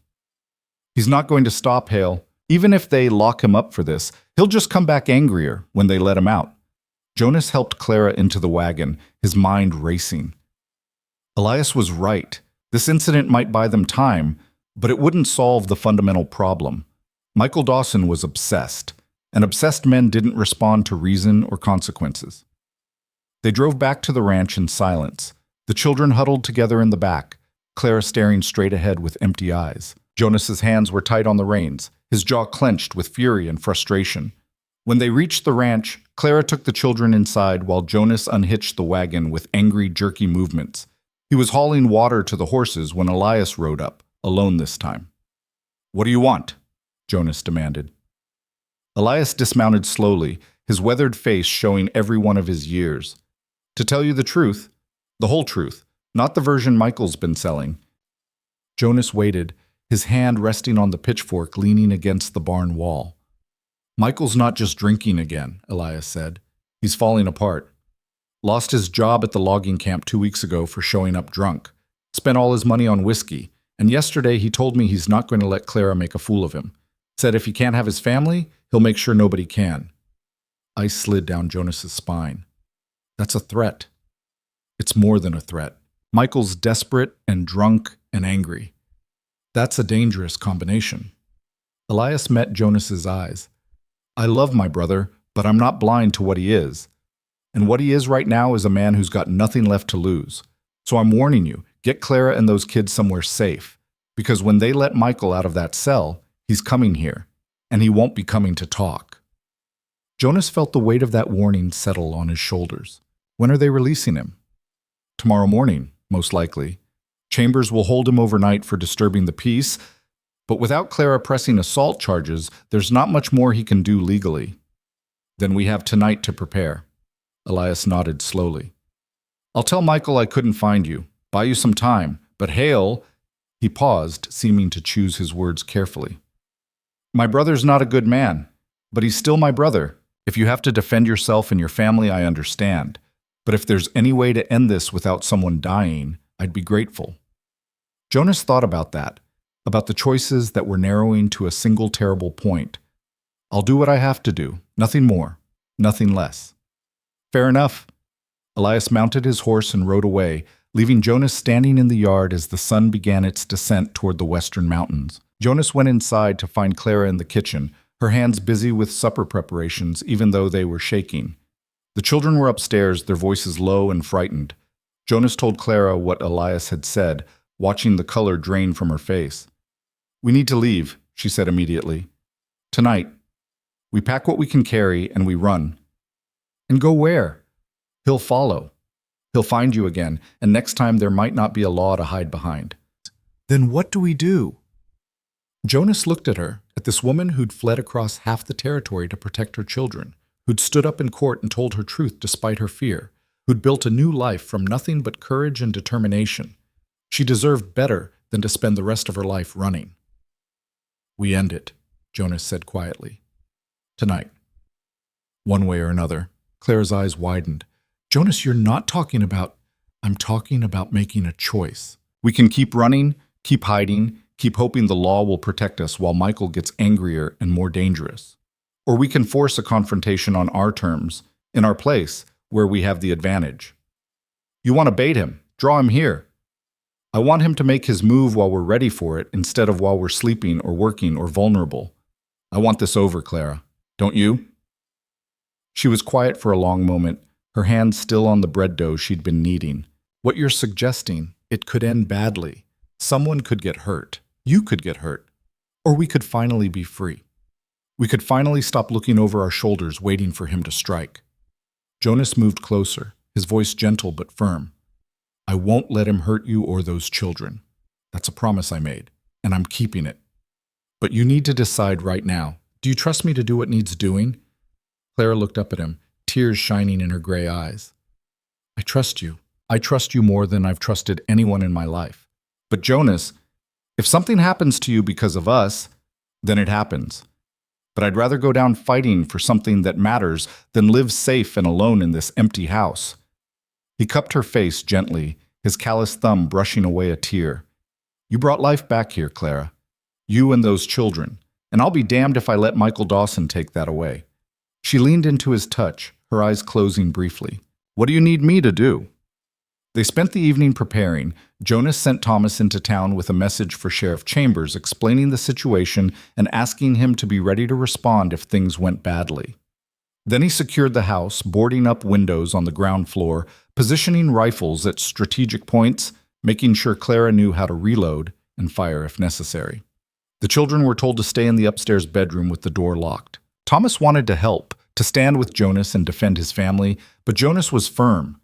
"He's not going to stop, Hale. Even if they lock him up for this, he'll just come back angrier when they let him out." Jonas helped Clara into the wagon, his mind racing. Elias was right. This incident might buy them time, but it wouldn't solve the fundamental problem. Michael Dawson was obsessed, and obsessed men didn't respond to reason or consequences. They drove back to the ranch in silence. The children huddled together in the back, Clara staring straight ahead with empty eyes. Jonas's hands were tight on the reins, his jaw clenched with fury and frustration. When they reached the ranch, Clara took the children inside while Jonas unhitched the wagon with angry, jerky movements. He was hauling water to the horses when Elias rode up, alone this time. "What do you want?" Jonas demanded. Elias dismounted slowly, his weathered face showing every one of his years. "To tell you the truth, the whole truth, not the version Michael's been selling." Jonas waited, his hand resting on the pitchfork leaning against the barn wall. "Michael's not just drinking again," Elias said. "He's falling apart. Lost his job at the logging camp 2 weeks ago for showing up drunk. Spent all his money on whiskey, and yesterday he told me he's not going to let Clara make a fool of him. Said if he can't have his family, he'll make sure nobody can." Ice slid down Jonas's spine. That's a threat. It's more than a threat. Michael's desperate and drunk and angry. That's a dangerous combination. Elias met Jonas's eyes. I love my brother, but I'm not blind to what he is. And what he is right now is a man who's got nothing left to lose. So I'm warning you, get Clara and those kids somewhere safe. Because when they let Michael out of that cell, he's coming here. And he won't be coming to talk. Jonas felt the weight of that warning settle on his shoulders. When are they releasing him? Tomorrow morning, most likely. Chambers will hold him overnight for disturbing the peace, but without Clara pressing assault charges, there's not much more he can do legally. Then we have tonight to prepare. Elias nodded slowly. I'll tell Michael I couldn't find you, buy you some time, but Hale... He paused, seeming to choose his words carefully. My brother's not a good man, but he's still my brother. If you have to defend yourself and your family, I understand. But if there's any way to end this without someone dying, I'd be grateful. Jonas thought about that, about the choices that were narrowing to a single terrible point. I'll do what I have to do, nothing more, nothing less. Fair enough. Elias mounted his horse and rode away, leaving Jonas standing in the yard as the sun began its descent toward the western mountains. Jonas went inside to find Clara in the kitchen, her hands busy with supper preparations even though they were shaking. The children were upstairs, their voices low and frightened. Jonas told Clara what Elias had said, watching the color drain from her face. We need to leave, she said immediately. Tonight. We pack what we can carry and we run. And go where? He'll follow. He'll find you again, and next time there might not be a law to hide behind. Then what do we do? Jonas looked at her, at this woman who'd fled across half the territory to protect her children, who'd stood up in court and told her truth despite her fear, who'd built a new life from nothing but courage and determination. She deserved better than to spend the rest of her life running. We end it, Jonas said quietly. Tonight. One way or another. Clara's eyes widened. Jonas, you're not talking about... I'm talking about making a choice. We can keep running, keep hiding, keep hoping the law will protect us while Michael gets angrier and more dangerous. Or we can force a confrontation on our terms, in our place, where we have the advantage. You want to bait him, draw him here. I want him to make his move while we're ready for it instead of while we're sleeping or working or vulnerable. I want this over, Clara. Don't you? She was quiet for a long moment, her hand still on the bread dough she'd been kneading. What you're suggesting, it could end badly. Someone could get hurt. You could get hurt. Or we could finally be free. We could finally stop looking over our shoulders waiting for him to strike. Jonas moved closer, his voice gentle but firm. I won't let him hurt you or those children. That's a promise I made, and I'm keeping it. But you need to decide right now. Do you trust me to do what needs doing? Clara looked up at him, tears shining in her gray eyes. I trust you. I trust you more than I've trusted anyone in my life. But Jonas, if something happens to you because of us, then it happens. But I'd rather go down fighting for something that matters than live safe and alone in this empty house. He cupped her face gently, his callous thumb brushing away a tear. You brought life back here, Clara. You and those children. And I'll be damned if I let Michael Dawson take that away. She leaned into his touch, her eyes closing briefly. What do you need me to do? They spent the evening preparing. Jonas sent Thomas into town with a message for Sheriff Chambers explaining the situation and asking him to be ready to respond if things went badly. Then he secured the house, boarding up windows on the ground floor, positioning rifles at strategic points, making sure Clara knew how to reload and fire if necessary. The children were told to stay in the upstairs bedroom with the door locked. Thomas wanted to help, to stand with Jonas and defend his family, but Jonas was firm.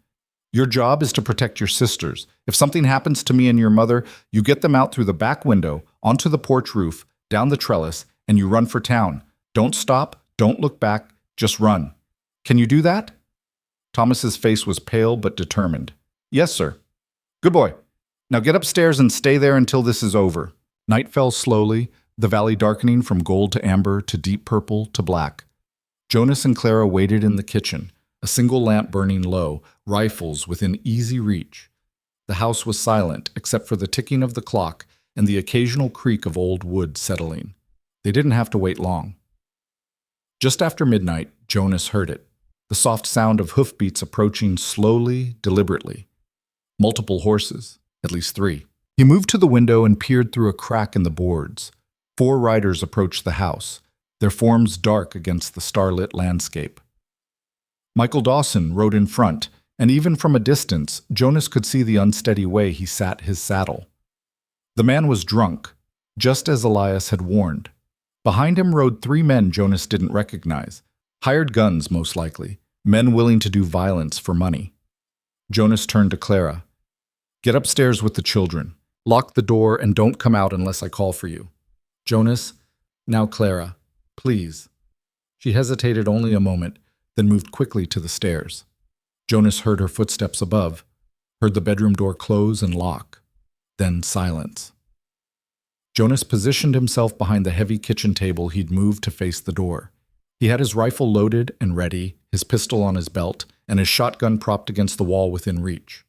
Your job is to protect your sisters. If something happens to me and your mother, you get them out through the back window, onto the porch roof, down the trellis, and you run for town. Don't stop, don't look back, just run. Can you do that? Thomas's face was pale but determined. Yes, sir. Good boy. Now get upstairs and stay there until this is over. Night fell slowly, the valley darkening from gold to amber to deep purple to black. Jonas and Clara waited in the kitchen, a single lamp burning low, rifles within easy reach. The house was silent except for the ticking of the clock and the occasional creak of old wood settling. They didn't have to wait long. Just after midnight, Jonas heard it. the soft sound of hoofbeats approaching slowly, deliberately. Multiple horses, at least 3. He moved to the window and peered through a crack in the boards. 4 riders approached the house, their forms dark against the starlit landscape. Michael Dawson rode in front, and even from a distance, Jonas could see the unsteady way he sat his saddle. The man was drunk, just as Elias had warned. Behind him rode 3 men Jonas didn't recognize, hired guns most likely, men willing to do violence for money. Jonas turned to Clara. "Get upstairs with the children. Lock the door and don't come out unless I call for you." "Jonas, now Clara, please." She hesitated only a moment, then moved quickly to the stairs. Jonas heard her footsteps above, heard the bedroom door close and lock, then silence. Jonas positioned himself behind the heavy kitchen table he'd moved to face the door. He had his rifle loaded and ready, his pistol on his belt, and his shotgun propped against the wall within reach.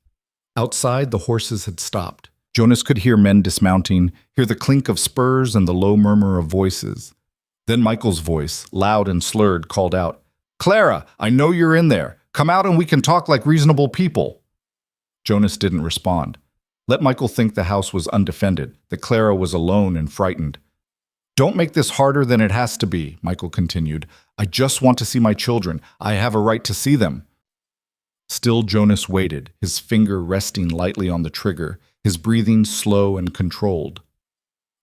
Outside, the horses had stopped. Jonas could hear men dismounting, hear the clink of spurs and the low murmur of voices. Then Michael's voice, loud and slurred, called out, "Clara, I know you're in there. Come out and we can talk like reasonable people." Jonas didn't respond. Let Michael think the house was undefended, that Clara was alone and frightened. "Don't make this harder than it has to be," Michael continued. "I just want to see my children. I have a right to see them." Still Jonas waited, his finger resting lightly on the trigger, his breathing slow and controlled.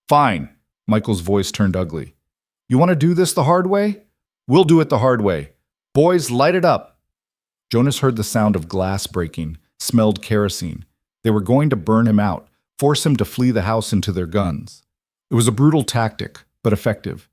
"Fine," Michael's voice turned ugly. "You want to do this the hard way? We'll do it the hard way. Boys, light it up." Jonas heard the sound of glass breaking, smelled kerosene. They were going to burn him out, force him to flee the house into their guns. It was a brutal tactic, but effective.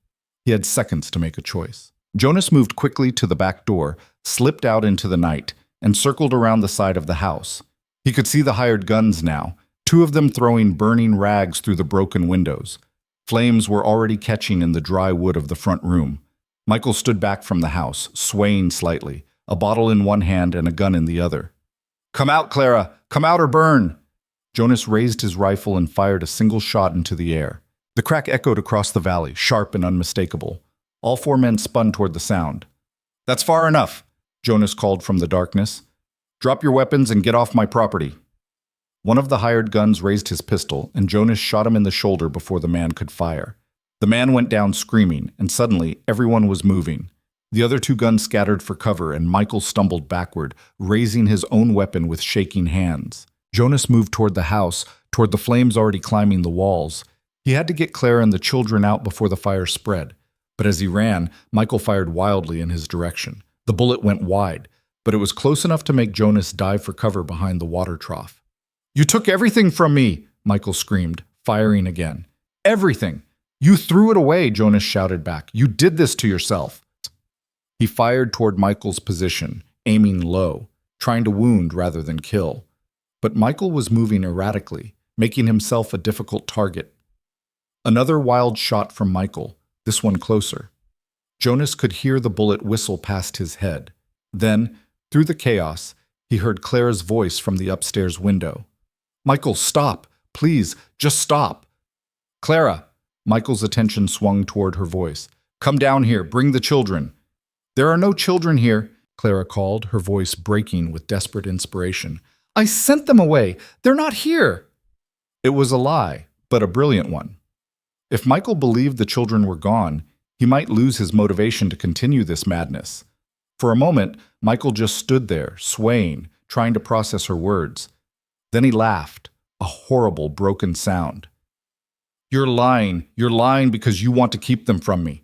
He had seconds to make a choice. Jonas moved quickly to the back door, slipped out into the night, and circled around the side of the house. He could see the hired guns now, 2 of them throwing burning rags through the broken windows. Flames were already catching in the dry wood of the front room. Michael stood back from the house, swaying slightly, a bottle in one hand and a gun in the other. "Come out, Clara! Come out or burn!" Jonas raised his rifle and fired a single shot into the air. The crack echoed across the valley, sharp and unmistakable. All 4 men spun toward the sound. "That's far enough," Jonas called from the darkness. "Drop your weapons and get off my property." One of the hired guns raised his pistol, and Jonas shot him in the shoulder before the man could fire. The man went down screaming, and suddenly everyone was moving. The other 2 guns scattered for cover, and Michael stumbled backward, raising his own weapon with shaking hands. Jonas moved toward the house, toward the flames already climbing the walls. He had to get Clara and the children out before the fire spread. But as he ran, Michael fired wildly in his direction. The bullet went wide, but it was close enough to make Jonas dive for cover behind the water trough. "You took everything from me," Michael screamed, firing again. "Everything! You threw it away," Jonas shouted back. "You did this to yourself." He fired toward Michael's position, aiming low, trying to wound rather than kill. But Michael was moving erratically, making himself a difficult target. Another wild shot from Michael, this one closer. Jonas could hear the bullet whistle past his head. Then, through the chaos, he heard Clara's voice from the upstairs window. "Michael, stop! Please, just stop!" "Clara!" Michael's attention swung toward her voice. "Come down here, bring the children." "There are no children here," Clara called, her voice breaking with desperate inspiration. "I sent them away. They're not here." It was a lie, but a brilliant one. If Michael believed the children were gone, he might lose his motivation to continue this madness. For a moment, Michael just stood there, swaying, trying to process her words. Then he laughed, a horrible, broken sound. You're lying because you want to keep them from me."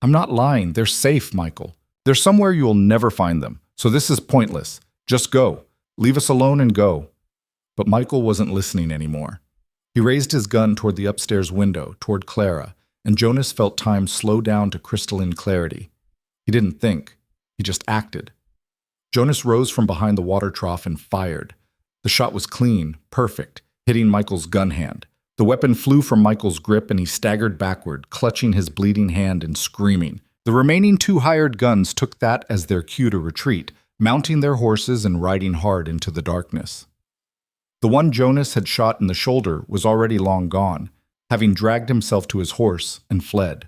"I'm not lying. They're safe, Michael. They're somewhere you'll never find them, so this is pointless. Just go. Leave us alone and go." But Michael wasn't listening anymore. He raised his gun toward the upstairs window, toward Clara, and Jonas felt time slow down to crystalline clarity. He didn't think. He just acted. Jonas rose from behind the water trough and fired. The shot was clean, perfect, hitting Michael's gun hand. The weapon flew from Michael's grip and he staggered backward, clutching his bleeding hand and screaming. The remaining 2 hired guns took that as their cue to retreat, mounting their horses and riding hard into the darkness. The one Jonas had shot in the shoulder was already long gone, having dragged himself to his horse and fled.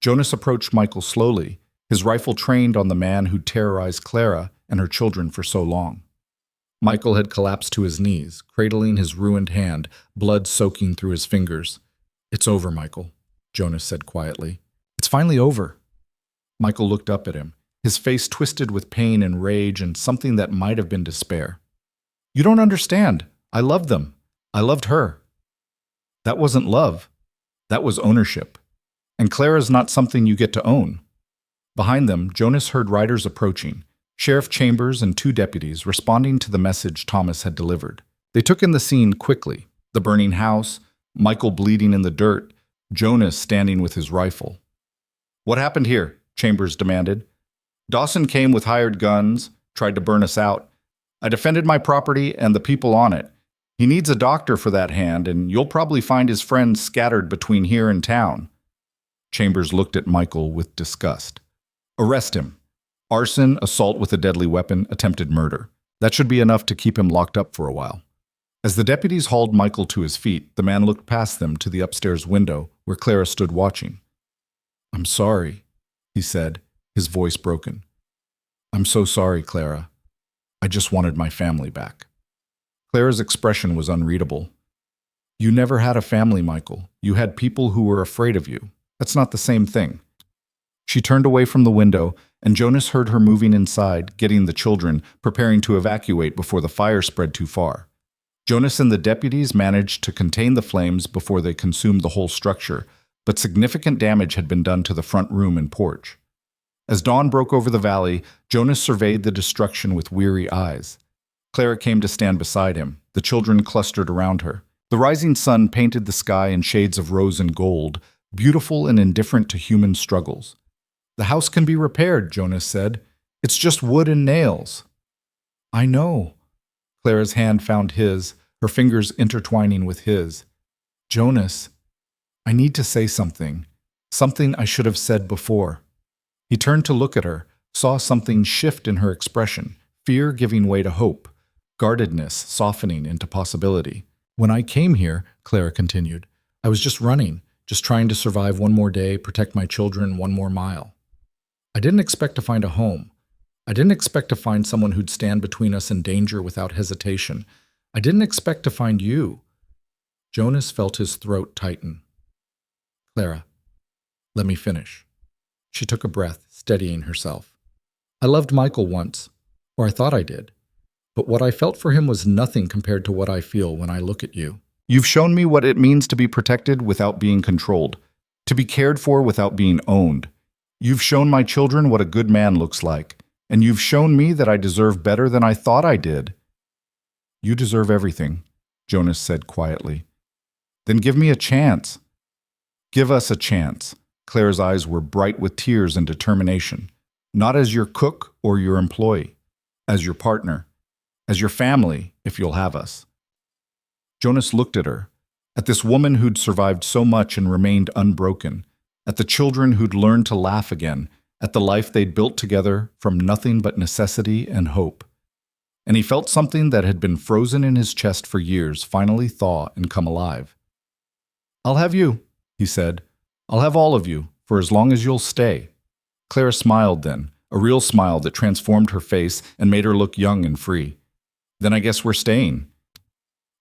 Jonas approached Michael slowly, his rifle trained on the man who'd terrorized Clara and her children for so long. Michael had collapsed to his knees, cradling his ruined hand, blood soaking through his fingers. "It's over, Michael," Jonas said quietly. "It's finally over." Michael looked up at him, his face twisted with pain and rage and something that might have been despair. "You don't understand. I loved them. I loved her." "That wasn't love. That was ownership. And Clara's not something you get to own." Behind them, Jonas heard riders approaching, Sheriff Chambers and 2 deputies responding to the message Thomas had delivered. They took in the scene quickly: the burning house, Michael bleeding in the dirt, Jonas standing with his rifle. "What happened here?" Chambers demanded. "Dawson came with hired guns, tried to burn us out. I defended my property and the people on it. He needs a doctor for that hand, and you'll probably find his friends scattered between here and town." Chambers looked at Michael with disgust. "Arrest him. Arson, assault with a deadly weapon, attempted murder. That should be enough to keep him locked up for a while." As the deputies hauled Michael to his feet, the man looked past them to the upstairs window where Clara stood watching. "I'm sorry," he said, his voice broken. "I'm so sorry, Clara. I just wanted my family back." Clara's expression was unreadable. "You never had a family, Michael. You had people who were afraid of you. That's not the same thing." She turned away from the window, and Jonas heard her moving inside, getting the children, preparing to evacuate before the fire spread too far. Jonas and the deputies managed to contain the flames before they consumed the whole structure, but significant damage had been done to the front room and porch. As dawn broke over the valley, Jonas surveyed the destruction with weary eyes. Clara came to stand beside him, the children clustered around her. The rising sun painted the sky in shades of rose and gold, beautiful and indifferent to human struggles. "The house can be repaired," Jonas said. "It's just wood and nails." "I know." Clara's hand found his, her fingers intertwining with his. "Jonas, I need to say something. Something I should have said before." He turned to look at her, saw something shift in her expression, fear giving way to hope, guardedness softening into possibility. "When I came here," Clara continued, "I was just running, just trying to survive one more day, protect my children one more mile. I didn't expect to find a home. I didn't expect to find someone who'd stand between us and danger without hesitation. I didn't expect to find you." Jonas felt his throat tighten. "Clara, let me finish." She took a breath, steadying herself. "I loved Michael once, or I thought I did. But what I felt for him was nothing compared to what I feel when I look at you. You've shown me what it means to be protected without being controlled, to be cared for without being owned. You've shown my children what a good man looks like, and you've shown me that I deserve better than I thought I did." "You deserve everything," Jonas said quietly. "Then give me a chance." "Give us a chance." Claire's eyes were bright with tears and determination. "Not as your cook or your employee, as your partner, as your family, if you'll have us." Jonas looked at her, at this woman who'd survived so much and remained unbroken, at the children who'd learned to laugh again, at the life they'd built together from nothing but necessity and hope. And he felt something that had been frozen in his chest for years finally thaw and come alive. "I'll have you," he said. "I'll have all of you, for as long as you'll stay." Clara smiled then, a real smile that transformed her face and made her look young and free. "Then I guess we're staying."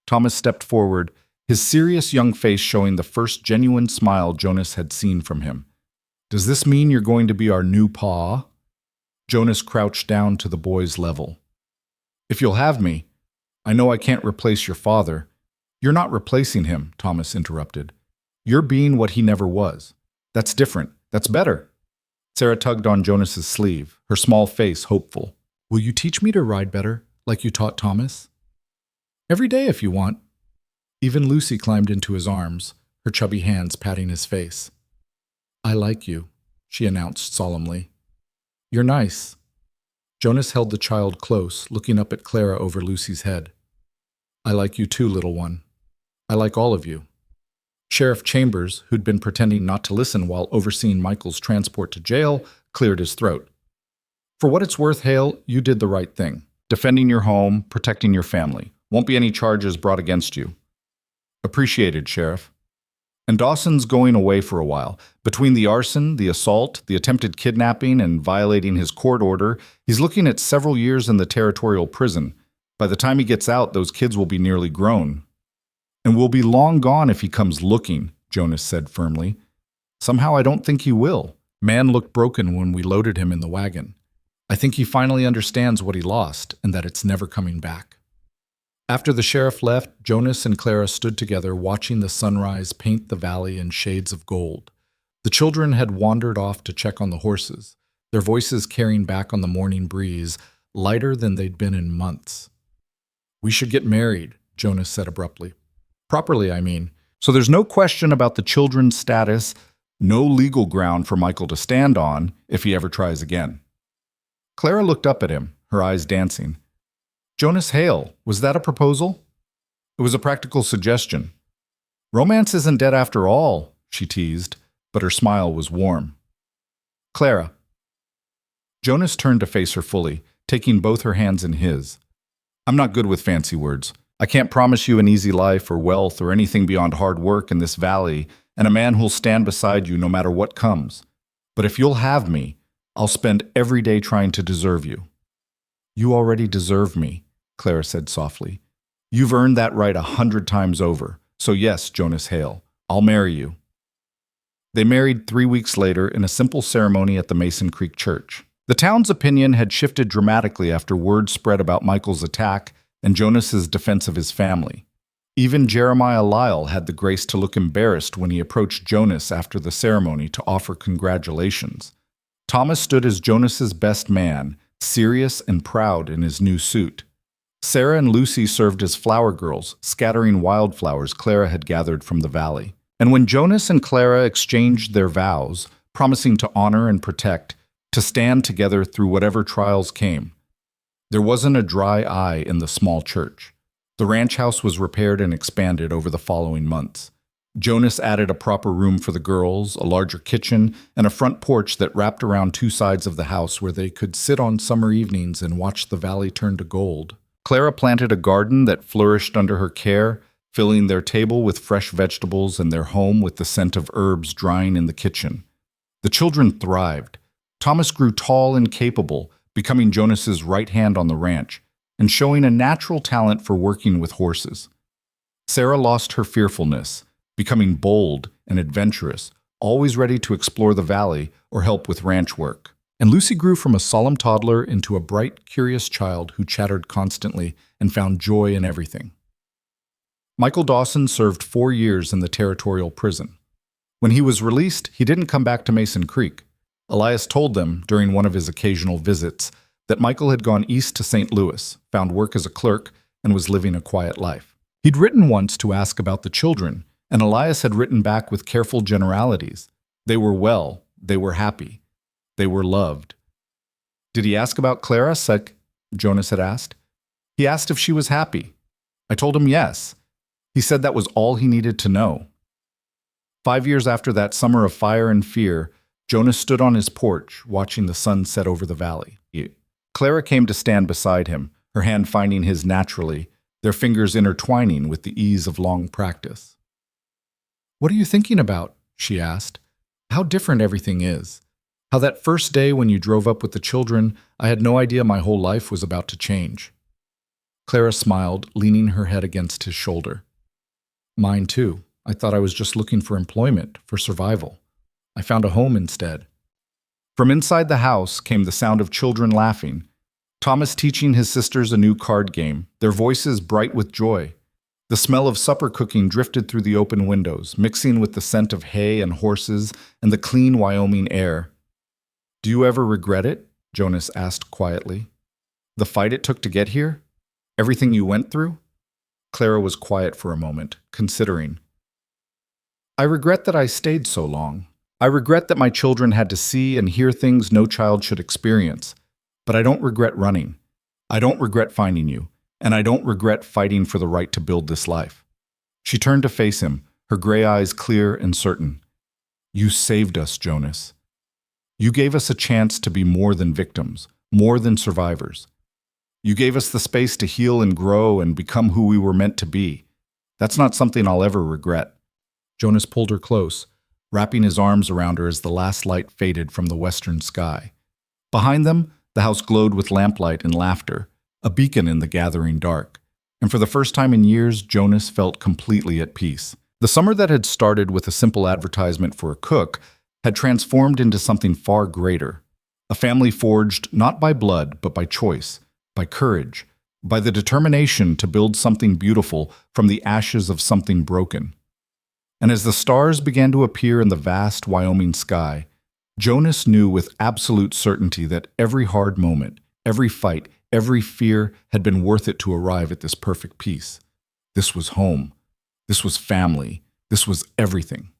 Thomas stepped forward, his serious young face showing the first genuine smile Jonas had seen from him. "Does this mean you're going to be our new pa?" Jonas crouched down to the boy's level. "If you'll have me, I know I can't replace your father." "You're not replacing him," Thomas interrupted. "You're being what he never was. That's different. That's better." Sarah tugged on Jonas's sleeve, her small face hopeful. "Will you teach me to ride better, like you taught Thomas?" "Every day if you want." Even Lucy climbed into his arms, her chubby hands patting his face. "I like you," she announced solemnly. "You're nice." Jonas held the child close, looking up at Clara over Lucy's head. "I like you too, little one. I like all of you." Sheriff Chambers, who'd been pretending not to listen while overseeing Michael's transport to jail, cleared his throat. "For what it's worth, Hale, you did the right thing. Defending your home, protecting your family. Won't be any charges brought against you." "Appreciated, Sheriff." And Dawson's going away for a while. Between the arson, the assault, the attempted kidnapping, and violating his court order, he's looking at several years in the territorial prison. By the time he gets out, those kids will be nearly grown. And will be long gone if he comes looking, Jonas said firmly. Somehow I don't think he will. Man looked broken when we loaded him in the wagon. I think he finally understands what he lost and that it's never coming back. After the sheriff left, Jonas and Clara stood together watching the sunrise paint the valley in shades of gold. The children had wandered off to check on the horses, their voices carrying back on the morning breeze, lighter than they'd been in months. "We should get married," Jonas said abruptly. "Properly, I mean. So there's no question about the children's status, no legal ground for Michael to stand on if he ever tries again." Clara looked up at him, her eyes dancing. "Jonas Hale, was that a proposal?" "It was a practical suggestion." "Romance isn't dead after all," she teased, but her smile was warm. "Clara." Jonas turned to face her fully, taking both her hands in his. "I'm not good with fancy words. I can't promise you an easy life or wealth or anything beyond hard work in this valley and a man who'll stand beside you no matter what comes. But if you'll have me, I'll spend every day trying to deserve you." "You already deserve me," Clara said softly. "You've earned that right 100 times over. So yes, Jonas Hale, I'll marry you." They married 3 weeks later in a simple ceremony at the Mason Creek Church. The town's opinion had shifted dramatically after word spread about Michael's attack and Jonas's defense of his family. Even Jeremiah Lyle had the grace to look embarrassed when he approached Jonas after the ceremony to offer congratulations. Thomas stood as Jonas's best man, serious and proud in his new suit. Sarah and Lucy served as flower girls, scattering wildflowers Clara had gathered from the valley. And when Jonas and Clara exchanged their vows, promising to honor and protect, to stand together through whatever trials came, there wasn't a dry eye in the small church. The ranch house was repaired and expanded over the following months. Jonas added a proper room for the girls, a larger kitchen, and a front porch that wrapped around 2 sides of the house where they could sit on summer evenings and watch the valley turn to gold. Clara planted a garden that flourished under her care, filling their table with fresh vegetables and their home with the scent of herbs drying in the kitchen. The children thrived. Thomas grew tall and capable, becoming Jonas's right hand on the ranch, and showing a natural talent for working with horses. Sarah lost her fearfulness, becoming bold and adventurous, always ready to explore the valley or help with ranch work. And Lucy grew from a solemn toddler into a bright, curious child who chattered constantly and found joy in everything. Michael Dawson served 4 years in the territorial prison. When he was released, he didn't come back to Mason Creek. Elias told them, during one of his occasional visits, that Michael had gone east to St. Louis, found work as a clerk, and was living a quiet life. He'd written once to ask about the children, and Elias had written back with careful generalities. They were well, they were happy, they were loved. "Did he ask about Clara, Jonas had asked. "He asked if she was happy. I told him yes. He said that was all he needed to know." 5 years after that summer of fire and fear, Jonas stood on his porch, watching the sun set over the valley. Clara came to stand beside him, her hand finding his naturally, their fingers intertwining with the ease of long practice. "What are you thinking about?" she asked. "How different everything is. How that first day when you drove up with the children, I had no idea my whole life was about to change." Clara smiled, leaning her head against his shoulder. "Mine too. I thought I was just looking for employment, for survival. I found a home instead." From inside the house came the sound of children laughing, Thomas teaching his sisters a new card game, their voices bright with joy. The smell of supper cooking drifted through the open windows, mixing with the scent of hay and horses and the clean Wyoming air. "Do you ever regret it?" Jonas asked quietly. "The fight it took to get here? Everything you went through?" Clara was quiet for a moment, considering. "I regret that I stayed so long. I regret that my children had to see and hear things no child should experience. But I don't regret running. I don't regret finding you. And I don't regret fighting for the right to build this life." She turned to face him, her gray eyes clear and certain. "You saved us, Jonas. You gave us a chance to be more than victims, more than survivors. You gave us the space to heal and grow and become who we were meant to be. That's not something I'll ever regret." Jonas pulled her close, wrapping his arms around her as the last light faded from the western sky. Behind them, the house glowed with lamplight and laughter, a beacon in the gathering dark. And for the first time in years, Jonas felt completely at peace. The summer that had started with a simple advertisement for a cook had transformed into something far greater. A family forged not by blood, but by choice, by courage, by the determination to build something beautiful from the ashes of something broken. And as the stars began to appear in the vast Wyoming sky, Jonas knew with absolute certainty that every hard moment, every fight, every fear had been worth it to arrive at this perfect peace. This was home. This was family. This was everything.